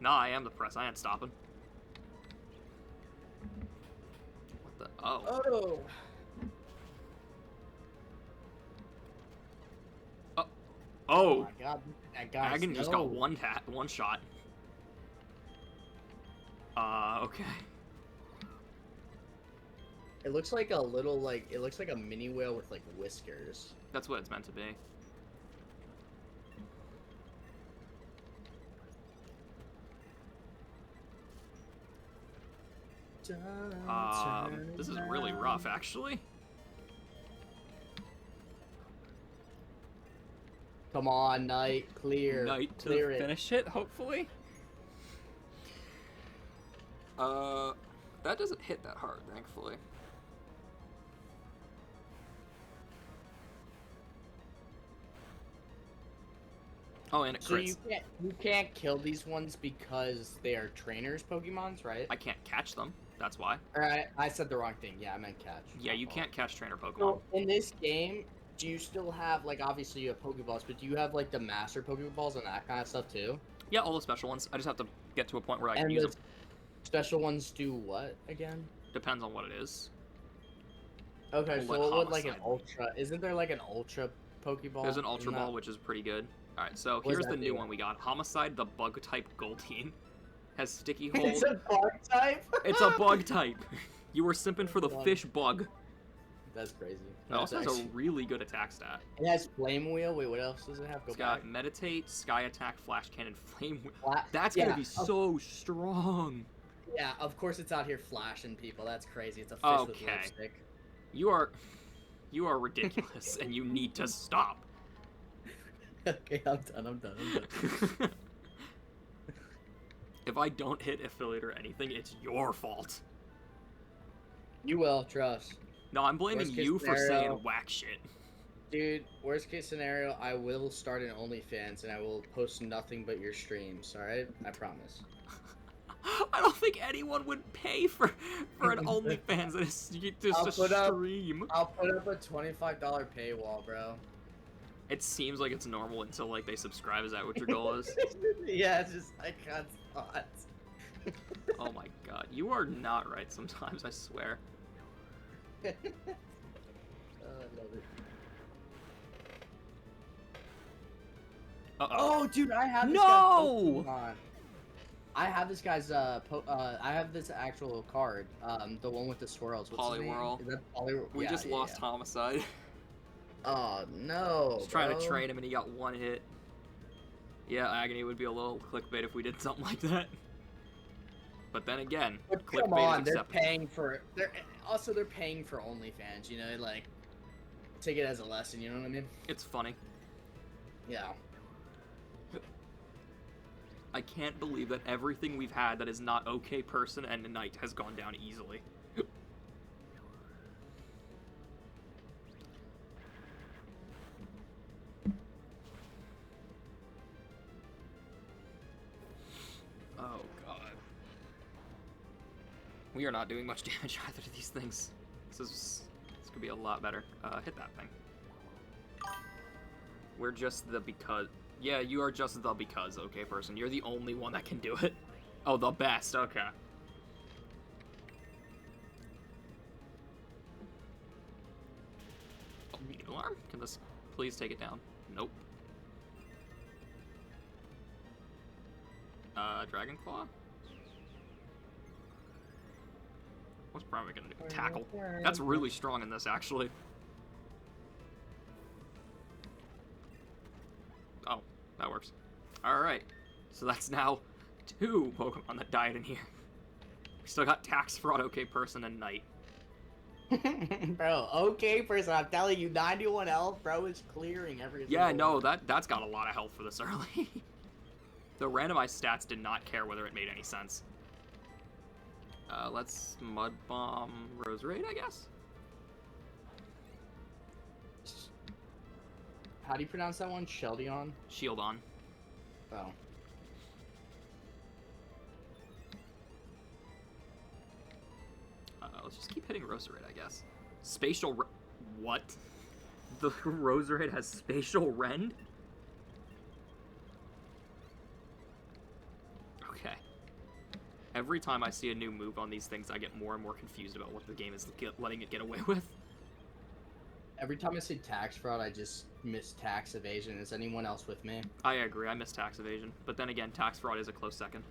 Nah, I am the press. I ain't stopping. What the? Oh. Oh. Oh. My god, that guy's Agon just got one shot. Okay. It looks like a little, like, it looks like a mini whale with, like, whiskers. That's what it's meant to be. This is really rough, actually. Come on, Knight, clear. Knight to clear it. finish it, hopefully. That doesn't hit that hard, thankfully. Oh, and it So crits. you can't kill these ones because they are trainers Pokemons, right? I can't catch them. That's why. Alright, I said the wrong thing. Yeah, I meant catch. Yeah, My you fault. can't catch trainer Pokemon. So in this game, do you still have, like, obviously you have Pokeballs, but do you have, like, the Master Pokeballs and that kind of stuff too? Yeah, all the special ones. I just have to get to a point where I can And use the them. special ones do what again? Depends on what it is. Okay, Well, so like what would, like, an Homicide. Ultra? Isn't there, like, an Ultra Pokeball? There's an Ultra Isn't that- Ball, which is pretty good. Alright, so What does here's that the new do? one we got. Homicide, the Bug-type Goldeen. Has sticky hold. It's a bug type? It's a bug type. You were simping for the Bug. fish bug. That's crazy. It also has a actually- really good attack stat. It has Flame Wheel. Wait, what else does it have? Go It's back. got Meditate, Sky Attack, Flash Cannon, Flame Wheel. Fla- That's yeah, gonna be so strong. Yeah, of course it's out here flashing people. That's crazy. It's a fish with Okay. lipstick. You are ridiculous, and you need to stop. Okay, I'm done. If I don't hit affiliate or anything, it's your fault. You will, trust. No, I'm blaming Worst case you for scenario- saying whack shit. Dude, worst case scenario, I will start an OnlyFans and I will post nothing but your streams, alright? I promise. I don't think anyone would pay for an OnlyFans that is I'll just put a up- stream. I'll put up a $25 paywall, bro. It seems like it's normal until like they subscribe. Is that what your goal is? Yeah, it's just, I can't thought. Oh my god, you are not right sometimes, I swear. Oh, I love it. Uh-oh. Oh, dude, I have this No! guy's Pokemon. I have this guy's I have this actual card, the one with the swirls. What's his name? Poliwhirl. Is that Poliwhirl? We Yeah, just yeah, lost yeah. Homicide. Oh no! Just trying to bro. train him and he got one hit. Yeah, Agony would be a little clickbait if we did something like that. But then again, But clickbait come on, is they're acceptable. paying for. They're paying for OnlyFans. You know, like take it as a lesson. You know what I mean? It's funny. Yeah. I can't believe that everything we've had that is not okay person and Knight has gone down easily. We are not doing much damage either to these things. This could be a lot better. Hit that thing. We're just the because. Yeah, you are just the because, okay, person. You're the only one that can do it. Oh, the best, okay. Oh, meat alarm? Can this please take it down? Nope. Dragon Claw? What's probably gonna do? Tackle. That's really strong in this, actually. Oh, that works. Alright. So that's now 2 Pokemon that died in here. We still got Tax, Fraud, OK Person, and Knight. Bro, okay person, I'm telling you, 91 health, bro, is clearing everything. Yeah, no, that's got a lot of health for this early. The randomized stats did not care whether it made any sense. Let's Mud Bomb Roserade, I guess? How do you pronounce that one? Sheldeon? Shieldon. Oh. Let's just keep hitting Roserade, I guess. Spatial what? The Roserade has Spatial Rend? Okay. Every time I see a new move on these things, I get more and more confused about what the game is letting it get away with. Every time I see tax fraud, I just miss tax evasion. Is anyone else with me? I agree, I miss tax evasion. But then again, tax fraud is a close second.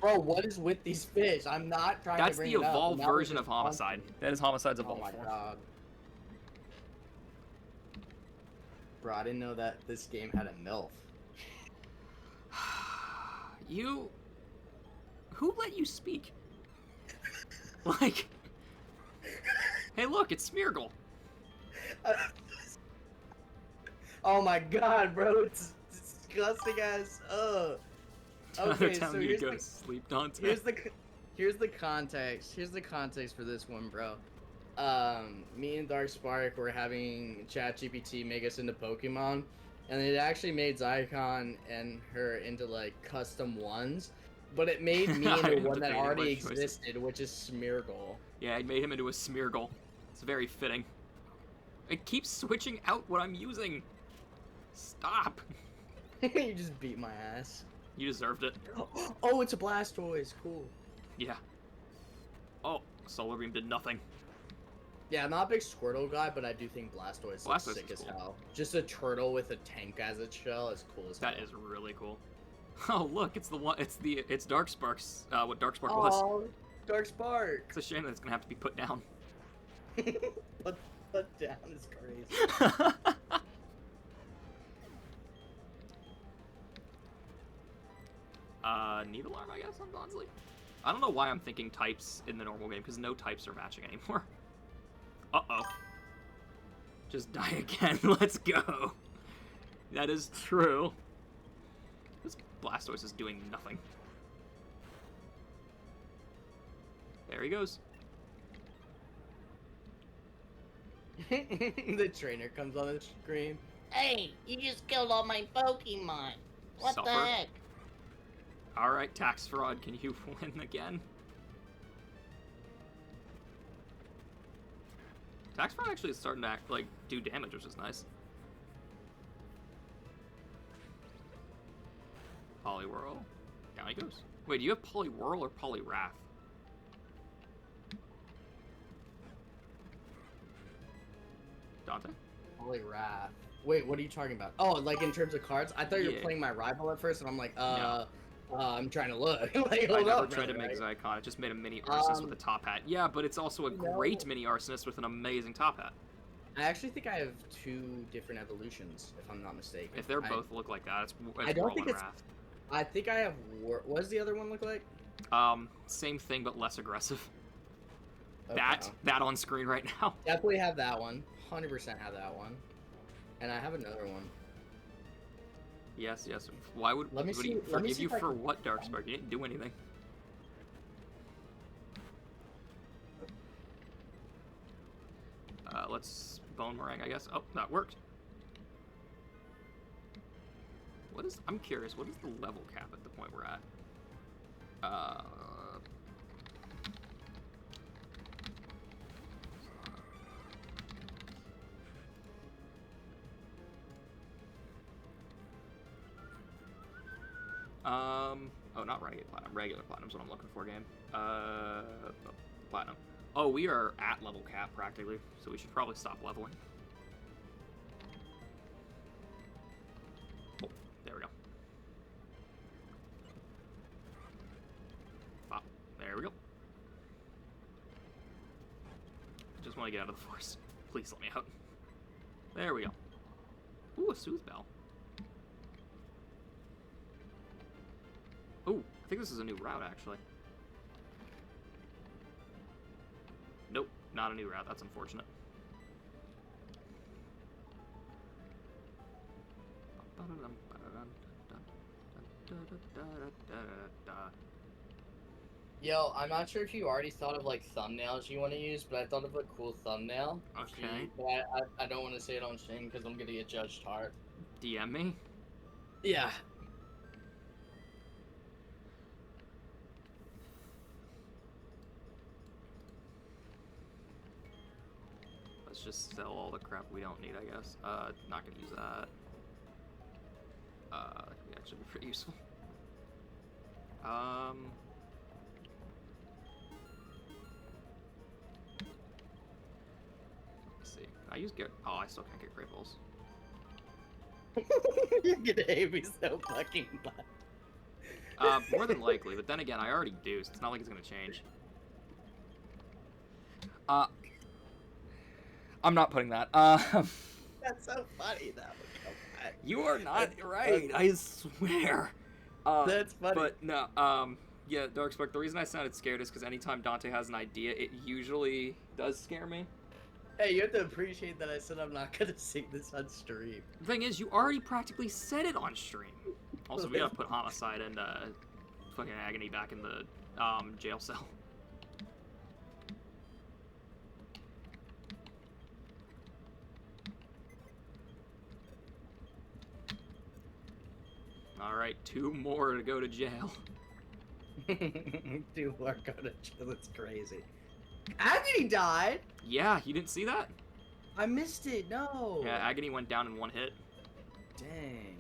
Bro, what is with these fish? I'm not trying That's to bring the it up. evolved version of Homicide. That is Homicide's Oh evolved my form. god. Bro, I didn't know that this game had a MILF. You... Who let you speak? Like... Hey look, it's Smeargle. Oh my god, bro, it's disgusting as Another time you go to sleep, Dante. Here's the context. Here's the context for this one, bro. Me and Dark Spark were having ChatGPT make us into Pokemon, and it actually made Zycon and her into like custom ones, but it made me into one that already existed, which is Smeargle. Yeah, it made him into a Smeargle. It's very fitting. It keeps switching out what I'm using. Stop. You just beat my ass. You deserved it. Oh, it's a Blastoise. Cool. Yeah. Oh, Solar Beam did nothing. Yeah, I'm not a big Squirtle guy, but I do think Blastoise is sick as hell. Just a turtle with a tank as its shell is cool as hell. That is really cool. Oh look, it's the one. It's Dark Spark's. What Dark Spark was. Oh, Dark Spark. It's a shame that it's gonna have to be put down. Put down is crazy. Needle Arm, I guess, on Bonsly. I don't know why I'm thinking types in the normal game, because no types are matching anymore. Uh-oh. Just die again. Let's go. That is true. This Blastoise is doing nothing. There he goes. The trainer comes on the screen. Hey, you just killed all my Pokemon. What Suffer. the heck? Alright, Tax Fraud, can you win again? Tax Fraud actually is starting to act, like, do damage, which is nice. Poliwhirl. Down he goes. Wait, do you have Poliwhirl or Poliwrath? Dante? Holy wrath. Wait, what are you talking about? Oh, like in terms of cards? I thought you were Yeah. playing my rival at first, and I'm like, No. I'm trying to look. Like, I hold never up, tried to brother, make right? Zycon. It just made a mini arsonist with a top hat. Yeah, but it's also a great mini arsonist with an amazing top hat. I actually think I have 2 different evolutions, if I'm not mistaken. If they're both look like that, it's I don't Whirl think and it's- Wrath. I think I have what does the other one look like? Same thing, but less aggressive. Okay. That on screen right now. Definitely have that one. 100% have that one. And I have another one. Yes, yes. Why would Let me he see- let me forgive see you if I for can- what, Darkspark? You didn't do anything. Let's Bone Meringue, I guess. Oh, that worked. What is... I'm curious, what is the level cap at the point we're at? Oh, not renegade platinum. Regular platinum's what I'm looking for, game. Platinum. Oh, we are at level cap practically, so we should probably stop leveling. Oh, there we go. Ah, there we go. Just want to get out of the forest. Please let me out. There we go. Ooh, a Soothe Bell. Ooh, I think this is a new route, actually. Nope, not a new route. That's unfortunate. Yo, I'm not sure if you already thought of like thumbnails you want to use, but I thought of a cool thumbnail. Okay. But I don't want to say it on stream because I'm gonna get judged hard. DM me? Yeah. Let's just sell all the crap we don't need, I guess. Not gonna use that. That could actually be pretty useful. Let's see. I use Garrett. Oh, I still can't get Great Balls. You're gonna hate me so fucking bad. More than likely, but then again, I already do, so it's not like it's gonna change. I'm not putting that. That's so funny, though. You are not right, I swear. That's funny. But no, yeah, Darkspark, the reason I sounded scared is because anytime Dante has an idea, it usually does scare me. Hey, you have to appreciate that I said I'm not gonna sing this on stream. The thing is, you already practically said it on stream. Also, we gotta put Homicide and fucking Agony back in the jail cell. Alright, 2 more to go to jail. 2 more go to jail, that's crazy. Agony died? Yeah, you didn't see that? I missed it, no. Yeah, Agony went down in 1 hit. Dang.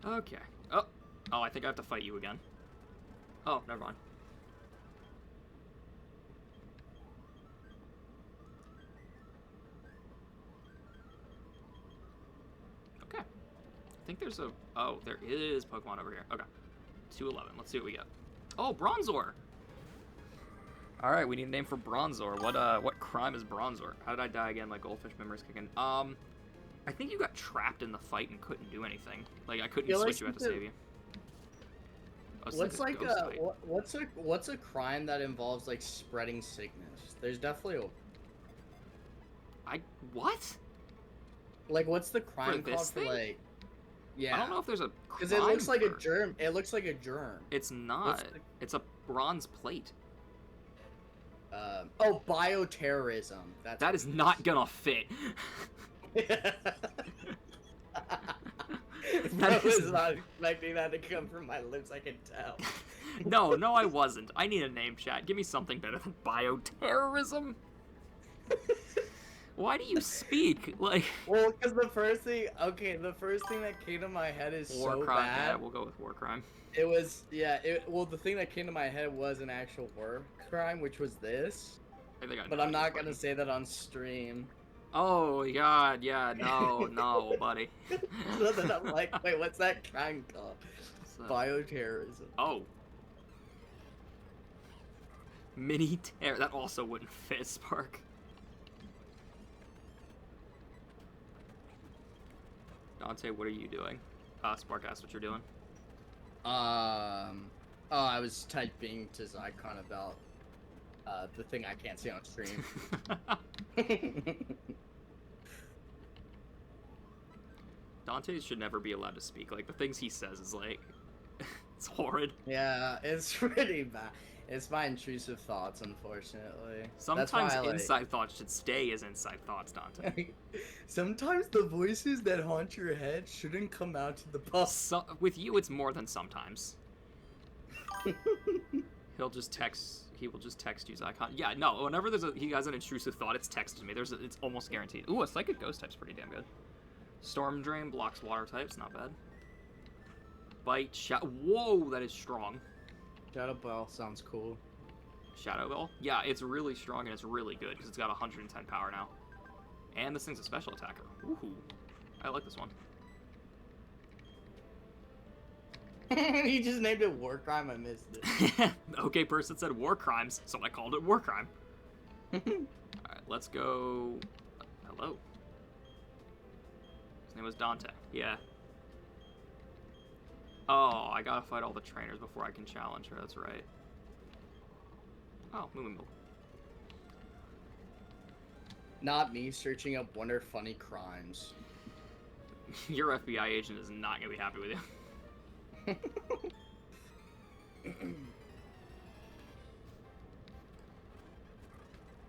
Okay. Oh, I think I have to fight you again. Oh, never mind. Okay. I think there's a... Oh, there is Pokemon over here. Okay. 211. Let's see what we get. Oh, Bronzor! Alright, we need a name for Bronzor. What crime is Bronzor? How did I die again? My goldfish memory's kicking. I think you got trapped in the fight and couldn't do anything. Like, I couldn't switch you out to save you. What's a crime that involves like spreading sickness? There's definitely a... What? Like, what's the crime For this called for, thing? like... Yeah. I don't know if there's a crime. Because it looks like a germ. It looks like a germ. It's not. It's a bronze plate. Oh, bioterrorism. That is not gonna fit. I was not expecting that to come from my lips, I can tell. No, I wasn't. I need a name, chat. Give me something better than bioterrorism. Why do you speak? Like... Well, because the first thing that came to my head is war so crime. bad. Yeah, we'll go with war crime. It was, yeah, well, the thing that came to my head was an actual war crime, which was this. But I'm not gonna say that on stream. Oh, God, yeah, no, buddy. So then I'm like, wait, what's that crime called? Bioterrorism. Oh. Mini terror. That also wouldn't fit, Spark. Dante, what are you doing? Spark asked what you're doing. Oh, I was typing to Zycon about the thing I can't say on stream. Dante should never be allowed to speak. Like, the things he says is like... it's horrid. Yeah, it's pretty bad. It's my intrusive thoughts, unfortunately. Sometimes inside thoughts should stay as inside thoughts, Dante. Sometimes the voices that haunt your head shouldn't come out to the public. With you, it's more than sometimes. He'll just text he will just text you his icon. Yeah, no, whenever he has an intrusive thought, it's texted me. It's almost guaranteed. Ooh, a Psychic Ghost type's pretty damn good. Storm Drain blocks water types, not bad. Bite, whoa, that is strong. Shadow Ball sounds cool. Shadow Ball? Yeah, it's really strong and it's really good because it's got 110 power now. And this thing's a special attacker. Ooh, I like this one. You just named it War Crime, I missed it. Okay, person said War Crimes, so I called it War Crime. Alright, let's go... Hello. His name was Dante. Yeah. Oh, I gotta fight all the trainers before I can challenge her, that's right. Oh, Moo Moo. Not me searching up Wonder Funny Crimes. Your FBI agent is not gonna be happy with you.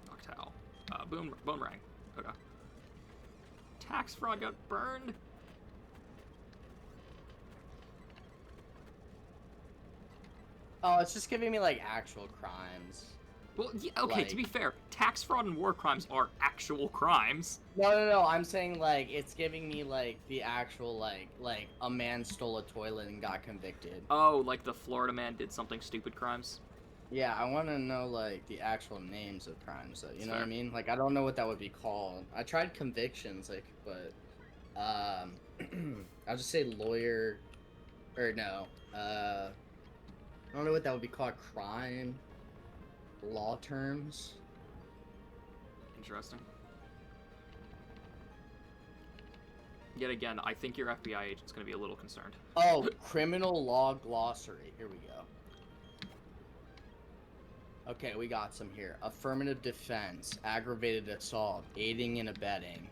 Noctowl. Boomerang. Okay. Tax fraud got burned. Oh, it's just giving me like actual crimes. Well, yeah, okay, to be fair, tax fraud and war crimes are actual crimes. No, I'm saying like it's giving me like the actual like a man stole a toilet and got convicted. Oh, like the Florida man did something stupid crimes? Yeah, I want to know like the actual names of crimes, so, you know what I mean? Like I don't know what that would be called. I tried convictions, like, but I'll just say lawyer, or no, I don't know what that would be called. Crime, law terms. Interesting. Yet again, I think your FBI agent's going to be a little concerned. Oh, criminal law glossary. Here we go. Okay, we got some here. Affirmative defense, aggravated assault, aiding and abetting.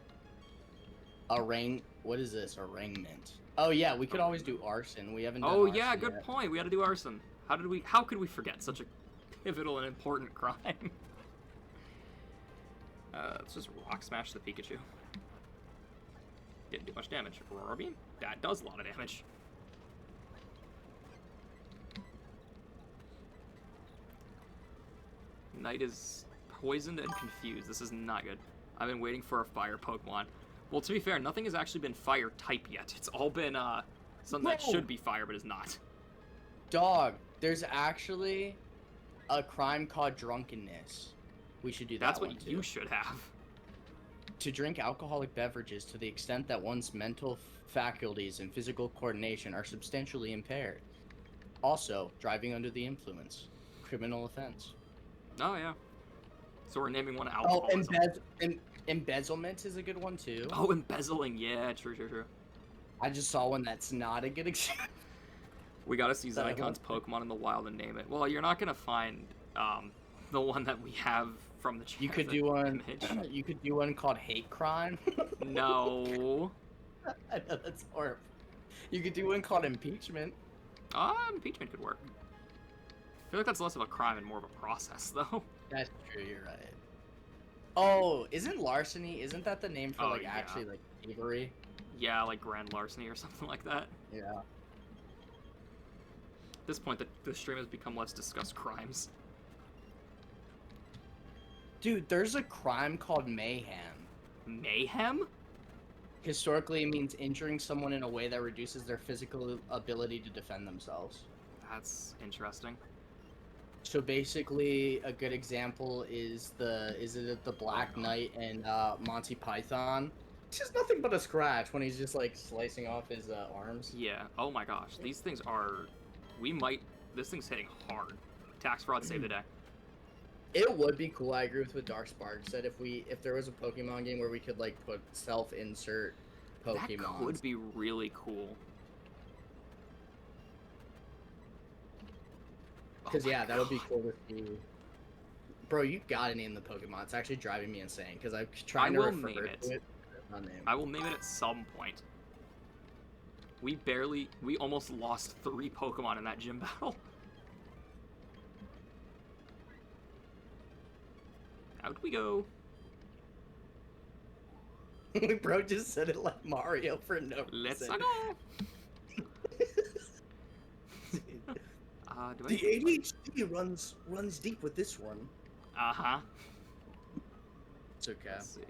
What is this? Arraignment. Oh yeah, we could always do arson. We haven't done arson yeah, good yet. point. We had to do arson. How could we forget such a pivotal and important crime? Let's just rock smash the Pikachu. Didn't do much damage. Aurora Beam? That does a lot of damage. Knight is poisoned and confused. This is not good. I've been waiting for a fire Pokemon. Well, to be fair, nothing has actually been fire type yet. It's all been something that should be fire but is not. Dog, there's actually a crime called drunkenness. We should do that. That's one what too. you should have. To drink alcoholic beverages to the extent that one's mental faculties and physical coordination are substantially impaired. Also, driving under the influence. Criminal offense. Oh, yeah. So we're naming one alcoholism. Oh, embezzlement is a good one, too. Oh, embezzling. Yeah, true. I just saw one that's not a good example. We gotta see Zycon's Pokemon in the wild and name it. Well, you're not gonna find the one that we have from the You could do one. You could do one called Hate Crime. No. I know that's horrible. You could do one called Impeachment. Impeachment could work. I feel like that's less of a crime and more of a process, though. That's true. You're right. Oh, isn't larceny? Isn't that the name for actually like thievery? Yeah, like grand larceny or something like that. Yeah. At this point, the stream has become let's discuss crimes. Dude, there's a crime called mayhem. Mayhem? Historically, it means injuring someone in a way that reduces their physical ability to defend themselves. That's interesting. So basically, a good example is the Black Knight and Monty Python. It's just nothing but a scratch when he's just like slicing off his arms. Yeah. Oh my gosh, these things are. This thing's hitting hard. Tax fraud save the day. It would be cool. I agree with what Dark Spark said. If there was a Pokemon game where we could like put self-insert Pokemon. That would be really cool. Because that would be cool to see. Bro, you gotta name the Pokemon. It's actually driving me insane because I'm trying to refer to it. I will name it at some point. We almost lost 3 Pokemon in that gym battle. Out we go. Bro just said it like Mario for no reason. Let's go. Do I... The ADHD runs deep with this one. Uh-huh. It's okay. Let's see.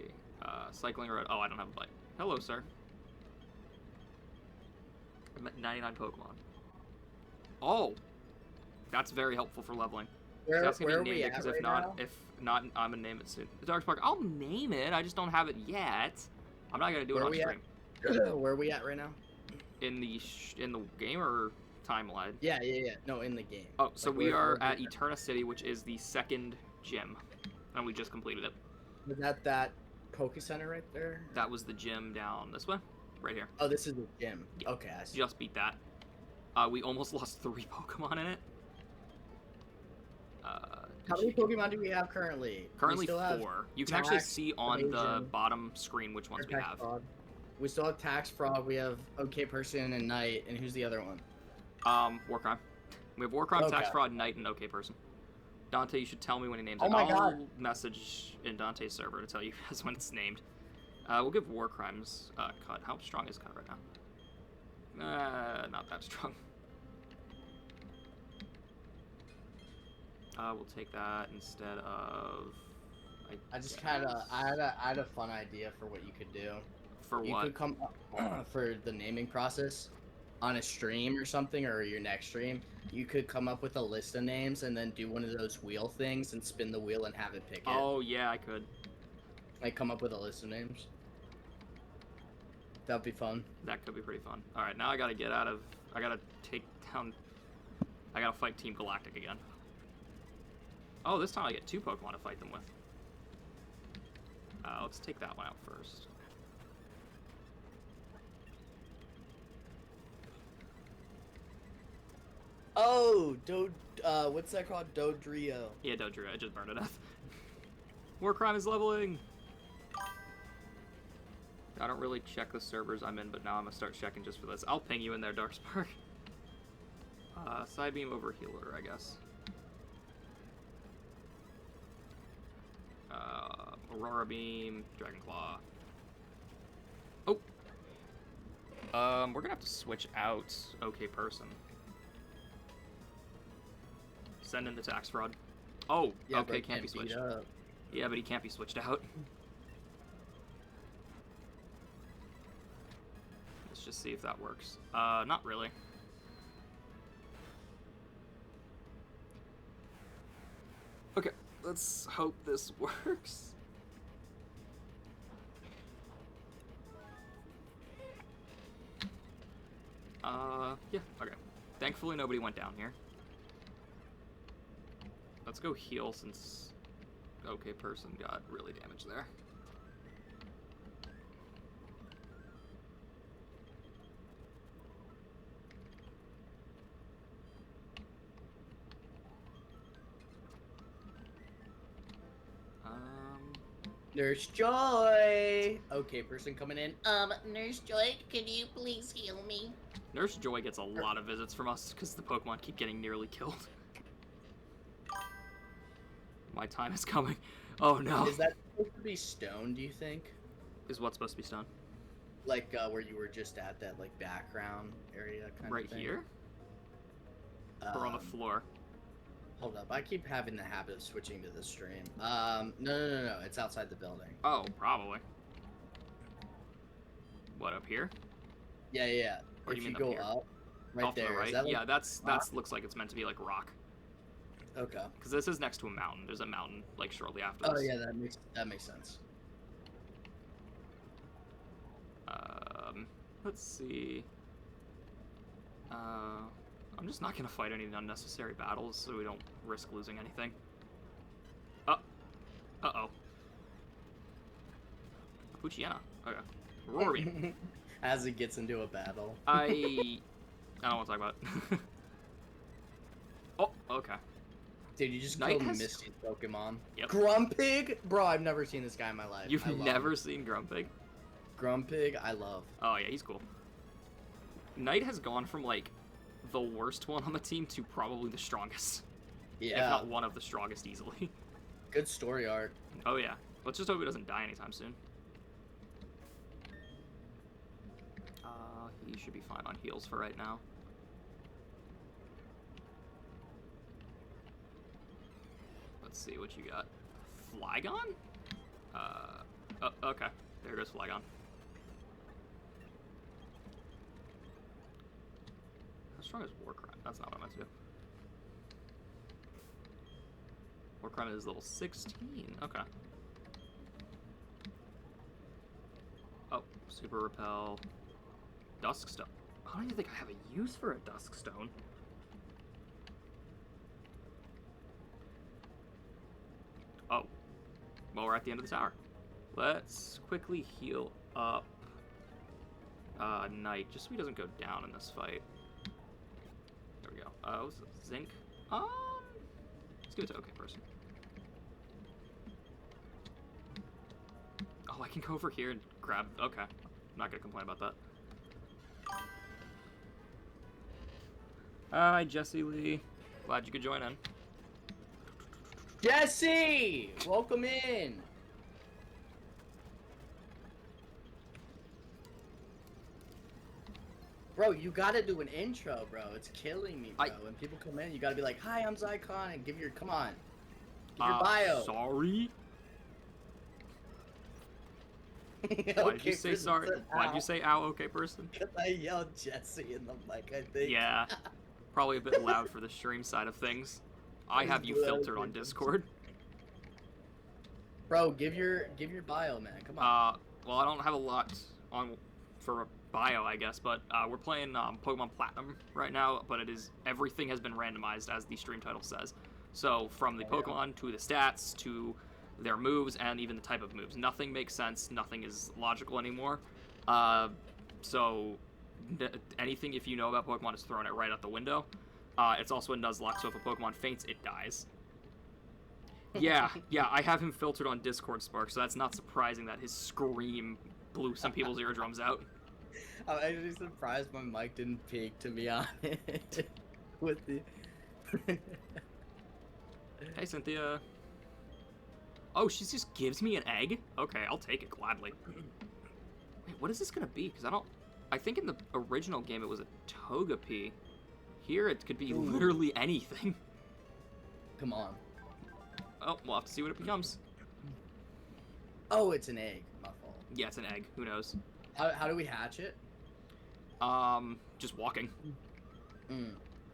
Cycling road. Oh, I don't have a bike. Hello, sir. I'm at 99 Pokemon. Oh! That's very helpful for leveling. Where That's are we at because right if now? not, I'm gonna name it soon. The Dark Spark. I'll name it. I just don't have it yet. I'm not gonna do it on stream. Where are we at right now? In the game or timeline? Yeah. No, in the game. Oh, so Like, we where are we at Eterna City, which is the second gym, and we just completed it. Was that Poke Center right there? That was the gym down this way, right here. Oh, this is the gym. Yeah. Okay, I see. Just beat that. We almost lost 3 Pokemon in it. How many Pokemon do we have currently? Currently We still have 4. You can actually Tax, see on the Evasion, bottom screen which ones we Tax have. Frog. We still have Tax Frog. We have OK Person and Knight. And who's the other one? Warcrime. We have Warcrime, Tax Okay. Fraud, Knight, and OK Person. Dante, you should tell me when he names Oh it. my I'll God. message in Dante's server to tell you guys when it's named. We'll give Warcrime's cut. How strong is cut right now? Not that strong. We'll take that instead of. I just kind of I had a fun idea for what you could do. For You what? could come for the naming process on a stream or something, or your next stream. You could come up with a list of names and then do one of those wheel things and spin the wheel and have it pick it. Oh yeah, I could. Like come up with a list of names. That'd be fun. That could be pretty fun. All right, now I gotta get out of. I gotta take down. I gotta fight Team Galactic again. Oh, this time I get 2 Pokemon to fight them with. Let's take that one out first. Oh, what's that called? Dodrio. Yeah, Dodrio. I just burned it up. Warcrime is leveling. I don't really check the servers I'm in, but now I'm gonna start checking just for this. I'll ping you in there, Darkspark. Side beam over healer, I guess. Aurora beam, Dragon Claw. Oh. We're gonna have to switch out OK Person. Send in the Tax Fraud. Oh, Yeah, okay, but can't be beat switched. up. Yeah, but he can't be switched out. Let's just see if that works. Not really. Okay, let's hope this works. Yeah, okay. Thankfully nobody went down here. Let's go heal since OK Person got really damaged there. Nurse Joy. Okay, person coming in. Nurse Joy, can you please heal me? Nurse Joy gets a lot of visits from us because the Pokemon keep getting nearly killed. My time is coming. Oh no. Is that supposed to be stone, do you think? Is what's supposed to be stone? Like where you were just at, that like background area kind Right of thing? here? Or on the floor? Hold up, I keep having the habit of switching to the stream. No, it's outside the building. Oh, probably. What, up here? Yeah. Or do If you you mean go up here? up, right Off to there. the Is right? that, like, Yeah, that's rock? looks like it's meant to be like rock. Okay. Because this is next to a mountain. There's a mountain like shortly after this. Oh yeah, that makes sense. Let's see. I'm just not gonna fight any unnecessary battles so we don't risk losing anything. Uh-oh. Puchiana. Okay. Rory. As it gets into a battle. I don't want to talk about it. Oh, okay. Dude, you just Knight killed has- Misty's Pokemon. Yep. Grumpig? Bro, I've never seen this guy in my life. You've I love never him. seen Grumpig? Grumpig, I love. Oh yeah, he's cool. Knight has gone from like the worst one on the team to probably the strongest. If Yeah. not one of the strongest easily. Good story arc. Oh yeah. Let's just hope he doesn't die anytime soon. He should be fine on heals for right now. Let's see what you got. Flygon? Oh, okay. There goes Flygon. How strong is Warcry? That's not what I meant to do. Warcry is level 16. Okay. Oh, Super Repel. Duskstone. I don't even think I have a use for a Duskstone. Oh. Well, we're at the end of the tower. Let's quickly heal up Knight, just so he doesn't go down in this fight. There we go. What's it? Zinc? Let's give it to OK Person. Oh, I can go over here and grab... Okay. I'm not gonna complain about that. Hi, Jesse Lee. Glad you could join in. Jesse! Welcome in! Bro, you gotta do an intro, bro. It's killing me, bro. When people come in, you gotta be like, "Hi, I'm Zycon," and give your... Come on. Give your bio. Sorry? Okay, Why did you say sorry? Why did you say ow, okay person? Because I yelled Jesse in the mic, I think. Yeah. Probably a bit loud for the stream side of things. I have you filtered on Discord. Bro, give your bio, man. Come on. Well, I don't have a lot on for a bio, I guess, but we're playing Pokemon Platinum right now, but everything has been randomized, as the stream title says. So from the Pokemon to the stats to their moves and even the type of moves. Nothing makes sense. Nothing is logical anymore. So anything, if you know about Pokemon, is throwing it right out the window. It's also a Nuzlocke, so if a Pokemon faints, it dies. Yeah, I have him filtered on Discord Spark, so that's not surprising that his scream blew some people's eardrums out. I'm actually surprised my mic didn't peak, to be honest. With the... Hey, Cynthia. Oh, she just gives me an egg? Okay, I'll take it gladly. Wait, what is this gonna be? Because I think in the original game it was a Togepi. Here it could be literally anything. Come on. Oh, we'll have to see what it becomes. Oh, it's an egg. My fault. Yeah, it's an egg. Who knows? How do we hatch it? Just walking. Mm.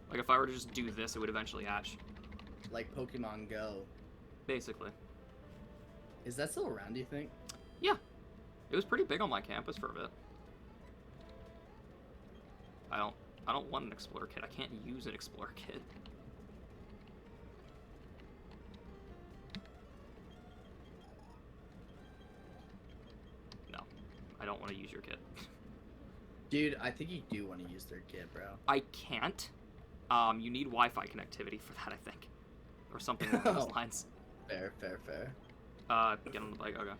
Like, if I were to just do this, it would eventually hatch. Like Pokemon Go. Basically. Is that still around, do you think? Yeah. It was pretty big on my campus for a bit. I don't want an Explorer Kit. I can't use an Explorer Kit. No. I don't want to use your kit. Dude, I think you do want to use their kit, bro. I can't. You need Wi-Fi connectivity for that, I think. Or something along those lines. Fair. Get on the bike, okay.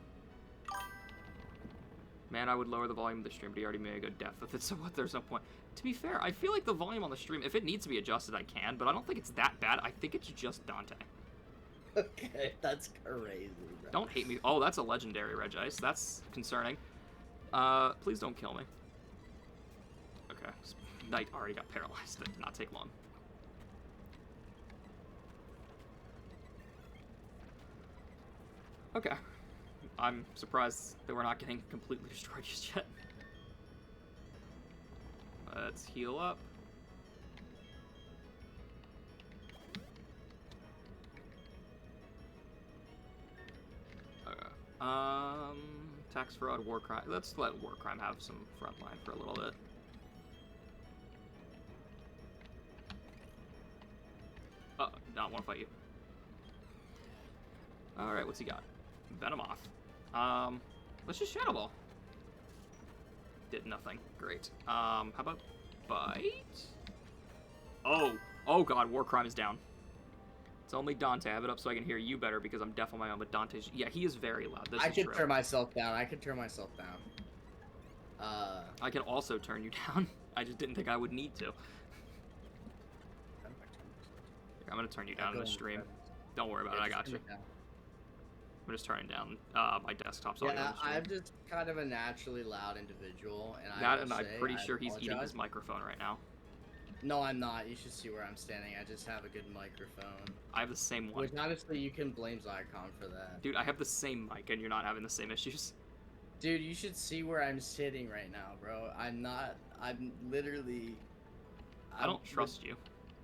Man, I would lower the volume of the stream, but he already made a good depth with it, so what, there's no point. To be fair, I feel like the volume on the stream, if it needs to be adjusted, I can, but I don't think it's that bad. I think it's just Dante. Okay, that's crazy, bro. Don't hate me. Oh, that's a legendary Regice. That's concerning. Please don't kill me. Okay. Knight already got paralyzed. That did not take long. Okay. I'm surprised that we're not getting completely destroyed just yet. Let's heal up. Okay. Tax fraud, war crime. Let's let war crime have some frontline for a little bit. Not want to fight you. Alright, what's he got? Venomoth. Let's just Shadow Ball. Did nothing. Great. How about Bite? Oh god, War Crime is down. It's only Dante. I have it up so I can hear you better because I'm deaf on my own, but Dante's... Yeah, he is very loud. This I is could true. turn myself down. I can also turn you down. I just didn't think I would need to. I'm gonna turn you down in the stream. Don't worry about it, I got you. I'm just turning down my desktop's audio. Yeah, I'm just kind of a naturally loud individual, and I'm pretty sure he's eating his microphone right now. No, I'm not. You should see where I'm standing. I just have a good microphone. I have the same one. Which, honestly, you can blame Zycon for that. Dude, I have the same mic, and you're not having the same issues. Dude, you should see where I'm sitting right now, bro. I'm literally... I don't trust you.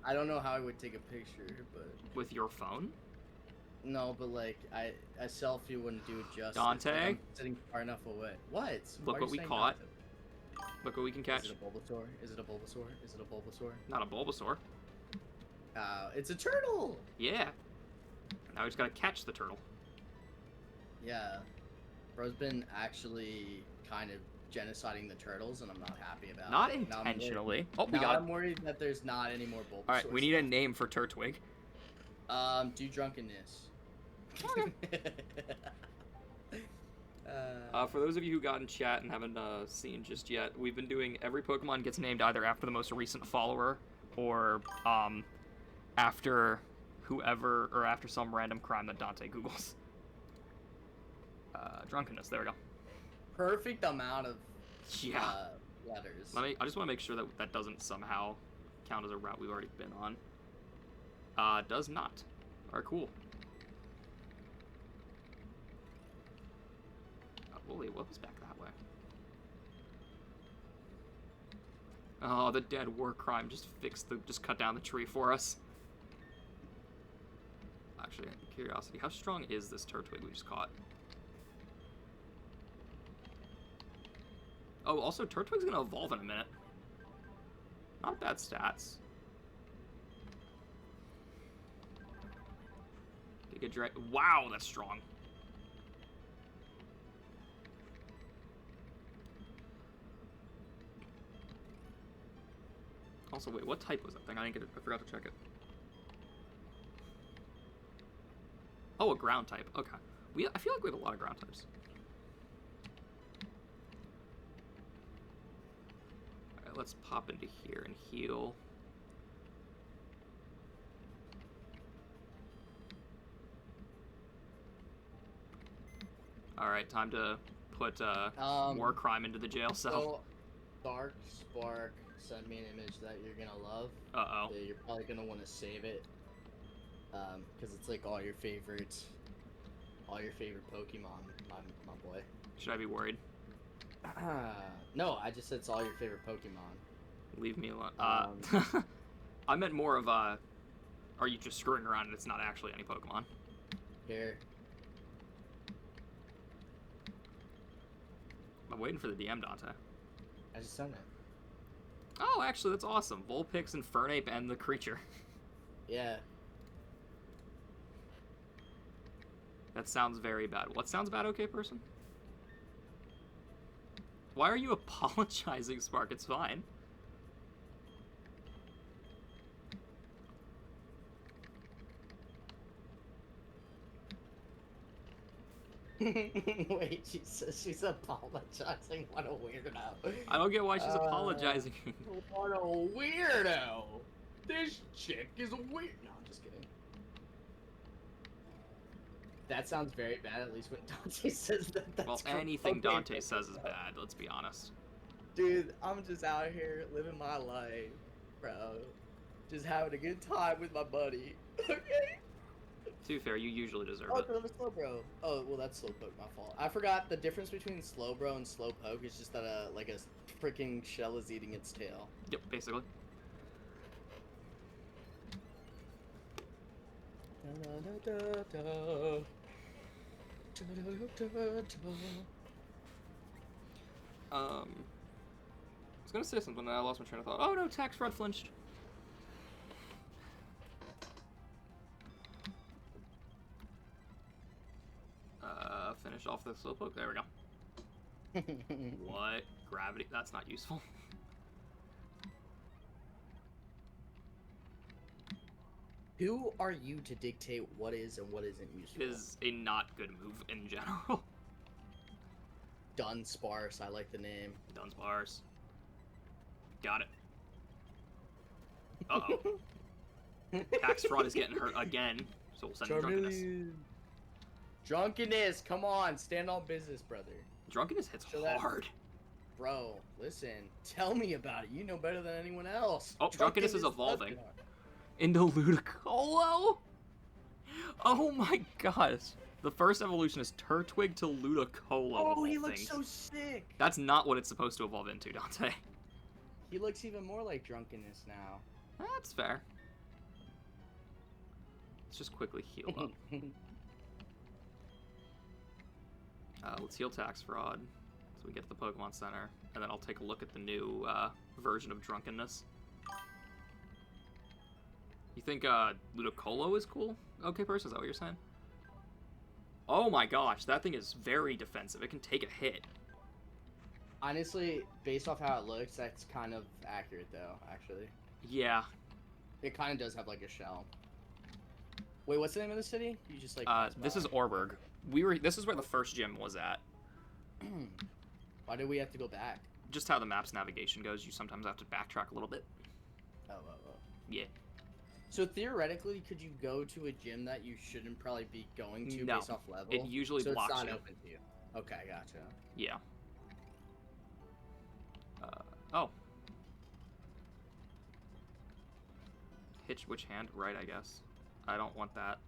I don't know how I would take a picture, but... With your phone? No, but, like, a selfie wouldn't do it justice. Dante? Like, I'm sitting far enough away. What? Look what we caught. Look what we can catch. Is it a Bulbasaur? Is it a Bulbasaur? Is it a Bulbasaur? Not a Bulbasaur. It's a turtle! Yeah. Now we just gotta catch the turtle. Yeah. Bro's been actually kind of genociding the turtles, and I'm not happy about Not it. intentionally. Oh, we got it. I'm worried that there's not any more Bulbasaur. Alright, we need a name for Turtwig. Do drunkenness. For those of you who got in chat and haven't seen just yet, we've been doing every Pokemon gets named either after the most recent follower or after whoever or after some random crime that Dante Googles. Drunkenness, there we go. Perfect amount of letters. I just want to make sure that that doesn't somehow count as a route we've already been on. Does not. Alright, cool. Wait, what was back that way? Oh, the dead war crime just cut down the tree for us. Actually, curiosity, how strong is this Turtwig we just caught? Oh, also, Turtwig's gonna evolve in a minute. Not bad stats. Wow, that's strong. Also, wait, what type was that thing? I forgot to check it. Oh, a ground type. Okay. I feel like we have a lot of ground types. Alright, let's pop into here and heal. Alright, time to put war crime into the jail cell. So, Dark Spark sent me an image that you're gonna love. Uh-oh. Yeah, you're probably gonna want to save it. Because it's like all your favorite Pokemon, my boy. Should I be worried? No, I just said it's all your favorite Pokemon. Leave me alone. I meant more of are you just screwing around and it's not actually any Pokemon? Here. I'm waiting for the DM, Dante. I just sent it. Oh, actually, that's awesome. Vulpix and Fernape and the creature. Yeah. That sounds very bad. What sounds bad, okay, person? Why are you apologizing, Spark? It's fine. Wait, she says she's apologizing. What a weirdo. I don't get why she's apologizing. What a weirdo. This chick is a weird. No, I'm just kidding. That sounds very bad, at least when Dante says that. That's well, anything Dante says is bad, let's be honest. Dude, I'm just out here living my life, bro. Just having a good time with my buddy. Okay? To be fair, you usually deserve Oh, it. I'm a Slowbro. Oh, well, that's Slowpoke, my fault. I forgot the difference between Slowbro and Slowpoke is just that like a freaking shell is eating its tail. Yep, basically. I was gonna say something and I lost my train of thought. Oh no, tax fraud flinched. Finish off the Slowpoke. There we go. What? Gravity? That's not useful. Who are you to dictate what is and what isn't useful? It is a not good move in general. Dunsparce, I like the name. Dunsparce. Got it. Uh-oh. Tax fraud is getting hurt again, so we'll send drunkenness. Drunkenness, come on, stand on business, brother. Drunkenness hits hard. Bro, listen. Tell me about it. You know better than anyone else. Oh, Drunkenness is evolving Pokemon. into Ludicolo. Oh my gosh. The first evolution is Turtwig to Ludicolo. Oh, he looks so sick. That's not what it's supposed to evolve into, Dante. He looks even more like Drunkenness now. That's fair. Let's just quickly heal up. Let's heal Tax Fraud, so we get to the Pokemon Center, and then I'll take a look at the new version of Drunkenness. You think Ludicolo is cool? Okay, person, is that what you're saying? Oh my gosh, that thing is very defensive. It can take a hit. Honestly, based off how it looks, that's kind of accurate, though, actually. Yeah. It kind of does have, like, a shell. Wait, what's the name of the city? You just, like, this is Orberg. This is where the first gym was at. Why did we have to go back? Just how the map's navigation goes, you sometimes have to backtrack a little bit. Oh. Yeah. So theoretically, could you go to a gym that you shouldn't probably be going to based off level? It usually blocks it's not you. open to you. Okay, gotcha. Yeah. Oh. Hitch which hand? Right, I guess. I don't want that.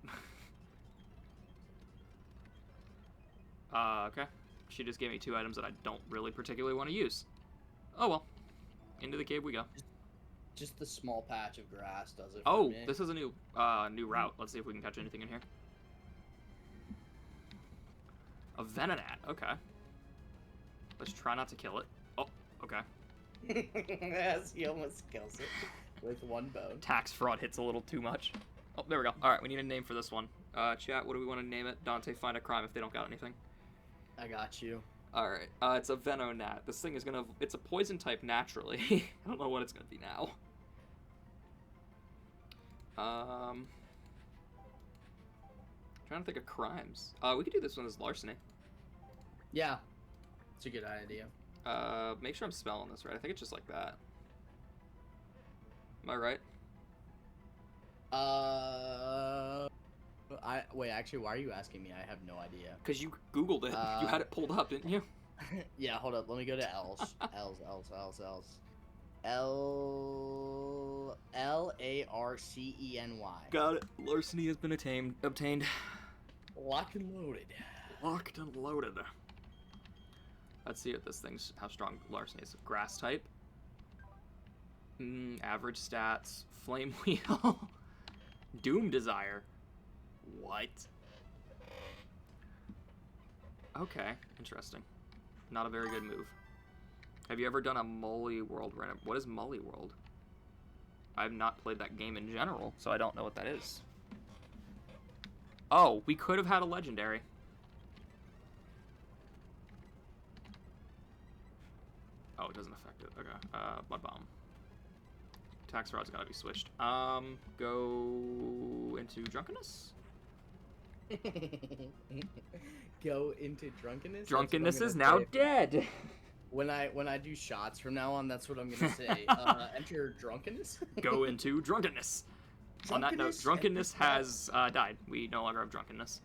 Okay. She just gave me 2 items that I don't really particularly want to use. Oh well. Into the cave we go. Just the small patch of grass does it for Oh, me. this is a new route. Let's see if we can catch anything in here. A Venonat. Okay. Let's try not to kill it. Oh, okay. Yes, he almost kills it with 1 bone. Tax Fraud hits a little too much. Oh, there we go. All right, we need a name for this one. Chat, what do we want to name it? Dante, find a crime if they don't got anything. I got you. All right. It's a Venonat. This thing is gonna. It's a poison type naturally. I don't know what it's gonna be now. Trying to think of crimes. We could do this one as larceny. Yeah, it's a good idea. Make sure I'm spelling this right. I think it's just like that. Am I right? Wait, actually, why are you asking me? I have no idea. Because you Googled it. You had it pulled up, didn't you? Yeah, hold up. Let me go to L's. Larceny. Got it. Larceny has been obtained. Locked and loaded. Locked and loaded. Let's see what this thing's how strong larceny is. Grass type. Average stats. Flame wheel. Doom desire. What? Okay, interesting. Not a very good move. Have you ever done a Molly World random? What is Molly World? I've not played that game in general, so I don't know what that is. Oh, we could have had a legendary. Oh, it doesn't affect it. Okay. Mud Bomb. Tax Fraud's gotta be switched. Go into Drunkenness? Go into Drunkenness? Drunkenness is now dead! When I do shots from now on, that's what I'm gonna say. Enter Drunkenness? Go into Drunkenness! On that note, Drunkenness has died. We no longer have Drunkenness.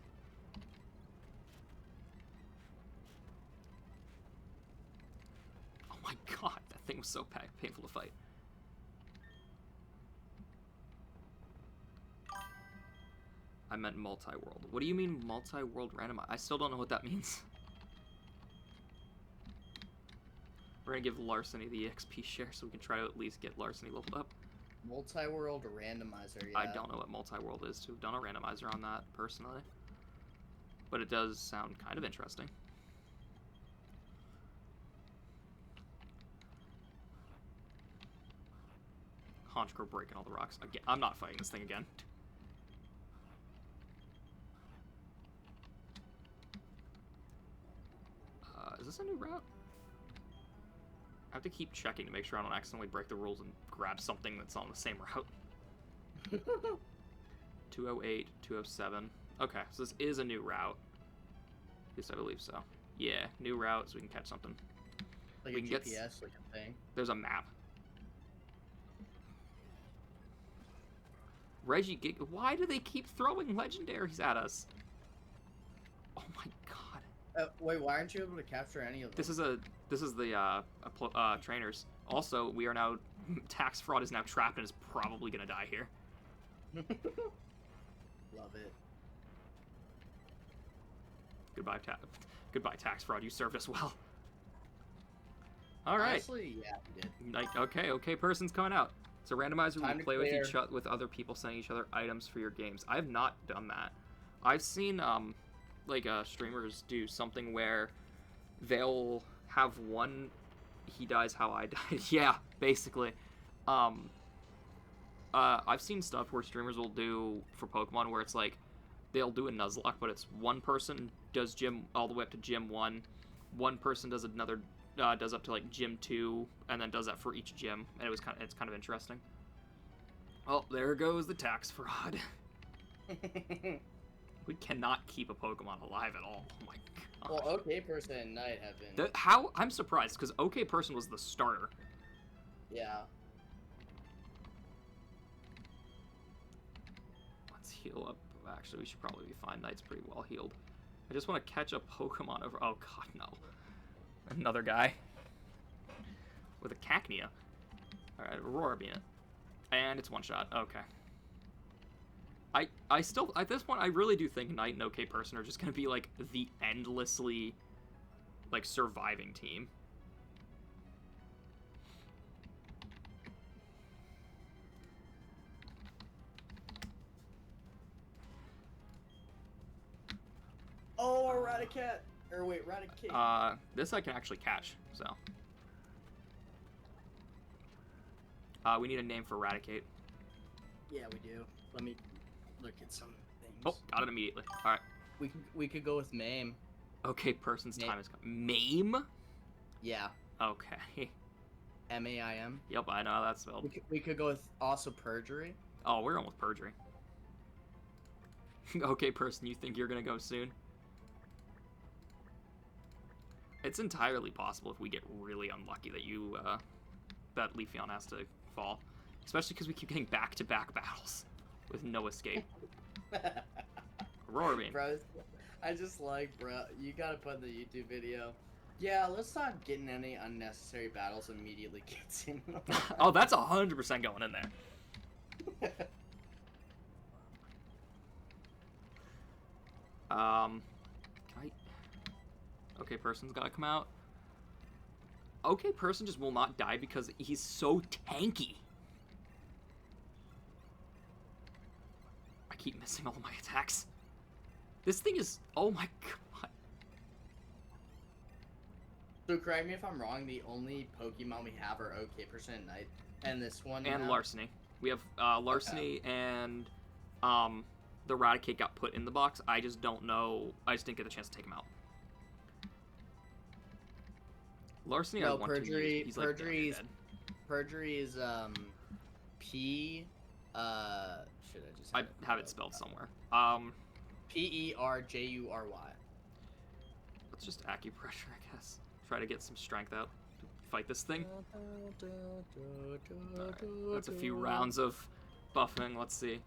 Oh my god, that thing was so painful to fight. I meant multi-world. What do you mean multi-world randomized? I still don't know what that means. We're gonna give Larceny the XP share so we can try to at least get Larceny leveled up. Multi-world randomizer, yeah. I don't know what multi-world is, too. I've done a randomizer on that, personally. But it does sound kind of interesting. Honchkrow breaking all the rocks. Again, I'm not fighting this thing again. Is this a new route? I have to keep checking to make sure I don't accidentally break the rules and grab something that's on the same route. 208, 207. Okay, so this is a new route. At least I believe so. Yeah, new route, so we can catch something. Like we a can GPS, like a thing. There's a map. Why do they keep throwing legendaries at us? Oh my god. Wait, why aren't you able to capture any of them? This is the trainers. Also, we are now tax fraud is now trapped and is probably gonna die here. Love it. Goodbye, tax fraud. You served us well. All right. Honestly, yeah, we did. Okay, person's coming out. So randomizer Time will to play clear. with other people, sending each other items for your games. I have not done that. I've seen streamers do something where they'll have one. He dies how I died. Yeah, basically. I've seen stuff where streamers will do for Pokemon where it's like they'll do a Nuzlocke, but it's one person does gym all the way up to gym 1, one person does another does up to like gym 2, and then does that for each gym, and it's kind of interesting. Oh, there goes the tax fraud. We cannot keep a Pokemon alive at all. Oh my god. Well, okay, person and Knight have been. How I'm surprised because okay person was the starter. Yeah. Let's heal up. Actually, we should probably be fine. Knight's pretty well healed. I just want to catch a Pokemon over. Oh god, no. Another guy with a Cacnea. All right, Aurora Beam it, and it's one shot. Okay. I still at this point I really do think Knight and OK Person are just gonna be like the endlessly like surviving team. Oh, Eradicat. Or wait, Raticate. This I can actually catch. So. We need a name for Eradicate. Yeah, we do. Let me look at some things. Oh, got it immediately. All right. We could go with Mame. Okay, person's time is coming. Mame? Yeah. Okay. M-A-I-M. Yep, I know how that's spelled. We could go with also Perjury. Oh, we're going with Perjury. Okay, person, you think you're gonna go soon? It's entirely possible if we get really unlucky that that Leafeon has to fall. Especially because we keep getting back-to-back battles with no escape. Aurora Beam. Bro, I just like, bro, you gotta put in the YouTube video. Yeah, let's not get in any unnecessary battles immediately gets in. Oh, that's 100% going in there. Okay, person's gotta come out. Okay, person just will not die because he's so tanky. I keep missing all of my attacks. This thing is... Oh my god. So correct me if I'm wrong, the only Pokemon we have are OK Person and Knight. And this one And Larceny. We have Larceny and the Raticate got put in the box. I just don't know. I just didn't get the chance to take him out. Larceny, no, I want Perjury, to use. Perjury is P. Should I just? I have it spelled somewhere. P-E-R-J-U-R-Y. Let's just acupressure, I guess. Try to get some strength out to fight this thing. Right, that's a few rounds of buffing. Let's see.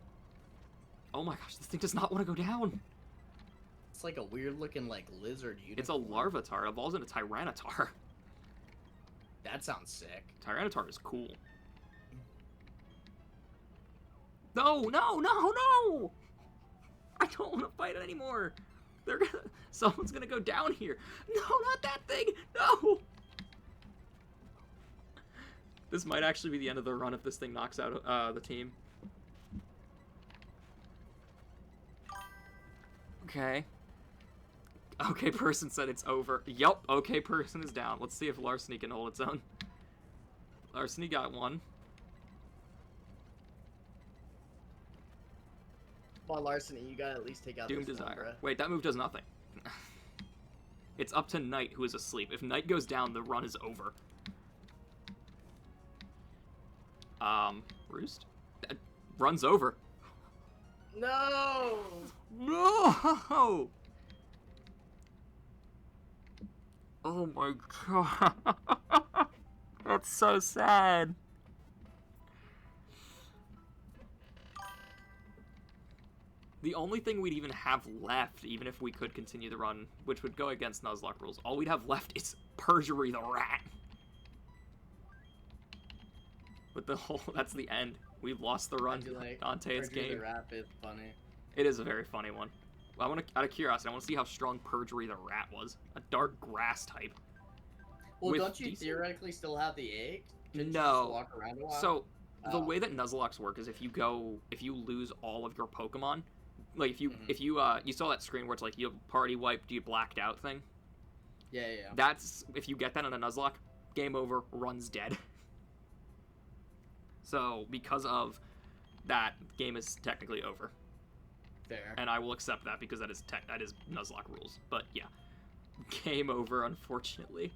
Oh my gosh, this thing does not want to go down. It's like a weird looking like lizard unicorn. It's a Larvitar. It evolves into Tyranitar. That sounds sick. Tyranitar is cool. No, no, no, no! I don't want to fight it anymore. Someone's gonna go down here. No, not that thing. No. This might actually be the end of the run if this thing knocks out the team. Okay. Okay, person said it's over. Yup, okay, person is down. Let's see if Larceny can hold its own. Larceny got one. Come on, Larceny, you gotta at least take out Doom this Desire. one, Wait, that move does nothing. It's up to Knight, who is asleep. If Knight goes down, the run is over. Roost? Run's over. No! No! Oh my god. That's so sad. The only thing we'd even have left, even if we could continue the run, which would go against Nuzlocke rules, all we'd have left is Perjury the Rat. With the whole, that's the end. We've lost the run. Dante, it's game. The Rat is funny. It is a very funny one. I want to, out of curiosity, I want to see how strong Perjury the Rat was. A dark grass type. Well, don't you theoretically still have the egg? Couldn't you No. just walk around a while? So, the way that Nuzlocks work is if you lose all of your Pokemon, like if you you saw that screen where it's like you party wiped, you blacked out thing. Yeah. That's if you get that in a Nuzlocke, game over, run's dead. So because of that, game is technically over. Fair. And I will accept that because that is Nuzlocke rules. But yeah, game over. Unfortunately,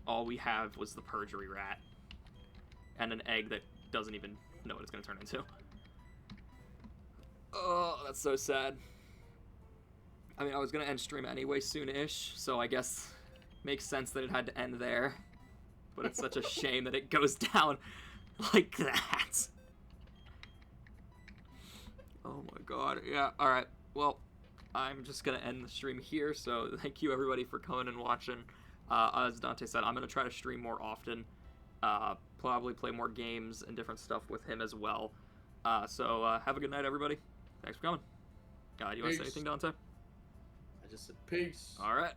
all we have was the Perjury Rat and an egg that doesn't even know what it's going to turn into. Oh, that's so sad. I mean, I was going to end stream anyway soon-ish, so I guess makes sense that it had to end there. But it's such a shame that it goes down like that. Oh my god. Yeah, alright. Well, I'm just going to end the stream here, so thank you everybody for coming and watching. As Dante said, I'm going to try to stream more often. Probably play more games and different stuff with him as well. So have a good night, everybody. Thanks for coming. You want to say anything, Dante? I just said peace. All right.